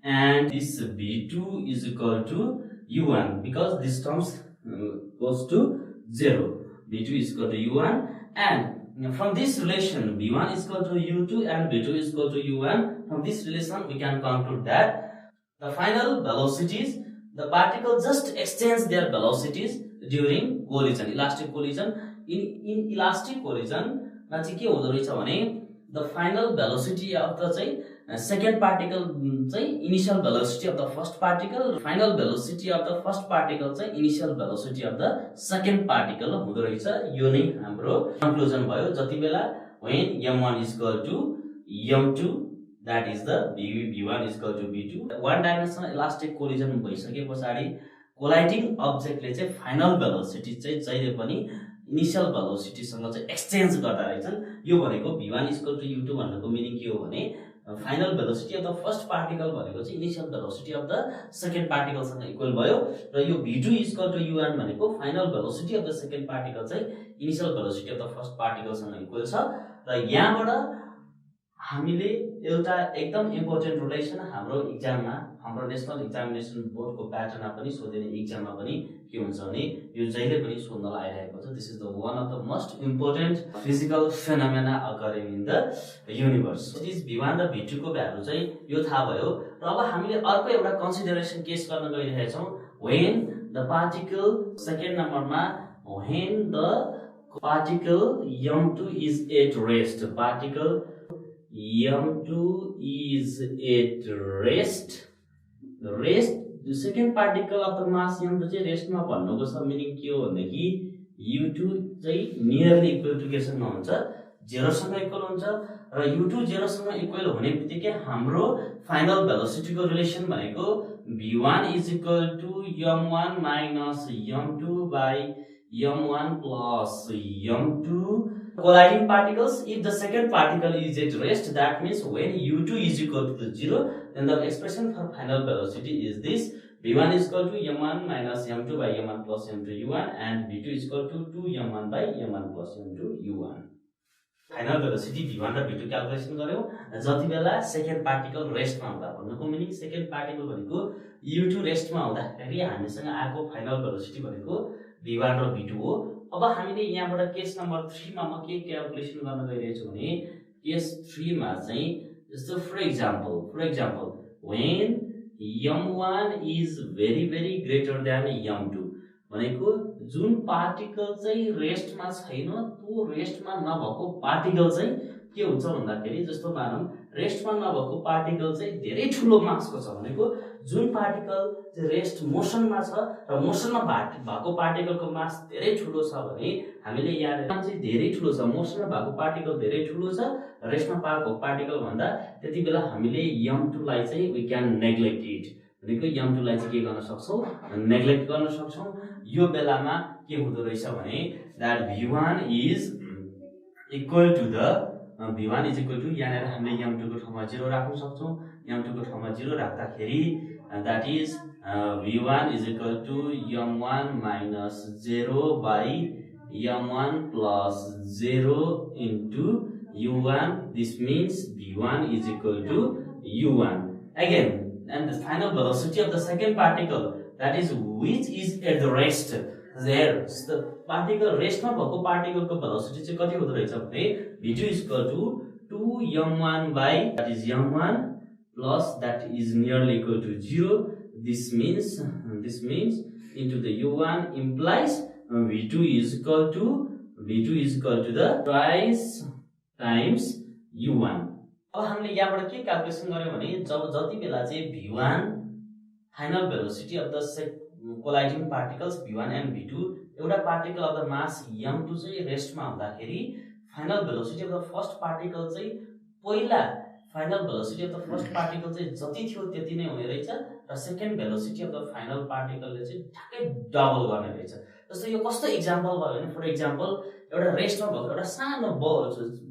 and this v2 is equal to u1 because this terms goes to 0. v2 is equal to u1 and from this relation v1 is equal to u2 and v2 is equal to u1. From this relation we can conclude that the final velocities, the particle just exchange their velocities during collision, elastic collision. In elastic collision मा चाहिँ के हुँदो रहेछ भने the final velocity of the चाहिँ second particle चाहिँ initial velocity of the first particle, final velocity of the first particle चाहिँ initial velocity of the second particle हुँदो रहेछ। यो नै हाम्रो कन्क्लुजन भयो। जति बेला when m1 is equal to m2, that is the v1 is equal to v2, one dimensional elastic collision भइसके पछाडि कोलाइडिङ अब्जेक्टले चाहिँ फाइनल भेलोसिटी चाहिँ जहिले पनि इनिशियल भेलोसिटी सँग चाहिँ एक्सचेन्ज गर्दा रहेछन्। यो भनेको v1 is equal to u2 भन्नुको मिनिङ के हो भने final velocity of the first particle भनेको चाहिँ initial velocity of the second particle सँग इक्वल भयो र यो v2 is equal to u1 भनेको final velocity of the second particle चाहिँ initial velocity of the first particle सँग इक्वल छ। र यहाँबाट हामीले एउटा एकदम इम्पोर्टेन्ट रिलेसन हाम्रो एक्जाममा, हाम्रो नेशनल एक्जामिनेसन बोर्डको प्याटर्नमा पनि सोधिने एक्जाममा पनि के हुन्छ भने यो जहिले पनि सोध्नलाई आइरहेको छ। This is the one of the most important physical phenomena occurring in the universe. It is v1 र v2 को भ्यालु चाहिँ यो थाहा भयो। र अब हामीले अर्को एउटा कन्सिडरेसन केस गर्न गइरहेका छौं। व्हेन द पार्टिकल, सेकेन्ड नम्बरमा, when the particle m2 is at rest, particle m2 is at rest, the second particle of the mass m2 चाहिँ रेस्टमा भन्नुको छ मिनिङ के हो भन्दाखेरि u2 चाहिँ नियरली इक्वल टु केसँग हुन्छ, 0 सँग इक्वल हुन्छ र u2 0 सँग इक्वल हुने बित्तिकै हाम्रो फाइनल भेलोसिटीको रिलेसन भनेको v1 is equal to m1 minus m2 by m1 plus m2 colliding particles. If the second particle is at rest, that means when u2 is equal to 0, then the expression for final velocity is this: v1 is equal to m1 minus m2 by m1 plus m2 u1, and v2 is equal to 2m1 by m1 plus m2 u1. Final velocity v1 र v2 calculation गर्यौं जति बेला second particle रेस्टमा हुँदा। भन्नुको meaning second particle भनेको u2 रेस्टमा हुँदाखेरि हामीसँग आएको फाइनल भेलोसिटी भनेको v1 र v2 हो। अब हामीले यहाँबाट केस नम्बर 3 मा म के क्याल्कुलेसन गर्न गइरहेछु भने केस 3 मा चाहिँ जस्तो for example when m1 is very greater than m2 भनेको जुन पार्टिकल चाहिँ रेस्टमा छैन त्यो रेस्टमा नभएको पार्टिकल चाहिँ के हुन्छ भन्दाखेरि जस्तो मानौं रेस्टमा नभएको पार्टिकल चाहिँ धेरै ठुलो मासको छ भनेको जुन पार्टिकल चाहिँ रेस्ट मोसनमा छ र मोसनमा भएको पार्टिकलको मास धेरै ठुलो छ भने हामीले यहाँ चाहिँ धेरै ठुलो छ, मोसनमा भएको पार्टिकल धेरै ठुलो छ, रेस्टमा भएको पार्टिकल भन्दा, त्यति बेला हामीले m2 लाई चाहिँ वी क्यान नेग्लेक्ट इट भनेको m2 लाई चाहिँ के गर्न सक्छौं, नेग्लेक्ट गर्न सक्छौं। यो बेलामा के हुँदो रहेछ भने that v1 is equal to यहाँनिर हामीले m2 को ठाउँमा 0 राख्न सक्छौं। m2 को ठाउँमा 0 राख्दाखेरि that is v1 is equal to m1 minus 0 by m1 plus 0 into u1. This means v1 is equal to u1 again, and the final velocity of the second particle, that is which is at the rest there. So the particle rest मा भएको particle को velocity चाहिँ कति हुँदो रहेछ भने v2 is equal to 2m1 by that is m1 plus that is nearly equal to 0. This means into the u1 implies v2 is equal to the twice times u1. अब हामीले यहाँबाट के क्याल्कुलेसन गर्यौं भने जब जति बेला चाहिँ v1 final velocity of the colliding particles v1 and v2 एउटा particle of the mass m2 चाहिँ रेस्टमा हुँदाखेरि final velocity of the first particle चाहिँ पहिला final velocity of the first particle चाहिँ जति थियो त्यति नै हुने रहेछ र second velocity of the final पार्टिकलले चाहिँ ठ्याक्कै डबल गर्ने रहेछ। जस्तो यो कस्तो एक्जाम्पल भयो भने फर एक्जाम्पल एउटा रेस्टमा भएको एउटा सानो बल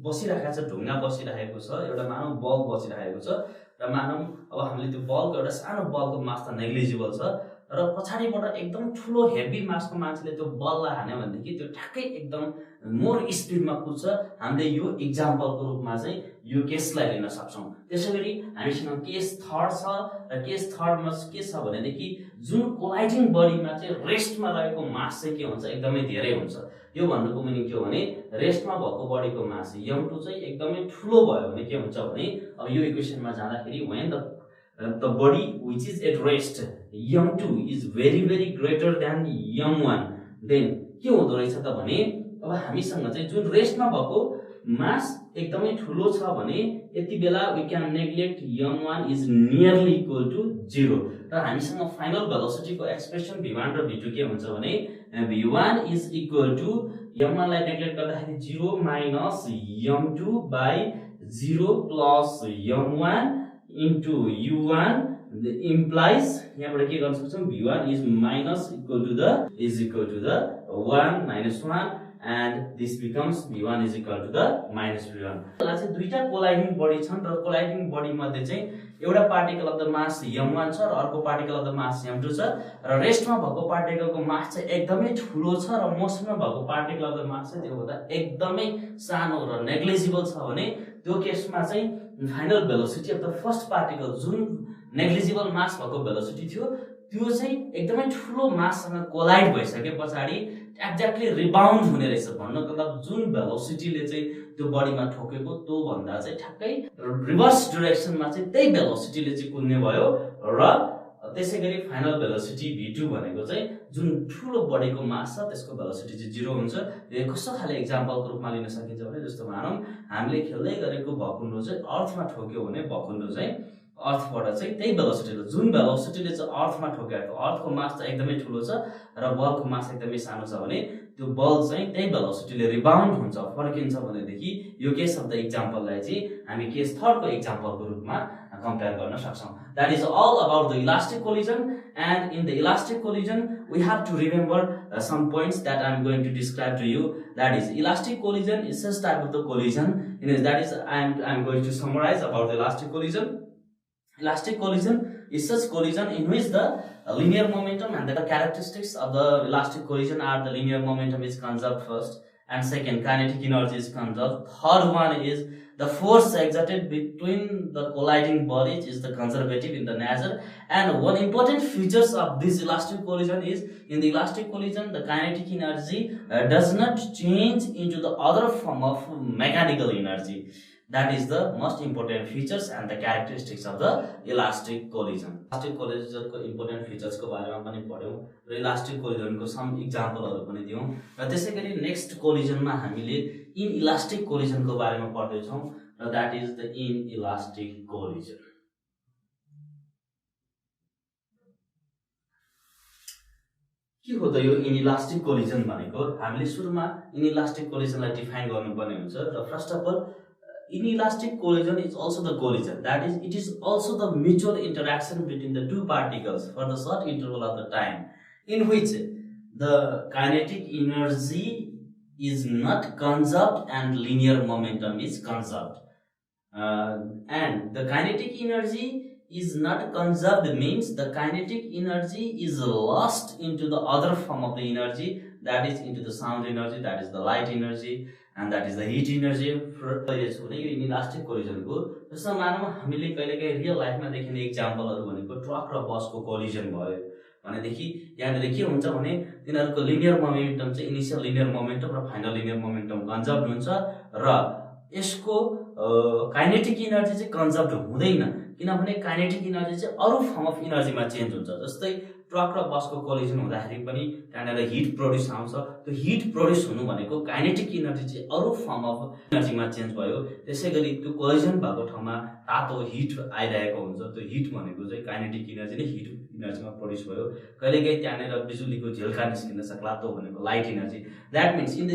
बसिरहेको छ, ढुङ्गा बसिरहेको छ, एउटा मानव बल बसिरहेको छ र मानव अब हामीले त्यो बलको एउटा सानो बलको मास त नेग्लिजिबल छ र पछाडीबाट एकदम ठुलो हेभी मासको मान्छेले त्यो बललाई हान्यो भनेदेखि त्यो ठ्याक्कै एकदम मोर स्पिडमा कुद्छ। हामीले यो एक्जाम्पलको रूपमा चाहिँ यो केसलाई लिन सक्छौं। त्यसैगरी हामीसँग केस थर्ड छ र केस थर्डमा के छ भनेदेखि जुन कोलाइडिङ बडीमा चाहिँ रेस्टमा रहेको मास चाहिँ के हुन्छ एकदमै धेरै हुन्छ। यो भन्नुको मिनिङ के हो भने रेस्टमा भएको बडीको मास m2 चाहिँ एकदमै ठुलो भयो भने के हुन्छ भने अब यो इक्वेसनमा जाँदाखेरि when the body which is at rest m2 is very greater than m1, then के हुँदो रहेछ त भने अब हामीसँग चाहिँ जुन रेस्टमा भएको मास एकदमै ठुलो छ भने यति बेला we can neglect m1 is nearly equal to 0 र हामीसँग फाइनल भेलोसिटी को एक्सप्रेसन v1 र v2 के हुन्छ भने v1 is equal to m1 लाई नेग्लेक्ट गर्दाखेरि 0 minus m2 by 0 plus m1 into u1 implies यहाँबाट के गर्न सक्छौं v1 is equal to the 1 minus 1 and this becomes v1 is equal to the minus v1 यसलाई चाहिँ दुईटा कोलाइडिङ बडी छन् र कोलाइडिङ बडी मध्ये चाहिँ एउटा particle of the mass m1 छ र अर्को particle of the mass m2 छ र रेस्टमा भएको पार्टिकलको मास चाहिँ एकदमै ठुलो छ र मोस्टमा भएको पार्टिकल अफ द मास चाहिँ त्योभन्दा एकदमै सानो र नेग्लिजिबल छ भने त्यो केसमा चाहिँ final velocity of the first particle जुन नेग्लिजिबल मास भएको भेलोसिटी थियो त्यो चाहिँ एकदमै ठुलो माससँग कोलाइड भइसकेपछि एक्ज्याक्टली रिबाउन्ड हुने रहेछ भन्नको मतलब जुन भेलोसिटीले चाहिँ त्यो बडीमा ठोकेको त्यो भन्दा चाहिँ ठ्याक्कै रिभर्स डाइरेक्सनमा चाहिँ त्यही भेलोसिटीले चाहिँ कुद्ने भयो र त्यसैगरी फाइनल भेलोसिटी v2 भनेको चाहिँ जुन ठुलो बडीको मास छ त्यसको भेलोसिटी चाहिँ 0 हुन्छ। यो कस्तो खाले एक्जाम्पलको रूपमा लिन सकिन्छ भने जस्तो मानौं हामीले खेल्दै गरेको भकुण्डो चाहिँ अर्थमा ठोक्यो भने भकुण्डो चाहिँ अर्थबाट चाहिँ त्यही भेलोसिटीले जुन भेलोसिटीले चाहिँ अर्थमा ठोकेको अर्थको मास चाहिँ एकदमै ठुलो छ र बलको मास एकदमै सानो छ भने त्यो बल चाहिँ त्यही भेलोसिटीले रिबाउन्ड हुन्छ फर्किन्छ भनेदेखि यो केस अफ द एक्जाम्पललाई चाहिँ हामी केस थर्डको एक्जाम्पलको रूपमा कम्पेयर गर्न सक्छौं। That is all about the elastic collision, and in the elastic collision we have to remember some points that I am going to describe to you. That is, elastic collision is such type of the collision. That is, I am going to summarize about the elastic collision. Elastic collision is such collision in which the linear momentum and the characteristics of the elastic collision are the linear momentum is conserved first, and second kinetic energy is conserved. Third one is the force exerted between the colliding bodies is the conservative in the nature. And one important features of this elastic collision is in the elastic collision the kinetic energy does not change into the other form of mechanical energy. That is the most important features and the characteristics of the elastic collision. Elastic collision को important features को बारेमा पनि पढ्यौं र elastic collision को some exampleहरु पनि दियौं र त्यसैगरी next collision मा हामीले inelastic collision को बारेमा पढ्दै छौं र that is the inelastic collision. के हो त यो inelastic collision भनेको हामीले सुरुमा inelastic collision लाई डिफाइन गर्नुपर्ने हुन्छ र first of all inelastic collision is also the collision. That is, it is also the mutual interaction between the two particles for the short interval of the time in which the kinetic energy is not conserved and linear momentum is conserved. And the kinetic energy is not conserved means the kinetic energy is lost into the other form of the energy, that is into the sound energy, that is the light energy, and that is the heat energy. Inelastic collision को जस्तो मानौं हामीले कहिलेकाहीँ real लाइफमा देखिने एक्जाम्पलहरु भनेको truck र बसको collision भयो भनेदेखि यहाँले के हुन्छ भने तिनीहरुको लिनियर मोमेन्टम चाहिँ इनिशियल लिनियर मोमेन्टम र फाइनल लिनियर मोमेन्टम कन्जर्भ हुन्छ र यसको काइनेटिक एनर्जी चाहिँ कन्जर्भ हुँदैन किनभने काइनेटिक एनर्जी चाहिँ अरु फर्म अफ एनर्जीमा चेन्ज हुन्छ। जस्तै ट्रक र बसको कोलिजन हुँदाखेरि पनि त्यहाँनेर हिट प्रोड्युस आउँछ, त्यो हिट प्रोड्युस हुनु भनेको काइनेटिक एनर्जी चाहिँ अरु फर्म अफ एनर्जीमा चेन्ज भयो। त्यसैगरी त्यो कोलिजन भएको ठाउँमा तातो हिट आइरहेको हुन्छ, त्यो हिट भनेको चाहिँ काइनेटिक एनर्जी नै हिट एनर्जीमा प्रोड्युस भयो। कहिलेकाहीँ त्यहाँनेर बिजुलीको झिल्का निस्किन सक्ला, त्यो भनेको light energy. That means in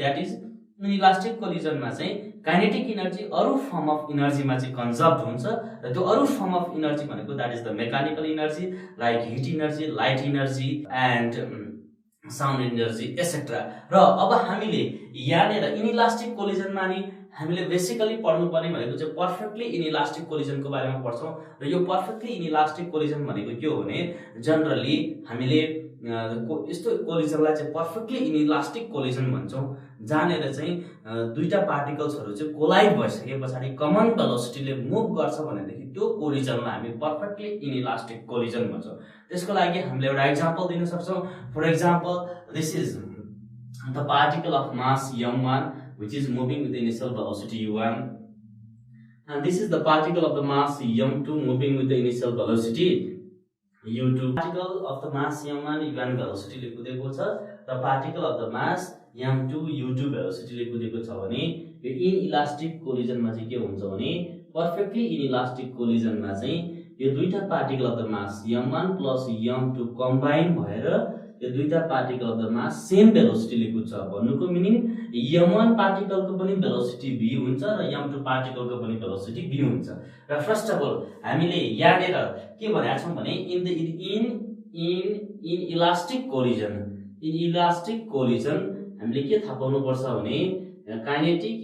that is elastic कोलिजनमा चाहिँ काइनेटिक एनर्जी अरु फर्म अफ एनर्जीमा चाहिँ कन्जर्भ हुन्छ र त्यो अरु फर्म अफ एनर्जी भनेको that is the mechanical energy like heat energy, light energy and sound energy etcetera. र अब हामीले यहाँनेर इनइलास्टिक कोलिजनमा नि हामीले बेसिकली पढ्नु पर्ने भनेको चाहिँ पर्फेक्टली इनइलास्टिक कोलिजनको बारेमा पढ्छौं र यो पर्फेक्टली इनइलास्टिक कोलिजन भनेको के हो भने जनरली हामीले यस्तो कोलिजनलाई चाहिँ पर्फेक्टली इनइलास्टिक कोलिजन भन्छौं जहाँनेर चाहिँ दुईटा पार्टिकल्सहरु चाहिँ कोलाइड भइसकेपछि कमन भेलोसिटीले मुभ गर्छ भनेदेखि त्यो कोलिजनलाई हामी पर्फेक्टली इनइलास्टिक कोलिजन भन्छौं। त्यसको लागि हामीले एउटा एक्जाम्पल दिन सक्छौं। For example, this is the particle of mass m1 which is moving with the initial velocity u1, and this is the particle of the mass m2 moving with the initial velocity u2. Particle of the mass m1 u1 velocity ले कुदेको छ र particle of the mass m2 u2 velocity ले कुदेको छ भने यो inelastic कोलिजनमा चाहिँ के हुन्छ भने पर्फेक्टली इनइलास्टिक कोलिजनमा चाहिँ यो दुईटा particle of the mass m1 plus m2 combine भएर यो दुईटा particle of the mass same भेलोसिटीले कुद्छ भन्नुको मिनिङ m1 पार्टिकलको पनि भेलोसिटी v हुन्छ र m2 पार्टिकलको पनि भेलोसिटी v हुन्छ र फर्स्ट अफ अल हामीले यहाँनेर के भनेका छौं भने इन इलास्टिक कोलिजन हामीले के थाहा पाउनु पर्छ भने kinetic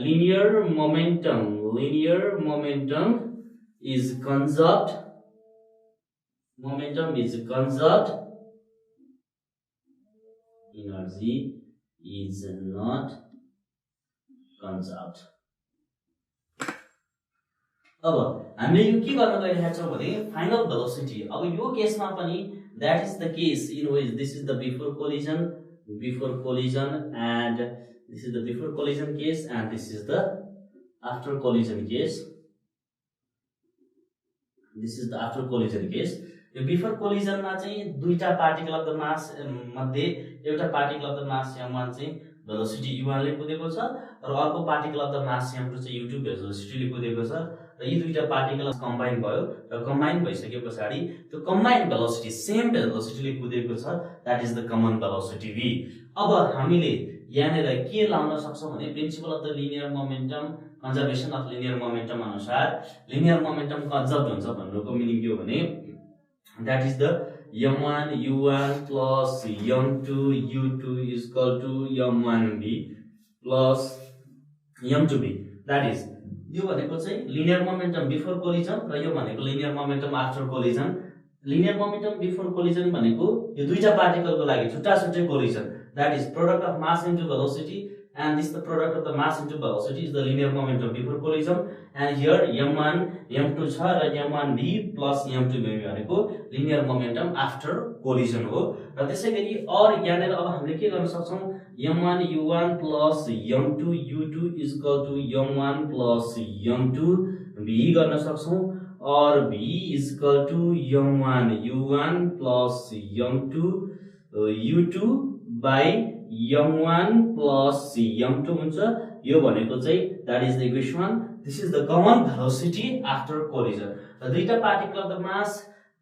linear momentum is conserved, energy is not conserved. अब हामीले यो के गर्न गइरहेका छौं भने फाइनल भेलोसिटी अब यो केसमा पनि that is the case in which this is the before collision and this is the before collision case and this is the after collision case. This is the after collision case. यो before कोलिजनमा चाहिँ दुईटा particle of the मास मध्ये एउटा particle of the mass m1 चाहिँ velocity u1 ले कुदेको छ र अर्को particle of the mass m2 चाहिँ u2 भेलोसिटीले कुदेको छ र यी दुईटा पार्टिकल कम्बाइन भयो र कम्बाइन भइसकेपछि त्यो कम्बाइन भेलोसिटी सेम भेलोसिटीले कुदेको छ that is the common velocity v. अब हामीले यहाँनेर के लाउन सक्छौं भने principal of the linear momentum conservation of linear momentum अनुसार लिनियर मोमेन्टम कन्जर्भ हुन्छ भन्नुको मिनिङ के हो भने that is the m1 u1 plus m2 u2 is equal to m1v plus m2v. that is यो भनेको चाहिँ लिनियर मोमेन्टम बिफोर कोलिजन र यो भनेको linear momentum after collision. Linear momentum before collision भनेको यो दुईटा पार्टिकलको लागि छुट्टा छुट्टै collision that is product of mass into velocity and this the product of the mass into velocity is the linear momentum before collision and here m1 m2 छ र m1v plus m2v भनेको linear momentum after collision हो र त्यसैगरी और यहाँनेर अब हामीले के गर्न सक्छौं m1 u1 plus m2 u2 is equal to m1 plus m2 v गर्न सक्छौं और v is equal to m1 u1 plus m2 u2 by m1 plus m2 हुन्छ. यो भनेको चाहिँ that is the equation. This is the common velocity after collision. र दुईटा particle of the mass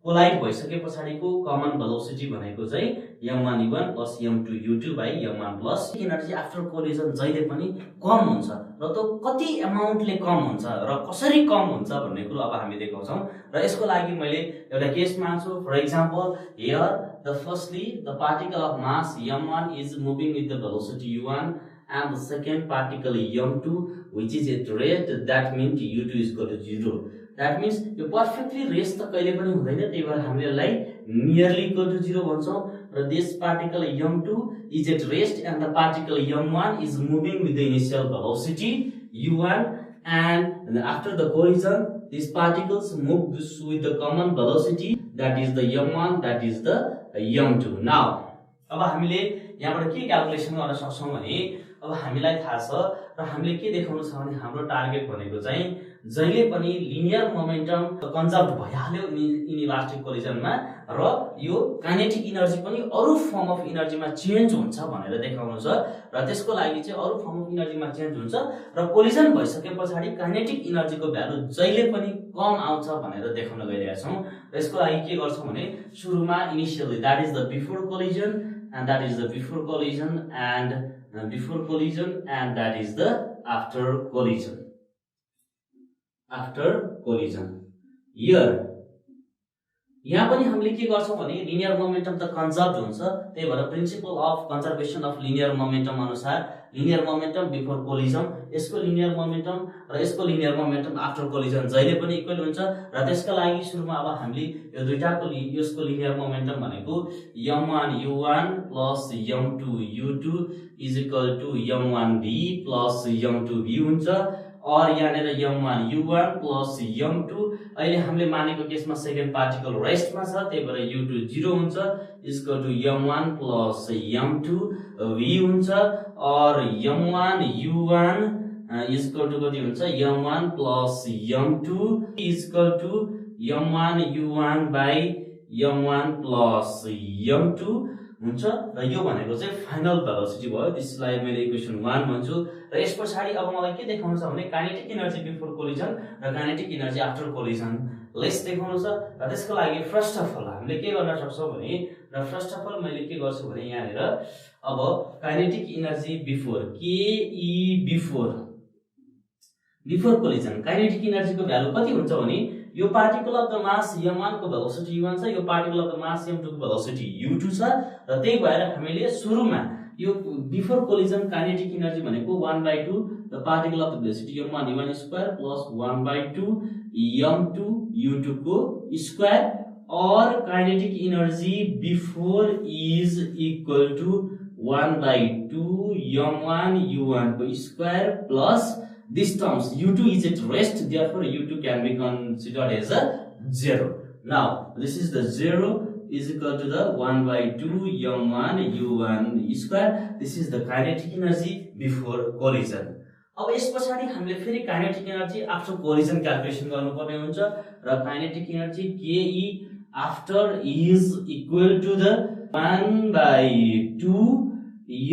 collide भइसकेपछाडिको कमन भेलोसिटी भनेको चाहिँ m1 u1 plus m2 u2 by m1 plus energy after collision जहिले पनि कम हुन्छ र त्यो कति अमाउन्टले कम हुन्छ र कसरी कम हुन्छ भन्ने कुरा अब हामी देखाउँछौं र यसको लागि मैले एउटा केस मान्छु. For example here firstly the particle of mass m1 is moving with the velocity u1 and the second particle m2 which is at rest that means u2 is equal to 0. that means यो perfectly rest त कहिले पनि हुँदैन त्यही भएर हामीले यसलाई nearly equal to 0 भन्छौं र this particle m2 is at rest and the particle m1 is moving with the initial velocity u1 and after the collision these particles move with the common velocity that is the m1 that is the m2. now अब हामीले यहाँबाट के calculation गर्न सक्छौं भने अब हामीलाई थाहा छ र हामीले के देखाउनु छ भने हाम्रो टार्गेट भनेको चाहिँ जहिले पनि लिनियर मोमेन्टम कन्जर्भ भइहाल्यो इनइलास्टिक कोलिजनमा र यो काइनेटिक एनर्जी पनि अरु फर्म अफ एनर्जीमा चेन्ज हुन्छ भनेर देखाउनु छ र त्यसको लागि चाहिँ अरु फर्म अफ एनर्जीमा चेन्ज हुन्छ र कोलिजन भइसकेपछि काइनेटिक एनर्जीको भ्यालु जहिले पनि कम आउँछ भनेर देखाउन गइरहेका छौं र यसको लागि के गर्छौं भने सुरुमा initially that is the before collision and that is the before collision and that is the after collision. Here यहाँ पनि हामीले के गर्छौं भने लिनियर मोमेन्टम त कन्जर्भ हुन्छ त्यही भएर principal of conservation of linear momentum अनुसार लिनियर मोमेन्टम बिफोर कोलिजन यसको लिनियर मोमेन्टम र यसको लिनियर मोमेन्टम आफ्टर कोलिजन जहिले पनि इक्वल हुन्छ र त्यसका लागि सुरुमा अब हामीले यो दुईटाको यसको लिनियर मोमेन्टम भनेको m1 u1 plus m2 u2 is equal to m1v plus m2v हुन्छ और यहाँनेर m1 u1 plus m2 अहिले हामीले मानेको केसमा सेकेन्ड पार्टिकल रेस्टमा छ त्यही भएर u2 0 हुन्छ is equal to m1 plus m2 v हुन्छ और m1 u1 is equal to कति हुन्छ m1 plus m2 is equal to m1 u1 by m1 plus m2 हुन्छ र यो भनेको चाहिँ फाइनल भेलोसिटी भयो। त्यसलाई मैले इक्वेसन 1 भन्छु र यस पछाडी अब मलाई के देखाउनु छ भने काइनेटिक एनर्जी बिफोर कोलिजन र kinetic energy after collision lace देखाउनु छ र त्यसको लागि फर्स्ट अफ अल हामीले के गर्न सक्छौं भने मैले के गर्छु भने यहाँनिर अब kinetic energy before before collision kinetic energy को भ्यालु कति हुन्छ भने यो particle of the mass m1 को भेलोसिटी u1 छ, यो particle of the mass m2 को भेलोसिटी u2 छ र त्यही भएर हामीले सुरुमा यो बिफोर कोलिजन काइनेटिक एनर्जी भनेको 1/2 the particle of the velocity m1 u1 square plus 1/2 m2 u2 को स्क्वायर और kinetic energy before is equal to 1/2 m1 u1 को स्क्वायर plus this terms u2 is at rest, therefore u2 can be considered as a 0. Now this is the 0 is equal to the 1/2 m1 u1 square. This is the kinetic energy before collision. अब यस पछाडी हामीले फेरि kinetic energy after collision calculation गर्नुपर्ने हुन्छ र kinetic energy ke after is equal to the 1/2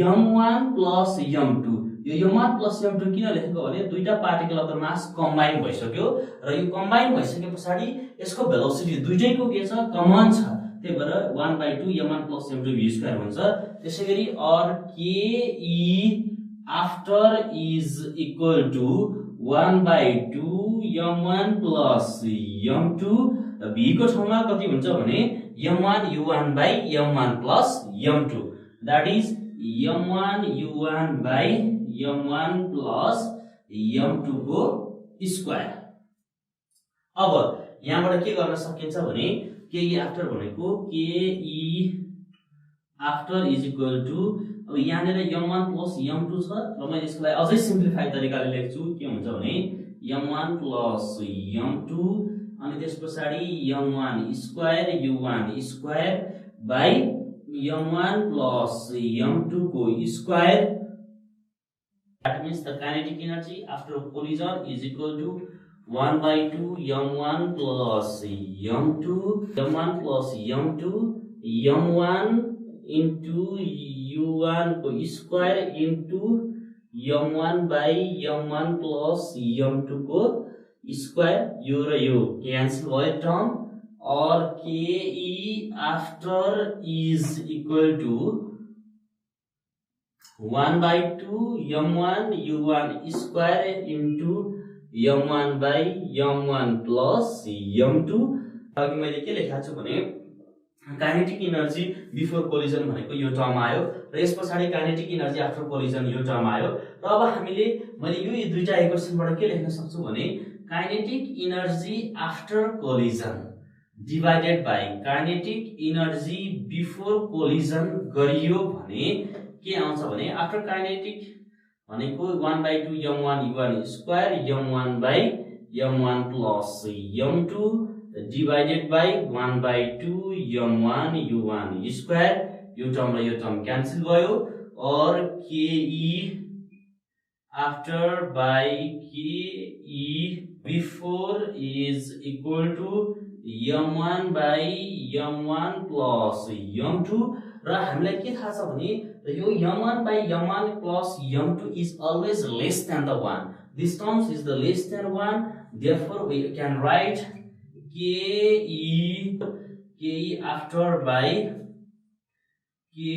m1 plus m2। यो m1 plus m2 किन लेखेको भने दुईटा particle of the mass combine भइसक्यो र यो कम्बाइन भइसके पछाडी यसको भेलोसिटी दुईटैको के छ कमन छ, त्यही भएर 1/2 m1 plus m2 v square हुन्छ। त्यसैगरी और ke after is equal to 1/2 m1 plus m2 र v को ठाउँमा कति हुन्छ भने m1 u1 by m1 plus m2, that is m1 u1 by m1 plus m2 को स्क्वायर। अब यहाँबाट के गर्न सकिन्छ भने ke आफ्टर भनेको ke after is equal to अब यहाँनिर m1 प्लस m2 छ र मैले यसलाई अझै सिम्प्लिफाई तरिकाले लेख्छु के हुन्छ भने m1 प्लस m2 अनि त्यसपछि m1 square u1 square by m1 plus m2 को square. That means the kinetic energy after collision is equal to 1/2 m1 plus m2 plus m2 m1 into u1 को square into m1 by m1 plus m2 को square। यो र यो cancel भयो term और ke after is equal to 1/2 m1 u1 square into m1 by m1 plus m2। अघि मैले के लेखेको छु भने काइनेटिक एनर्जी बिफोर कोलिजन भनेको यो टर्म आयो र यस पछाडी काइनेटिक एनर्जी आफ्टर कोलिजन यो टर्म आयो र अब हामीले मैले यो दुईटा इक्वेसनबाट के लेख्न सक्छु भने kinetic energy after collision divided by kinetic energy before collision गरियो भने के आउँछ भने आफ्टर काइनेटिक भनेको 1/2 m1 u1 square m1 by m1 plus m2 divided by 1/2 m1 u1 square. यो टर्म र यो टर्म क्यान्सल भयो और ke after by ke before is equal to m1 by m1 plus m2 र हामीलाई के थाहा छ भने यो m1 by m1 plus m2 is always less than the 1. This terms is the less than 1, therefore we can write ke after by ke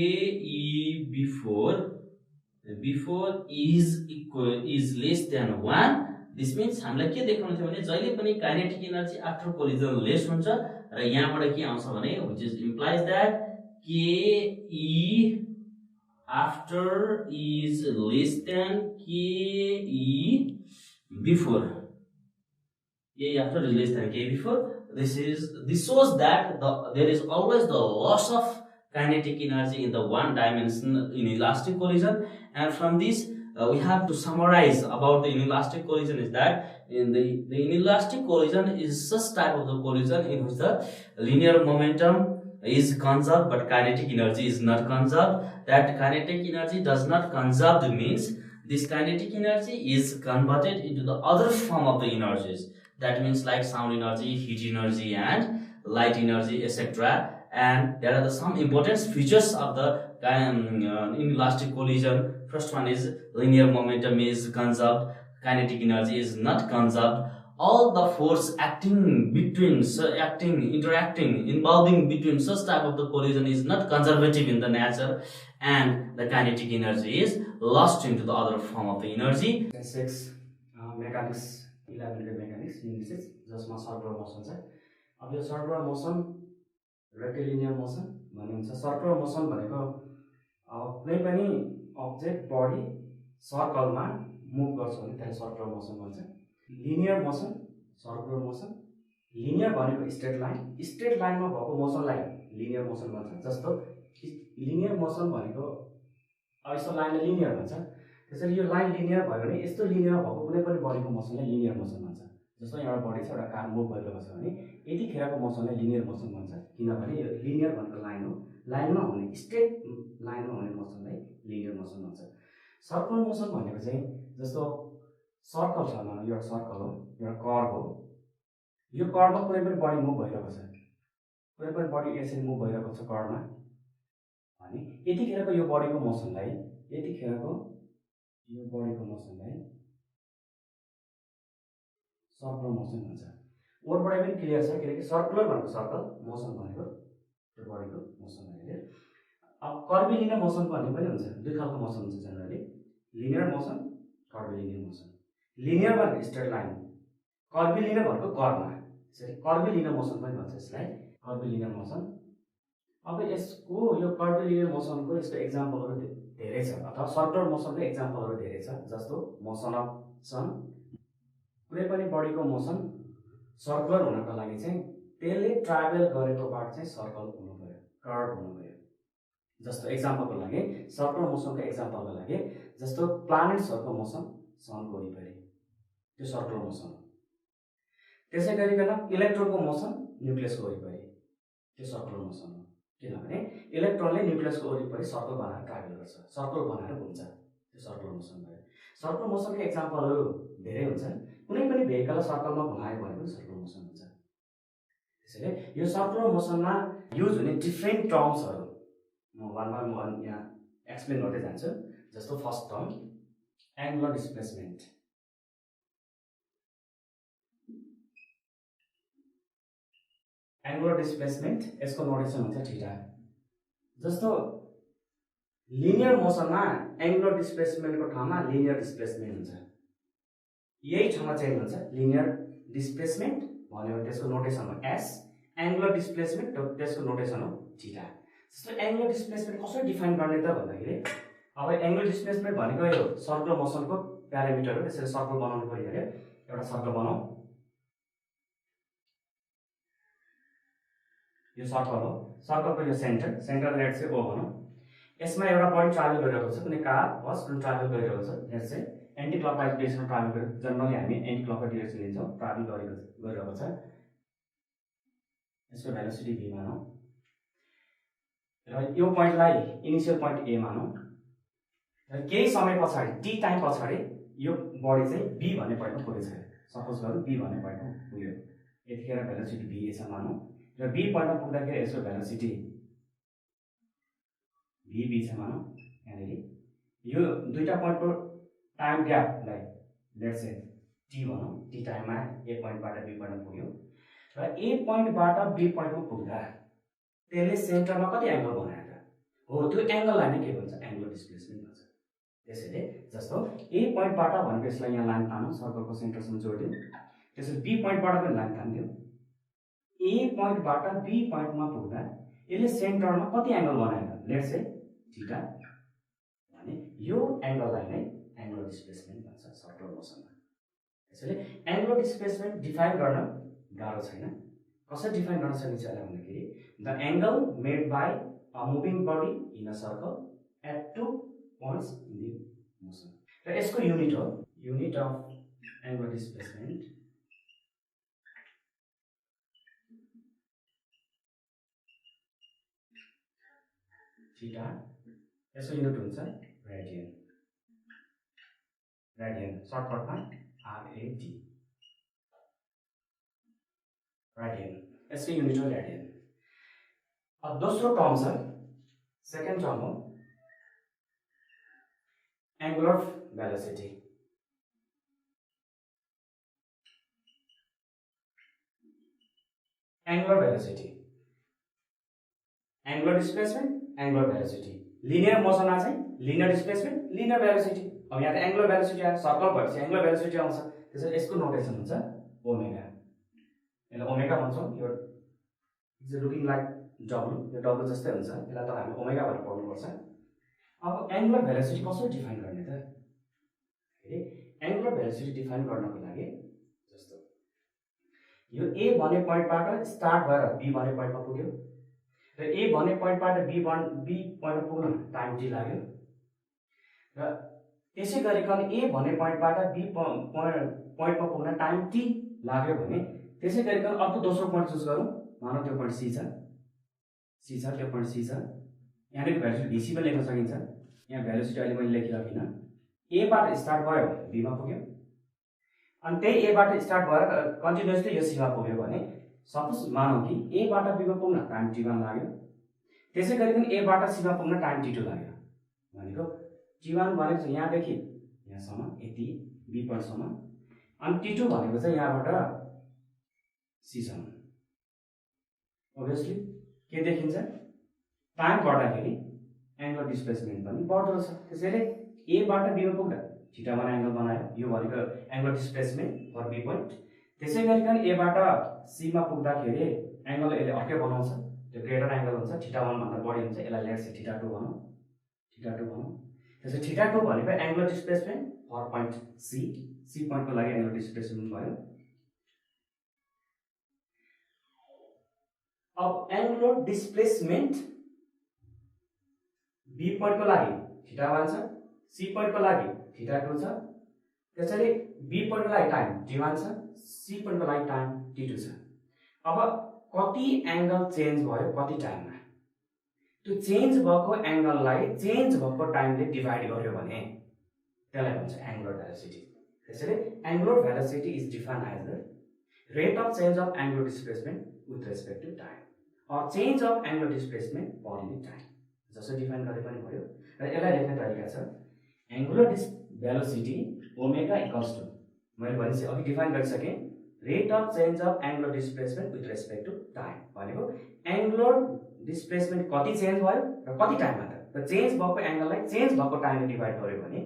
before is less than 1. This means हामीलाई के देखाउनु छ भने जहिले पनि kinetic energy after collision lace हुन्छ र यहाँबाट के आउँछ भने which is implies that ke after is less than ke before. Ke after is less than ke before. This shows that there is always the loss of kinetic energy in the one dimension inelastic collision, and from this we have to summarize about the inelastic collision is that in the inelastic collision is such type of the collision in which the linear momentum is conserved but kinetic energy is not conserved. That kinetic energy does not conserved means this kinetic energy is converted into the other form of the energies. That means like sound energy, heat energy, and light energy, etc. And there are some important features of the inelastic collision. First one is linear momentum is conserved, kinetic energy is not conserved. All the force interacting, involving between such type of the collision is not conservative in the nature, and the kinetic energy is lost into the other form of the energy. 6 mechanics 11 mechanics unit 6 जसमा circular motion छ। अब यो circular motion rectilinear motion भन्ने हुन्छ। Circular motion भनेको कुनै पनि object body सर्कलमा move गर्छ भने त्यसलाई सर्कुलर मोसन भन्छ। Linear motion, circular motion, linear भनेको स्ट्रेट लाइनमा भएको मोसनलाई लिनियर मोसन भन्छ। जस्तो लिनियर मोसन भनेको अब यस्तो लाइनलाई लिनियर भन्छ। त्यसैले यो लाइन लिनियर भयो भने यस्तो लिनियर भएको कुनै पनि बडीको मोसनलाई लिनियर मोसन भन्छ। जस्तो एउटा बडी छ, एउटा कार मुभ भइरहेको छ भने यतिखेरको मोसनलाई लिनियर मोसन भन्छ, किनभने यो लिनियर भनेको लाइन हो। लाइनमा हुने स्ट्रेट लाइनमा हुने मोसनलाई लिनियर मोसन भन्छ। सर्कुलर मोसन भनेको चाहिँ जस्तो सर्कल छ, भनौँ एउटा सर्कल हो, एउटा कर्भ हो। यो कर्भमा कुनै पनि बडी मुभ भइरहेको छ, कुनै पनि बडी यसरी मुभ भइरहेको छ कर्भमा भने यतिखेरको यो बडीको मोसनलाई सर्कुलर मोसन भन्छ। वर्डबाट पनि क्लियर छ, किनकि सर्कुलर भनेको सर्कल, मोसन भनेको त्यो बडीको मोसन हो। अब कर्भिलिनियर मोसन भन्ने पनि हुन्छ। दुई खालको मोसन हुन्छ generally, linear motion, curvilinear motion. Linear भनेको स्ट्रेट लाइन, कर्भिलिनियर भनेको कर्भमा, त्यसरी कर्भिलिनियर मोसन पनि भन्छ यसलाई, कर्भिलिनियर मोसन। अब यसको यो कर्भिलिनियर मोसनको यस्तो एक्जाम्पलहरू धेरै छ, अथवा सर्कुलर मोसनको एक्जाम्पलहरू धेरै छ। जस्तो मोसन अफ सन, कुनै पनि बडीको मोसन सर्कुलर हुनको लागि चाहिँ त्यसले ट्राभल गरेको बाटो चाहिँ सर्कल हुनु पर्यो, कर्भ हुनु पर्यो। जस्तो एक्जाम्पलको लागि, सर्कुलर मोसनको एक्जाम्पलको लागि, जस्तो प्लानेट्सहरूको मोसन सनको वरिपरि, त्यो सर्कुलर मोसन हो। त्यसै गरिकन इलेक्ट्रोनको मोसन न्युक्लियसको वरिपरि, त्यो सर्कुलर मोसन हो, किनभने इलेक्ट्रोनले न्युक्लियसको वरिपरि सर्कल बनाएर ट्राभल गर्छ, सर्कल बनाएर घुम्छ, त्यो सर्कुलर मोसन भयो। सर्कुलर मोसनको एक्जाम्पलहरू धेरै हुन्छन्। कुनै पनि भेहिकललाई सर्कलमा घुमायो भने पनि सर्कुलर मोसन हुन्छ। त्यसैले यो सर्कुलर मोसनमा युज हुने डिफ्रेन्ट टर्म्सहरू म वान बाई वान यहाँ एक्सप्लेन गर्दै जान्छु। जस्तो first term angular displacement. Angular displacement यसको नोटेसन हुन्छ थीटा। जस्तो लिनियर मोसनमा एङ्गुलर डिस्प्लेसमेन्टको ठाउँमा लिनियर डिस्प्लेसमेन्ट हुन्छ, यही ठाउँमा चेन्ज हुन्छ। लिनियर डिस्प्लेसमेन्ट भन्यो भने त्यसको नोटेसन हो एस, एङ्गुलर डिस्प्लेसमेन्ट त्यसको नोटेसन हो थीटा। जस्तो एङ्गुलर डिस्प्लेसमेन्ट कसरी डिफाइन गर्ने त भन्दाखेरि, अब एङ्गुलर डिस्प्लेसमेन्ट भनेको यो सर्कुलर मोसनको प्यारामिटर हो। त्यसरी सर्कल बनाउनु पऱ्यो अरे, एउटा सर्कल बनाऊ, यो सर्कल हो, सर्कलको यो सेन्टर लेट चाहिँ ओ भनौँ। यसमा एउटा बडी ट्राभल गरिरहेको छ, कुनै कार बस कुनै ट्राभल गरिरहेको छ, लेट चाहिँ एन्टी क्लकवाइज डिरेक्सनमा ट्राभल गरेर, जनरली हामी एन्टी क्लकवाइज डिरेक्सन लिन्छौँ, ट्राभल गरिरहेको छ। यसको भेलोसिटी v मानौँ र यो पोइन्टलाई इनिसियल पोइन्ट a मानौँ र केही समय पछाडि t टाइम पछाडि यो बडी चाहिँ b भन्ने पोइन्टमा पुगेछ। सपोज गरौँ b भन्ने पोइन्टमा पुग्यो, यतिखेर भेलोसिटी v छ मानौँ र b पोइन्टमा पुग्दाखेरि यसको भेलोसिटी v छ मानौँ। यहाँनिर यो दुईटा पोइन्टको टाइम ग्यापलाई लेट्स से t भनौँ, t टाइममा a पोइन्टबाट b पोइन्टमा पुग्यो र a पोइन्टबाट b पोइन्टमा पुग्दा त्यसले सेन्टरमा कति एङ्गल बनायो त हो, त्यो एङ्गललाई नै के भन्छ, एङ्गुलर डिस्प्लेसमेन्ट भन्छ। त्यसैले जस्तो a पोइन्टबाट भनेको यसलाई यहाँ लाइन तानौँ, सर्कलको सेन्टरसम्म जोडिदिउँ, त्यसैले b पोइन्टबाट पनि लाइन तानिदिउँ। a पोइन्टबाट b पोइन्टमा पुग्दा यसले सेन्टरमा कति एङ्गल बनायो त, लेट्स से थीटा भने यो एङ्गललाई नै एङ्गुलर डिस्प्लेसमेन्ट भन्छ सर्कुलर मोसनमा। त्यसैले एङ्गुलर डिस्प्लेसमेन्ट डिफाइन गर्न गाह्रो छैन। कसरी डिफाइन गर्न सकिन्छ भन्दाखेरि, the angle made by a moving body in a circle at two points in the motion. र यसको युनिट हो, unit of angular displacement theta, यसको युनिट हुन्छ रेडियन। रेडियन सर्टकटमा RAD, रेडियन। यसको युनिट हो रेडियन। अब दोस्रो टर्म छ, सेकेन्ड टर्म हो angular velocity. Angular velocity, angular displacement, angular velocity. Linear मोसनमा चाहिँ लिनियर डिस्प्लेसमेंट, लिनियर वेलोसिटी। अब यहाँ त एंगुलर वेलोसिटी आयो, सर्कल भएपछि एंगुलर वेलोसिटी आउँछ। त्यसैले यसको नोटेसन हुन्छ ओमेगा। यसलाई ओमेगा भन्छौँ। यो इज लुकिङ लाइक डब्लु, यो डब्लु जस्तै हुन्छ, यसलाई त हामीले ओमेगा भनेर पढ्नुपर्छ। अब एंगुलर वेलोसिटी कसरी डिफाइन गर्ने त? एंगुलर वेलोसिटी डिफाइन गर्नको लागि जस्तो यो ए भन्ने पोइन्टबाट स्टार्ट भएर बी भन्ने पोइन्टमा पुग्यो र ए भन्ने पोइन्टबाट बी पोइन्टमा पुग्न टाइम टी लाग्यो र त्यसै गरिकन ए भन्ने पोइन्टबाट बी पोइन्टमा पुग्न टाइम टी लाग्यो भने त्यसै गरिकन अर्को दोस्रो पोइन्ट चुज गरौँ। मानौँ त्यो पोइन्ट सी छ, त्यो पोइन्ट सी छ। यहाँनिर भ्यालुसिटी भिसीमा लेख्न सकिन्छ। यहाँ भ्यालुसिटी अहिले मैले लेखिराखिनँ। ए बाट स्टार्ट भयो, बी मा पुग्यो, अनि त्यही ए बाट स्टार्ट भएर कन्टिन्युअसली यो सी मा पुग्यो भने सपोज मानौँ कि ए बाट बी मा पुग्न टाइम t1 लाग्यो, त्यसै गरिकन ए बाट सी मा पुग्न टाइम t2 लाग्यो। भनेको t1 भनेको चाहिँ यहाँदेखि यहाँसम्म यति बी पोइन्टसम्म, अनि t2 भनेको चाहिँ यहाँबाट सी सम्म। ओभियसली के देखिन्छ, टाइम बढ्दाखेरि एंगुलर डिस्प्लेसमेन्ट पनि बढ्दो रहेछ। त्यसैले ए बाट बी मा पुग्दा थीटा1 एंगल बनायो, यो भनेको angular displacement for B point. त्यसै गरिकन ए बाट सी मा पुग्दाखेरि एंगल यसले अर्कै बनाउँछ, त्यो ग्रेटर एंगल हुन्छ, थीटा1 भन्दा बढी हुन्छ। यसलाई लेट्स से थीटा2 भनौँ, त्यसै थीटा2 भनेको angular displacement for point C पोइन्टको लागि एंगुलर डिस्प्लेसमेन्ट भयो। अब एंगुलर डिस्प्लेसमेन्ट बी पोइन्टको लागि थीटा1 छ, सी पोइन्टको लागि थीटा2 छ। त्यसैले बी पोइन्टको लागि टाइम t1 छ, सी पोइन्टको लागि टाइम t2 छ। अब कति एंगल चेन्ज भयो कति टाइममा, त्यो चेन्ज भएको एंगललाई चेन्ज भएको टाइमले डिभाइड गर्यो भने त्यसलाई भन्छ एंगुलर वेलोसिटी। त्यसैले angular velocity is defined as the rate of change of angular displacement with respect to time or change of angular displacement per unit time। जसो डिफाइन गरे पनि भयो र यसलाई लेख्ने तरिका छ angular velocity omega equals to, मैले भनेपछि अघि डिफाइन गरिसकेँ, rate of change of angular displacement with respect to time. भनेको एंगुलर डिस्प्लेसमेन्ट कति चेन्ज भयो र कति टाइममा त, र चेन्ज भएको एंगललाई चेन्ज भएको टाइमले डिभाइड गर्यो भने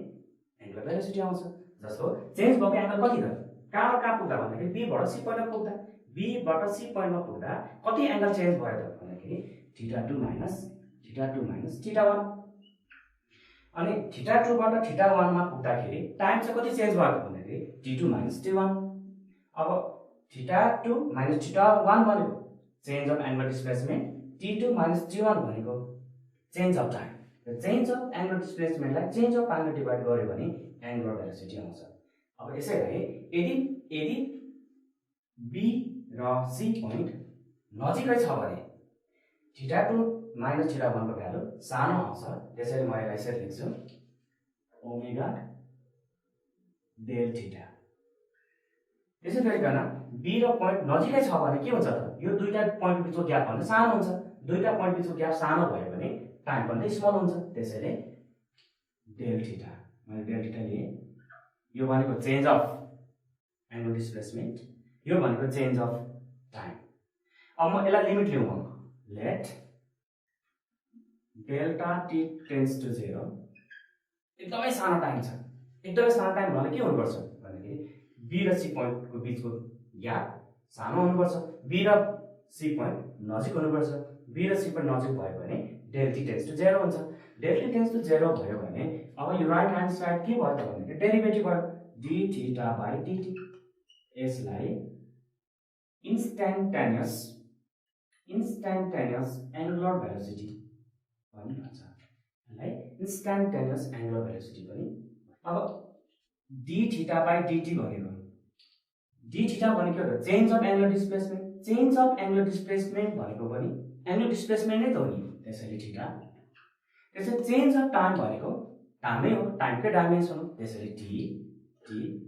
एंगुलर वेलोसिटी आउँछ। जस्तो चेन्ज भएको एंगल कति त, कहाँ पुग्दा भन्दाखेरि बी बाट सी पोइन्टमा पुग्दा, बी बाट सी पोइन्टमा पुग्दा कति एंगल चेन्ज भयो त भन्दाखेरि थीटा2 माइनस थीटा1। अनि थीटा2 बाट थीटा1 मा पुग्दाखेरि टाइम चाहिँ कति चेन्ज भयो त भन्दाखेरि t2 माइनस t1। अब थीटा2 माइनस थीटा1 भनेको change of angular displacement, t2 minus t1 भनेको चेन्ज अफ टाइम। र चेन्ज अफ एंगुलर डिस्प्लेसमेन्टलाई चेन्ज अफ टाइमले डिभाइड गर्यो भने एंगुलर वेलोसिटी आउँछ। अब यसैले यदि बी र सी पोइन्ट नजिकै छ भने थीटा2 माइनस थीटा1 को भ्यालु सानो आउँछ। त्यसैले म यसलाई यसरी लेख्छु ओमेगा डेल थीटा। त्यसै गरिकन बी र पोइन्ट नजिकै छ भने के हुन्छ त, यो दुईटा पोइन्ट बीचको ग्याप भन्दा सानो हुन्छ। दुईटा पोइन्ट बीचको ग्याप सानो भयो भने टाइम भन्दा स्मल हुन्छ। त्यसैले डेल थीटा, मैले डेल थीटा लिए, यो भनेको चेन्ज अफ एंगुलर डिस्प्लेसमेन्ट, यो भनेको चेन्ज अफ टाइम। अब म यसलाई लिमिट लिउँ, let delta t tends to 0, एकदमै सानो टाइम छ। एकदमै सानो टाइम भन्नाले के हुनुपर्छ भन्दाखेरि बी र सी पोइन्टको बीचको ग्याप सानो हुनुपर्छ, बी र सी पोइन्ट नजिक हुनुपर्छ। बी र सी पोइन्ट नजिक भयो भने डेल t टेन्ड्स टु 0 हुन्छ। डेल t टेन्ड्स टु 0 भयो भने अब यो राइट ह्यान्ड साइड के भयो त भन्दाखेरि डेरिभेटिभ भयो d थीटा बाइ dt। यसलाई इन्स्ट्यान्टेनियस एंगुलर वेलोसिटी पनि भन्छ। यसलाई इन्स्ट्यान्टेनियस एंगुलर वेलोसिटी पनि। अब d थीटा बाइ dt भनेको d थीटा भनेको के हो, change of angular displacement. Change of angular displacement भनेको पनि एंगुलर डिस्प्लेसमेन्ट नै त हो नि, त्यसैले थीटा। त्यसैले चेन्ज अफ टाइम भनेको टाइमै हो, टाइमकै डाइमेन्सन हो, त्यसैले t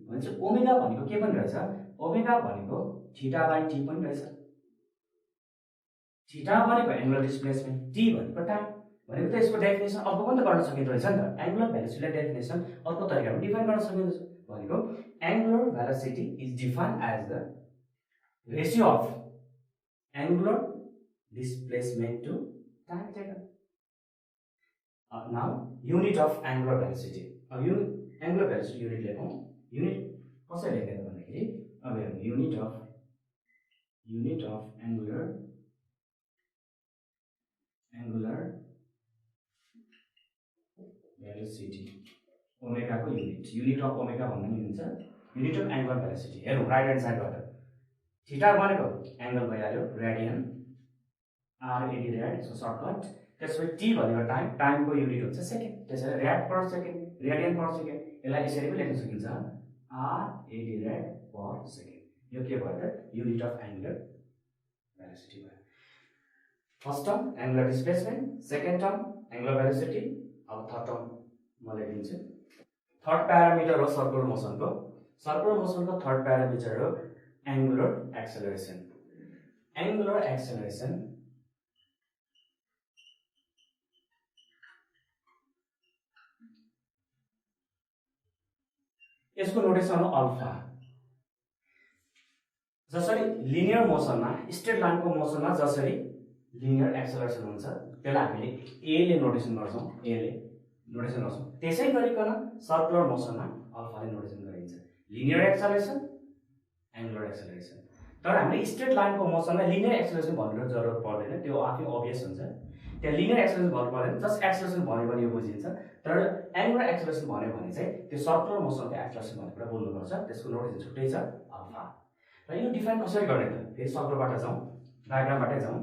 भन्छ। ओमेगा भनेको के पनि रहेछ, ओमेगा भनेको थीटा बाइ t पनि रहेछ। थीटा भनेको एंगुलर डिस्प्लेसमेन्ट, टी भनेको टाइम भनेको त यसको डेफिनेसन अर्को पनि त गर्न सकिँदो रहेछ नि त। एंगुलर भेलोसिटीलाई डेफिनेसन अर्को तरिकामा डिफाइन गर्न सकिन्छ भनेको angular velocity is defined as the ratio of angular displacement to time taken. Now unit of angular velocity, अब एंगुलर भेलोसिटी युनिट लेखौँ। युनिट कसरी लेखेर भन्दाखेरि अब हेर्नु unit of angular velocity omega को युनिट अफ ओमेगा भन्दा नि हुन्छ युनिट अफ एंगुलर भेलोसिटी। हेरौँ राइट ह्यान्ड साइडबाट थीटा भनेको एंगल भइहाल्यो radian R AD rad so shortcut. त्यसपछि टी भनेको टाइम को युनिट हुन्छ सेकेन्ड, त्यसैले rad per second radian per second यसलाई यसरी पनि लेख्न सकिन्छ R AD rad per second. यो के भयो त युनिट अफ एंगुलर भेलोसिटी भयो। First term angular displacement, second term angular velocity. अब थर्ड टर्म म लेखिदिन्छु। थर्ड प्यारामिटर हो सर्कुलर मोसनको थर्ड प्यारामिटर हो एंगुलर एक्सेलरेसन। एंगुलर एक्सेलरेसन यसको नोटेसन हो अल्फा। जसरी लिनियर मोसनमा स्ट्रेट लाइनको मोसनमा जसरी लिनियर एक्सेलरेसन हुन्छ त्यसलाई हामीले ए ले नोटेसन गर्छौं, त्यसै गरिकन सर्कुलर मोसनमा अल्फाले नोटेसन गरिन्छ। Linear acceleration angular acceleration. तर हामीले स्ट्रेट लाइनको मोसनमा लिनियर एक्सेलरेसन भन्नु जरुरत पर्दैन, त्यो आफै अभियस हुन्छ। त्यहाँ लिनियर एक्सेलरेसन भन्नु पर्दैन, जस्ट एक्सेलरेसन भन्यो भने यो बुझिन्छ। तर एंगुलर एक्सेलरेसन भन्यो भने चाहिँ त्यो सर्कुलर मोसनको एक्सेलरेसन भन्ने कुरा बोल्नुपर्छ, त्यसको नोटेसन छुट्टै छ अल्फा। र यो डिफाइन कसरी गर्ने त फेरि सर्कलबाट जाउँ, डायग्रामबाटै जाउँ।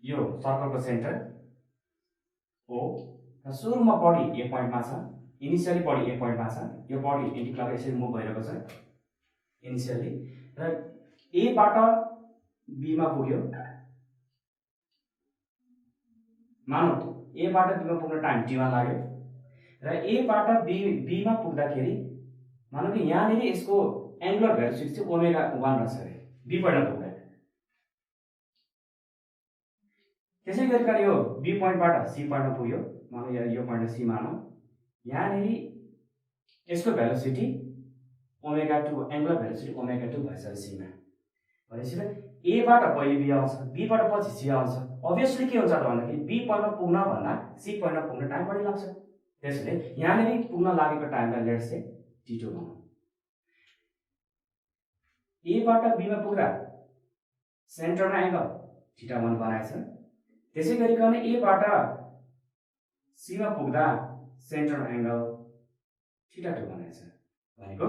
यो सर्कलको सेन्टर ओ र सुरुमा बडी ए पोइन्टमा छ, इनिशियली बडी ए पोइन्टमा छ। यो बडी एन्टिक्लक यसरी मुभ भइरहेको छ इनिशियली र ए बाट बी मा पुग्यो। मानौ ए बाट बी मा पुग्न टाइम टी1 लाग्यो र ए बाट बी मा पुग्दाखेरि मानौ कि यहाँनेरि यसको एंगुलर भेलोसिटी चाहिँ ओमेगा 1 रहेछ रे बी पोइन्टमा पुग्दा। त्यसै गरिकन यो बी पोइन्टबाट सी पोइन्टमा पुग्यो, मानौ यो पोइन्ट सी मानौ। यहाँनेरि यसको velocity omega 2 angular velocity omega 2 भएछ सी मा। भनेपछि ए बाट पहिले बी आउँछ, बी बाट पछि सी आउँछ। अभियसली के हुन्छ त भन्दाखेरि बी पोइन्टमा पुग्न भन्दा सी पोइन्टमा पुग्न टाइम बढी लाग्छ। त्यसैले यहाँनेरि पुग्न लागेको टाइमलाई लेट्स से t2 भनौँ। ए बाट बी मा पुग्दा सेन्टरमा एंगल θ1 बनाएछ। त्यसै गरिकन ए बाट सी मा पुग्दा सेन्टरमा एंगल θ2 बनाएछ। भनेको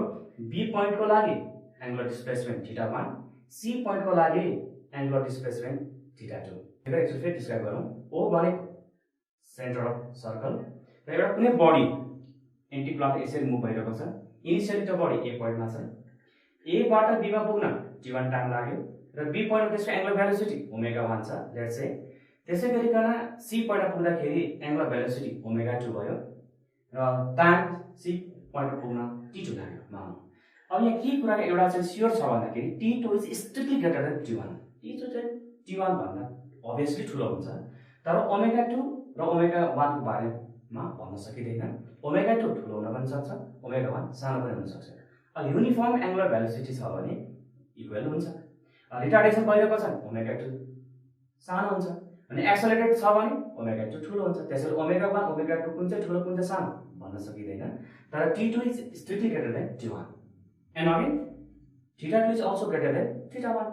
बी पोइन्ट को लागि एंगुलर डिस्प्लेसमेन्ट θ1, सी पोइन्ट को लागि एंगुलर डिस्प्लेसमेन्ट θ2। एकचोटि फेरि डिस्क्राइब गरौँ। ओ भनेको सेन्टर अफ सर्कल र एउटा कुनै बडी एन्टिक्लक यसरी मुभ भइरहेको छ। इनिशियली त बडी ए पोइन्टमा छ, ए बाट बी मा पुग्न t1 टाइम लाग्यो र बी पोइन्ट त्यसको एंगुलर भेलोसिटी ओमेगा 1 छ लेट्स से। त्यसै गरिकन सी पोइन्टमा पुग्दाखेरि एंगुलर भेलोसिटी ओमेगा 2 भयो र टाइम सी पोइन्टमा पुग्न t2 लाग्यो मानौ। अब यहाँ के कुरा एउटा चाहिँ स्योर छ भन्दाखेरि t2 is strictly greater than t1। t2 चाहिँ t1 भन्दा अभियसली ठुलो हुन्छ, तर ओमेगा 2 र ओमेगा 1 को बारेमा भन्न सकिदैन। ओमेगा 2 ठुलो हुन पनि सक्छ, ओमेगा 1 सानो पनि हुन सक्छ। अब युनिफर्म एंगुलर भेलोसिटी छ भने इक्वल हुन्छ। रिटार्डेसन भइरहेको छ ओमेगा 2 सानो हुन्छ, अनि एक्सेलरेटेड छ भने ओमेगा 2 ठुलो हुन्छ। त्यसैले ओमेगा 1 ओमेगा 2 कुन चाहिँ ठुलो कुन चाहिँ सानो भन्न सकिदैन। तर t2 is strictly greater than t1 and again θ2 is also greater than θ1।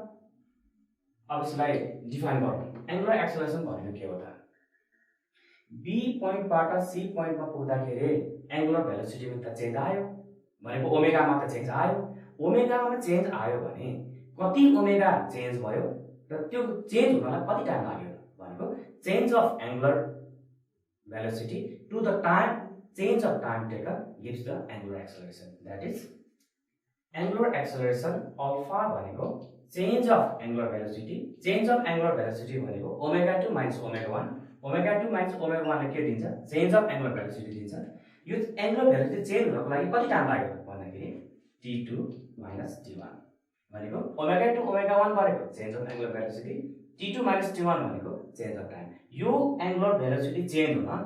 अब यसलाई डिफाइन गरौँ। एंगुलर एक्सेलरेसन भनेको के हो त? बी पोइन्टबाट सी पोइन्टमा पुग्दाखेरि एंगुलर भेलोसिटीमा त चेन्ज आयो भनेको ओमेगामा त चेन्ज आयो। ओमेगामा चेन्ज आयो भने कति ओमेगा चेन्ज भयो र त्यो चेन्ज हुनलाई कति टाइम लाग्यो भनेको change of angular velocity to the time change of time taken gives the angular acceleration. That is angular acceleration alpha भनेको change of angular velocity. Change of angular velocity भनेको omega 2 माइनस omega 1। Omega 2 माइनस omega 1 ले के दिन्छ? Change of angular velocity दिन्छ। यो angular velocity change हुनको लागि कति टाइम लाग्यो भन्दाखेरि t2 माइनस t1। भनेको ओमेगा 2 ओमेगा 1 भनेको change of angular velocity, t2 - t1 भनेको चेन्ज अफ टाइम। यो एंगुलर भेलोसिटी चेन्ज हुन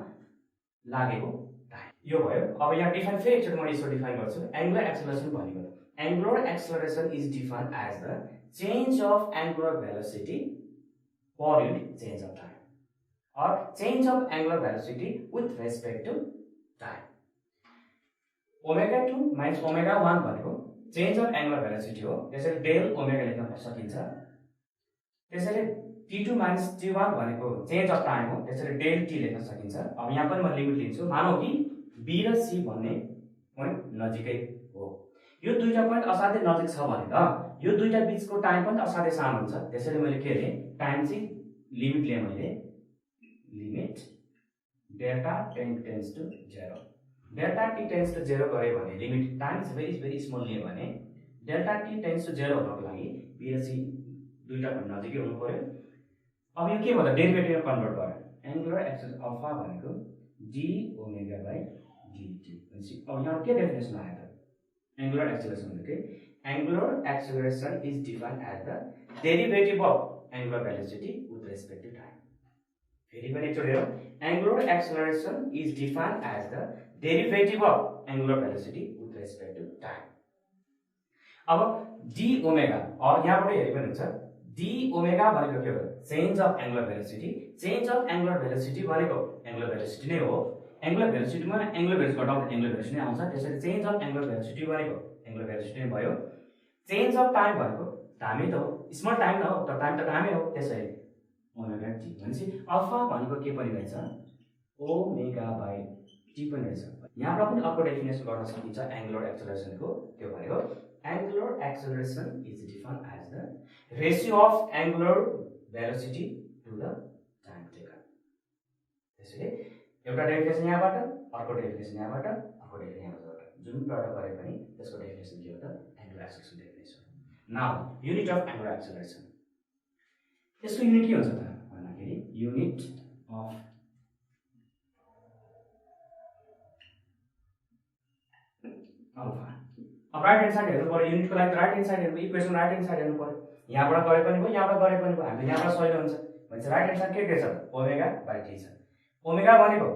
लागेको टाइम यो भयो। अब यहाँ डिफाइन फेरि एकचोटि म यसो डिफाइन गर्छु। एंगुलर एक्सेलरेसन भनेको angular acceleration is defined as the change of angular velocity per unit change of time or change of angular velocity with respect to time. Omega 2 minus omega 1 भनेको change of angular velocity हो, त्यसैले del omega लेख्न सकिन्छ। त्यसैले t2 minus t1 भनेको change of time हो, त्यसैले del t लेख्न सकिन्छ। अब यहाँ पनि म लिमिट लिन्छु। मानौ कि b र c भन्ने पोइन्ट नजिकै हो। यो दुईटा पोइन्ट असाध्यै नजिक छ भने त यो दुईटा बीचको टाइम पनि असाध्यै सानो हुन्छ। त्यसैले मैले के भने टाइम चाहिँ लिमिट लिए मैले limit delta tends to 0 delta t tends to 0 गरे भने limit time is very small लिए भने delta t tends to 0 हुनको लागि b र c दुईटा भन्दा नजिकै हुनु पर्यो। अब यो के भन्दा डेरिभेटिभ कन्भर्ट गर्यो एंगुलर एक्सेलरेसन अल्फा भनेको d ओमेगा बाइ dt भनेपछि अब यहाँ के डेफिनेसन आयो त एंगुलर एक्सेलरेसन भनेको angular acceleration is defined as the derivative of angular velocity with respect to time. फेरि पनि एकचोटि हेरौँ angular acceleration is defined as the derivative of angular velocity with respect to time. अब d omega और यहाँबाट हेरे पनि हुन्छ d ओमेगा भनेको के हो change of angular velocity. Change of angular velocity भनेको एंगुलर भेलोसिटी नै हो। एंगुलर भेलोसिटीमा एंगुलर भेलोसिटी घटाउँदा एंगुलर भेलोसिटी नै आउँछ। त्यसैले चेन्ज अफ एंगुलर भेलोसिटी भनेको एंगुलर भेलोसिटी नै भयो। चेन्ज अफ टाइम भनेको टाइमै त हो, स्मल टाइम न हो तर टाइम त टाइमै हो। त्यसैले ओमेगा टी भनेपछि अल्फा भनेको के पनि रहेछ ओमेगा बाइ टी पनि रहेछ। यहाँबाट पनि अर्को डेफिनेसन गर्न सकिन्छ एंगुलर एक्सेलरेसनको। त्यो भनेको angular acceleration is defined as the ratio of angular velocity to the time taken. त्यसैले एउटा डेफिनेसन यहाँबाट अर्को डेफिनेसन यहाँबाट अर्को डेफिनेसन यहाँबाट जुनबाट गरे पनि त्यसको डेफिनेसन के हो त angular acceleration definition. Now unit of angular acceleration यसको युनिट के हुन्छ त भन्दाखेरि युनिट अफ अल्फा। अब राइट ह्यान्ड साइड हेर्नु पर्यो युनिटको लागि राइट ह्यान्ड साइड हेर्नु इक्वेसन राइट ह्यान्ड साइड हेर्नु पर्यो। यहाँबाट गरे पनि भयो यहाँबाट गरे पनि भयो हामीले यहाँबाट सजिलो हुन्छ भनेपछि राइट ह्यान्ड साइड के छ ओमेगा बाइ टी छ। ओमेगा भनेको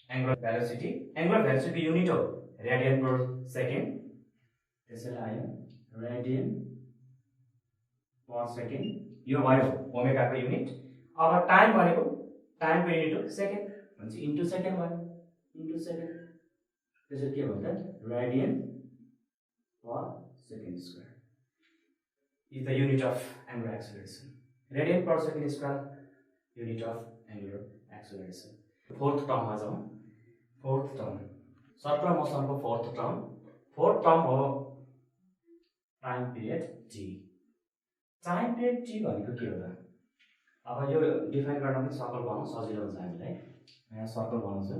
angular velocity, angular velocity unit हो रेडियन पर सेकेन्ड। त्यसैले आयो रेडियन पर सेकेन्ड यो भयो ओमेगा को युनिट। अब टाइम भनेको टाइम को युनिट हो सेकेन्ड भनेपछि इन्टु सेकेन्ड भयो इन्टु सेकेन्ड। त्यसैले के भयो त radian per second square is the unit of angular acceleration. Radian per second square unit of angular acceleration. Fourth टर्ममा जाउँ। फोर्थ टर्म सर्कुलर मोसनको फोर्थ टर्म हो time period T. Time period T भनेको के हो त अब यो डिफाइन गर्न पनि सर्कल बनाउन सजिलो हुन्छ हामीलाई। यहाँ सर्कल बनाउँछु।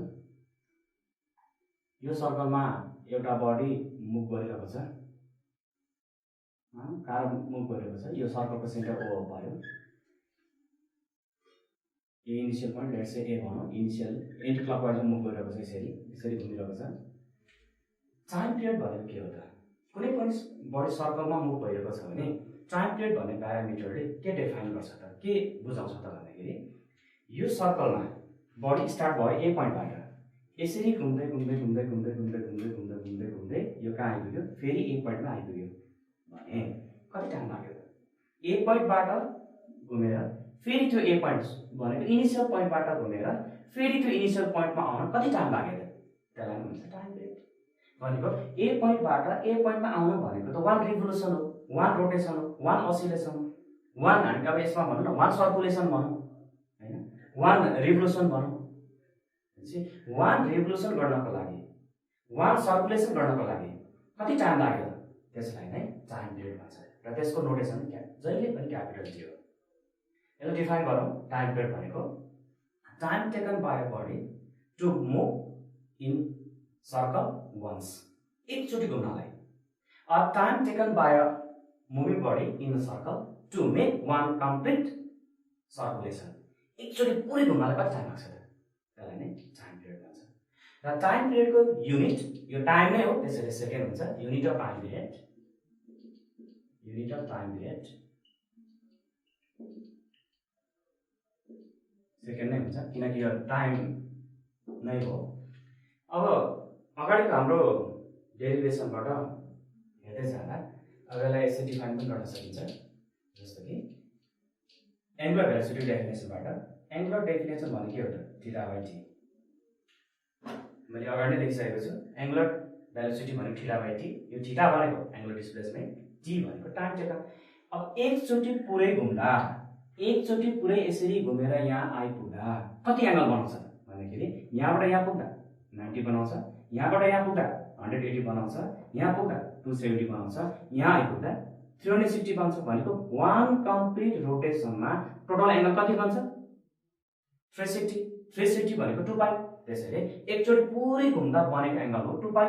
यो सर्कलमा एउटा बडी मुभ गरिरहेको छ कार मुभ गरिरहेको छ। यो सर्कलको सेन्टर ओ भयो। यो इनिशियल पोइन्ट लेट्स से ए भनौँ इनिशियल एन्टी क्लकवाइजमा मुभ गरिरहेको छ यसरी यसरी घुमिरहेको छ। टाइम पिरियड भनेको के हो त कुनै पनि बडी सर्कलमा मुभ भइरहेको छ भने टाइम पिरियड भन्ने प्यारामिटरले के डिफाइन गर्छ त के बुझाउँछ त भन्दाखेरि यो सर्कलमा बडी स्टार्ट भयो ए पोइन्टबाट यसरी घुम्दै घुम्दै घुम्दै घुम्दै घुम्दै घुम्दै घुम्दै घुम्दै घुम्दै यो कहाँ आइपुग्यो फेरि ए पोइन्टमा आइपुग्यो भने कति टाइम लाग्यो त ए पोइन्टबाट घुमेर फेरि त्यो ए पोइन्ट भनेको इनिशियल पोइन्टबाट घुमेर फेरि त्यो इनिशियल पोइन्टमा आउन कति टाइम लाग्यो त त्यसलाई भन्छ टाइम पिरियड। भनेको ए पोइन्टबाट ए पोइन्टमा आउनु भनेको त वान रिभोल्युसन हो वान रोटेसन हो वान असिलेसन हो वान हामी अब यसमा भनौँ न वान सर्कुलेसन भनौँ हैन वान रिभोल्युसन भनौँ। वान रिभोल्युसन गर्नको लागि वान सर्कुलेसन गर्नको लागि कति टाइम लाग्यो त्यसलाई नै टाइम पिरियड भन्छ र त्यसको नोटेसन जहिले पनि क्यापिटल टी हो। यसलाई डिफाइन गरौँ। टाइम पिरियड भनेको time taken by a body to move in circle once एकचोटि घुम्नलाई। A time taken by a moving body in the circle to make one complete circulation एकचोटि पुरै घुम्नलाई कति टाइम लाग्छ त त्यसलाई नै टाइम पिरियड भन्छ। र टाइम पिरियडको युनिट यो टाइम नै हो त्यसैले सेकेन्ड हुन्छ। Unit of time period unit of time period second नै हुन्छ किनकि यो टाइम नै हो। अब अगाडिको हाम्रो डेरिभेसनबाट हेर्दै जाँदा अब यसलाई यसरी डिफाइन पनि गर्न सकिन्छ, जस्तो कि एङ्गुलर भेलोसिटी डेफिनेसनबाट एङ्गुलर डेफिनेसन भनेको के हो त थीटा बाइ टी। मैले अगाडि नै लेखिसकेको छु एङ्गुलर भेलोसिटी भनेको थीटा बाइ टी, यो थीटा भनेको एङ्गुलर डिस्प्लेसमेन्ट, टी भनेको टाइम टेका। अब एकचोटि पुरै घुम्दा एकचोटि पुरै यसरी घुमेर यहाँ आइपुग्दा कति एङ्गल बनाउँछ भन्दाखेरि यहाँबाट यहाँ पुग्दा 90 बनाउँछ, यहाँबाट यहाँ पुग्दा 180 बनाउँछ, यहाँ पुग्दा 270 बनाउँछ, यहाँ आइपुग्दा 360 बन्छ भनेको वान कम्प्लिट रोटेसनमा टोटल एङ्गल कति बन्छ 360 भनेको 2 पाइ। त्यसैले एकचोटि पुरै घुम्दा बनेको एङ्गल हो 2 पाइ,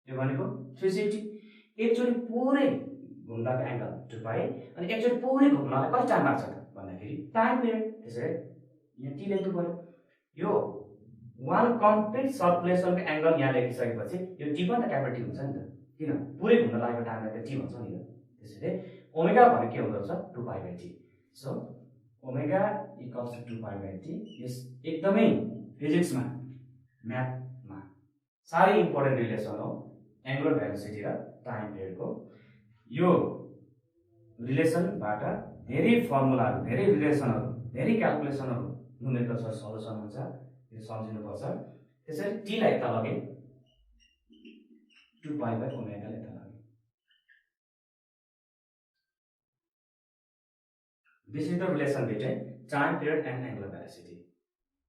यो भनेको 360। एकचोटि पुरै घुम्दाको एङ्गल 2 पाइ अनि एकचोटि पुरै घुम्नलाई कति टाइम लाग्छ भन्दाखेरि टाइम पिरियड। त्यसैले यहाँ टी लेख्नु पर्यो। यो वान कम्प्लिट सर्कुलेसनको एङ्गल यहाँ लेखिसकेपछि यो टी पनि त क्यापिटल टी हुन्छ नि त, किन पुरै घुम्न लागेको टाइमलाई त टी भन्छ नि त। त्यसैले ओमेगा भनेको के हुँदो रहेछ 2 pi by T. So omega equals to 2 pi by T. यस एकदमै फिजिक्समा म्याथमा साह्रै इम्पोर्टेन्ट रिलेसन हो एङ्गुलर भेलोसिटी र टाइम पिरियडको। यो रिलेसनबाट धेरै फर्मुलाहरू, धेरै रिलेसनहरू, धेरै क्यालकुलेसनहरू न्युमेरिकल सल्युसन हुन्छ, यो सम्झिनुपर्छ। त्यसैले टीलाई यता लगे 2 पाइ बाइ ओमेगा यता लगे। This is the relation between time period and angular velocity.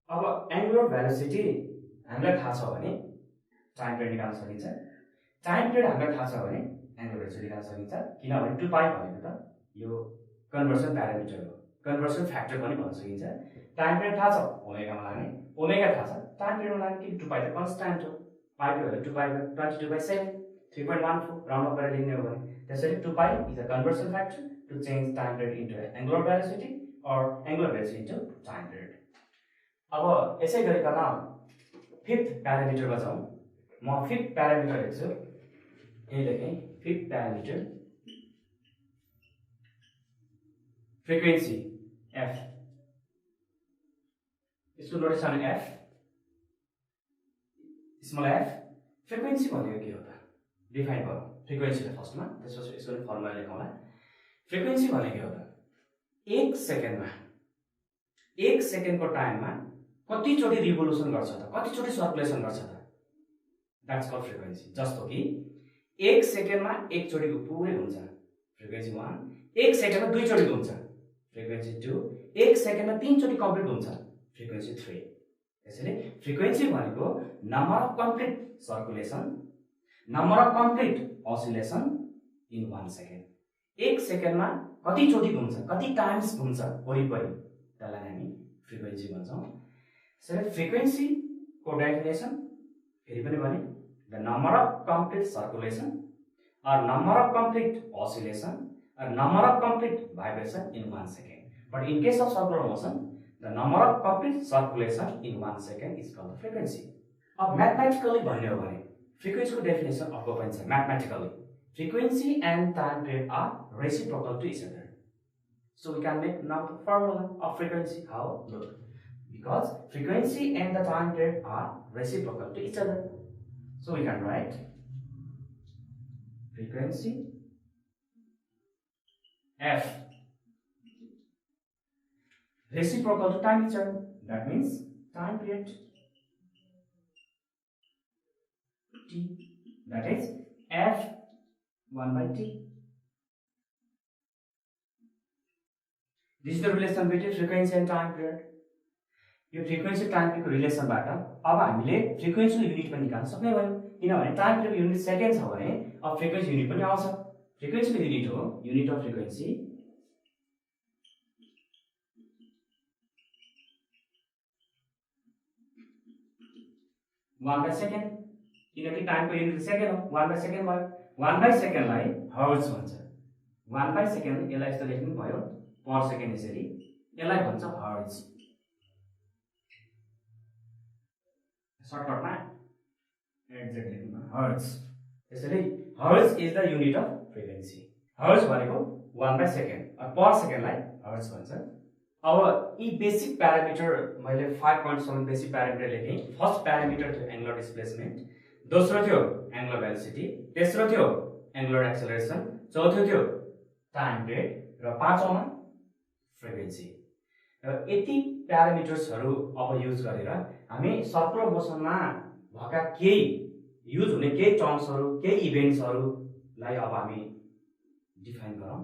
अब एङ्गुलर भेलोसिटी हामीलाई थाहा छ भने टाइम पिरियड निकाल्न सकिन्छ, टाइम पिरियड हामीलाई थाहा छ भने एङ्गुलर भेलोसिटी निकाल्न सकिन्छ, किनभने 2 पाइ भनेको त यो कन्भर्सन प्यारामिटर हो, कन्भर्सन फ्याक्टर पनि भन्न सकिन्छ। टाइम पिरियड थाहा छ ओमेगामा लाग्ने, ओमेगा थाहा छ टाइम पिरियडमा लाग्ने, कि 2 पाइ त कन्स्ट्यान्ट हो, पाइ टु भ्यालु 2 पाइ 22/7 3.14 राउन्ड अफ गरेर लेख्ने हो भने। त्यसैले 2 pi is a conversion factor to change time period into angular velocity or angular velocity into time period. अब यसै गरिकन फिफ्थ प्यारामिटरमा जाउँ। म फिफ्थ प्यारामिटर लेख्छु, यही लेखेँ फिफ्थ प्यारामिटर फ्रिक्वेन्सी एफ। यसको notation F small F. Frequency भनेको के हो त डिफाइन गरौँ फ्रिक्वेन्सीलाई फर्स्टमा, त्यसपछि यसको फर्मुला लेखौँला। फ्रिक्वेन्सी भनेको के हो त 1 सेकेन्डको टाइममा कतिचोटि रिभोल्युसन गर्छ त, कतिचोटि सर्कुलेसन गर्छ त, द्याट्स कल्ड फ्रिक्वेन्सी। जस्तो कि 1 सेकेन्डमा एकचोटि पुरै हुन्छ फ्रिक्वेन्सी 1, 1 सेकेन्डमा 2 चोटि घुम्छ फ्रिक्वेन्सी 2, 1 सेकेन्डमा 3 चोटि कम्प्लिट हुन्छ फ्रिक्वेन्सी 3। त्यसैले फ्रिक्वेन्सी भनेको number of complete circulation, number of complete oscillation in 1 second. 1 सेकेन्डमा कतिचोटि घुम्छ, कति टाइम्स घुम्छ वरिपरि, त्यसलाई हामी फ्रिक्वेन्सी भन्छौँ। त्यसैले फ्रिक्वेन्सीको डेफिनेसन फेरि पनि भने the number of complete circulation or number of complete oscillation or number of complete vibration in 1 second. But in case of circular motion, the number of complete circulation in 1 second is called the frequency. अब mathematically भन्ने हो भने frequency को definition अर्को पनि छ mathematically. Frequency and time period are reciprocal to each other. So we can make now the formula of frequency. How? Look. Because frequency and the time period are reciprocal to each other. So we can write frequency F reciprocal to time each other. That means time period T, that is F 1 by T. This is the relation between frequency and time period. यो frequency time पिरियडको रिलेसनबाट अब हामीले फ्रिक्वेन्सीको unit पनि निकाल्न सक्ने भयौँ, किनभने time पिरियडको unit second छ भने अब फ्रिक्वेन्सी युनिट पनि आउँछ। फ्रिक्वेन्सीको युनिट हो unit of frequency one by second, किनकि टाइमको युनिट सेकेन्ड हो, 1 बाई सेकेन्ड भयो। 1 बाई सेकेन्डलाई हर्ट्ज भन्छ। 1 बाई सेकेन्ड यसलाई यस्तो लेख्नु भयो पर सेकेन्ड, यसरी यसलाई भन्छ हर्ट्ज। सर्टकटमा एडजेक्ट लेख्नु हर्ट्ज। त्यसैले hertz is the unit of frequency. Hertz भनेको 1/सेकेन्ड, पर सेकेन्डलाई हर्ज भन्छ। अब यी बेसिक प्यारामिटर मैले 5.7 बेसिक प्यारामिटर लेखेँ। फर्स्ट प्यारामिटर थियो एङ्गुलर डिस्प्लेसमेन्ट, दोस्रो थियो एङ्गुलर भेलोसिटी, तेस्रो थियो एङ्गुलर एक्सेलरेसन, चौथो थियो टाइम पिरियड र पाँचौँमा फ्रिक्वेन्सी। र यति प्यारामिटर्सहरू अब युज गरेर हामी सर्कुलर मोसनमा भएका केही युज हुने केही टर्म्सहरू, केही इभेन्ट्सहरूलाई अब हामी डिफाइन गरौँ।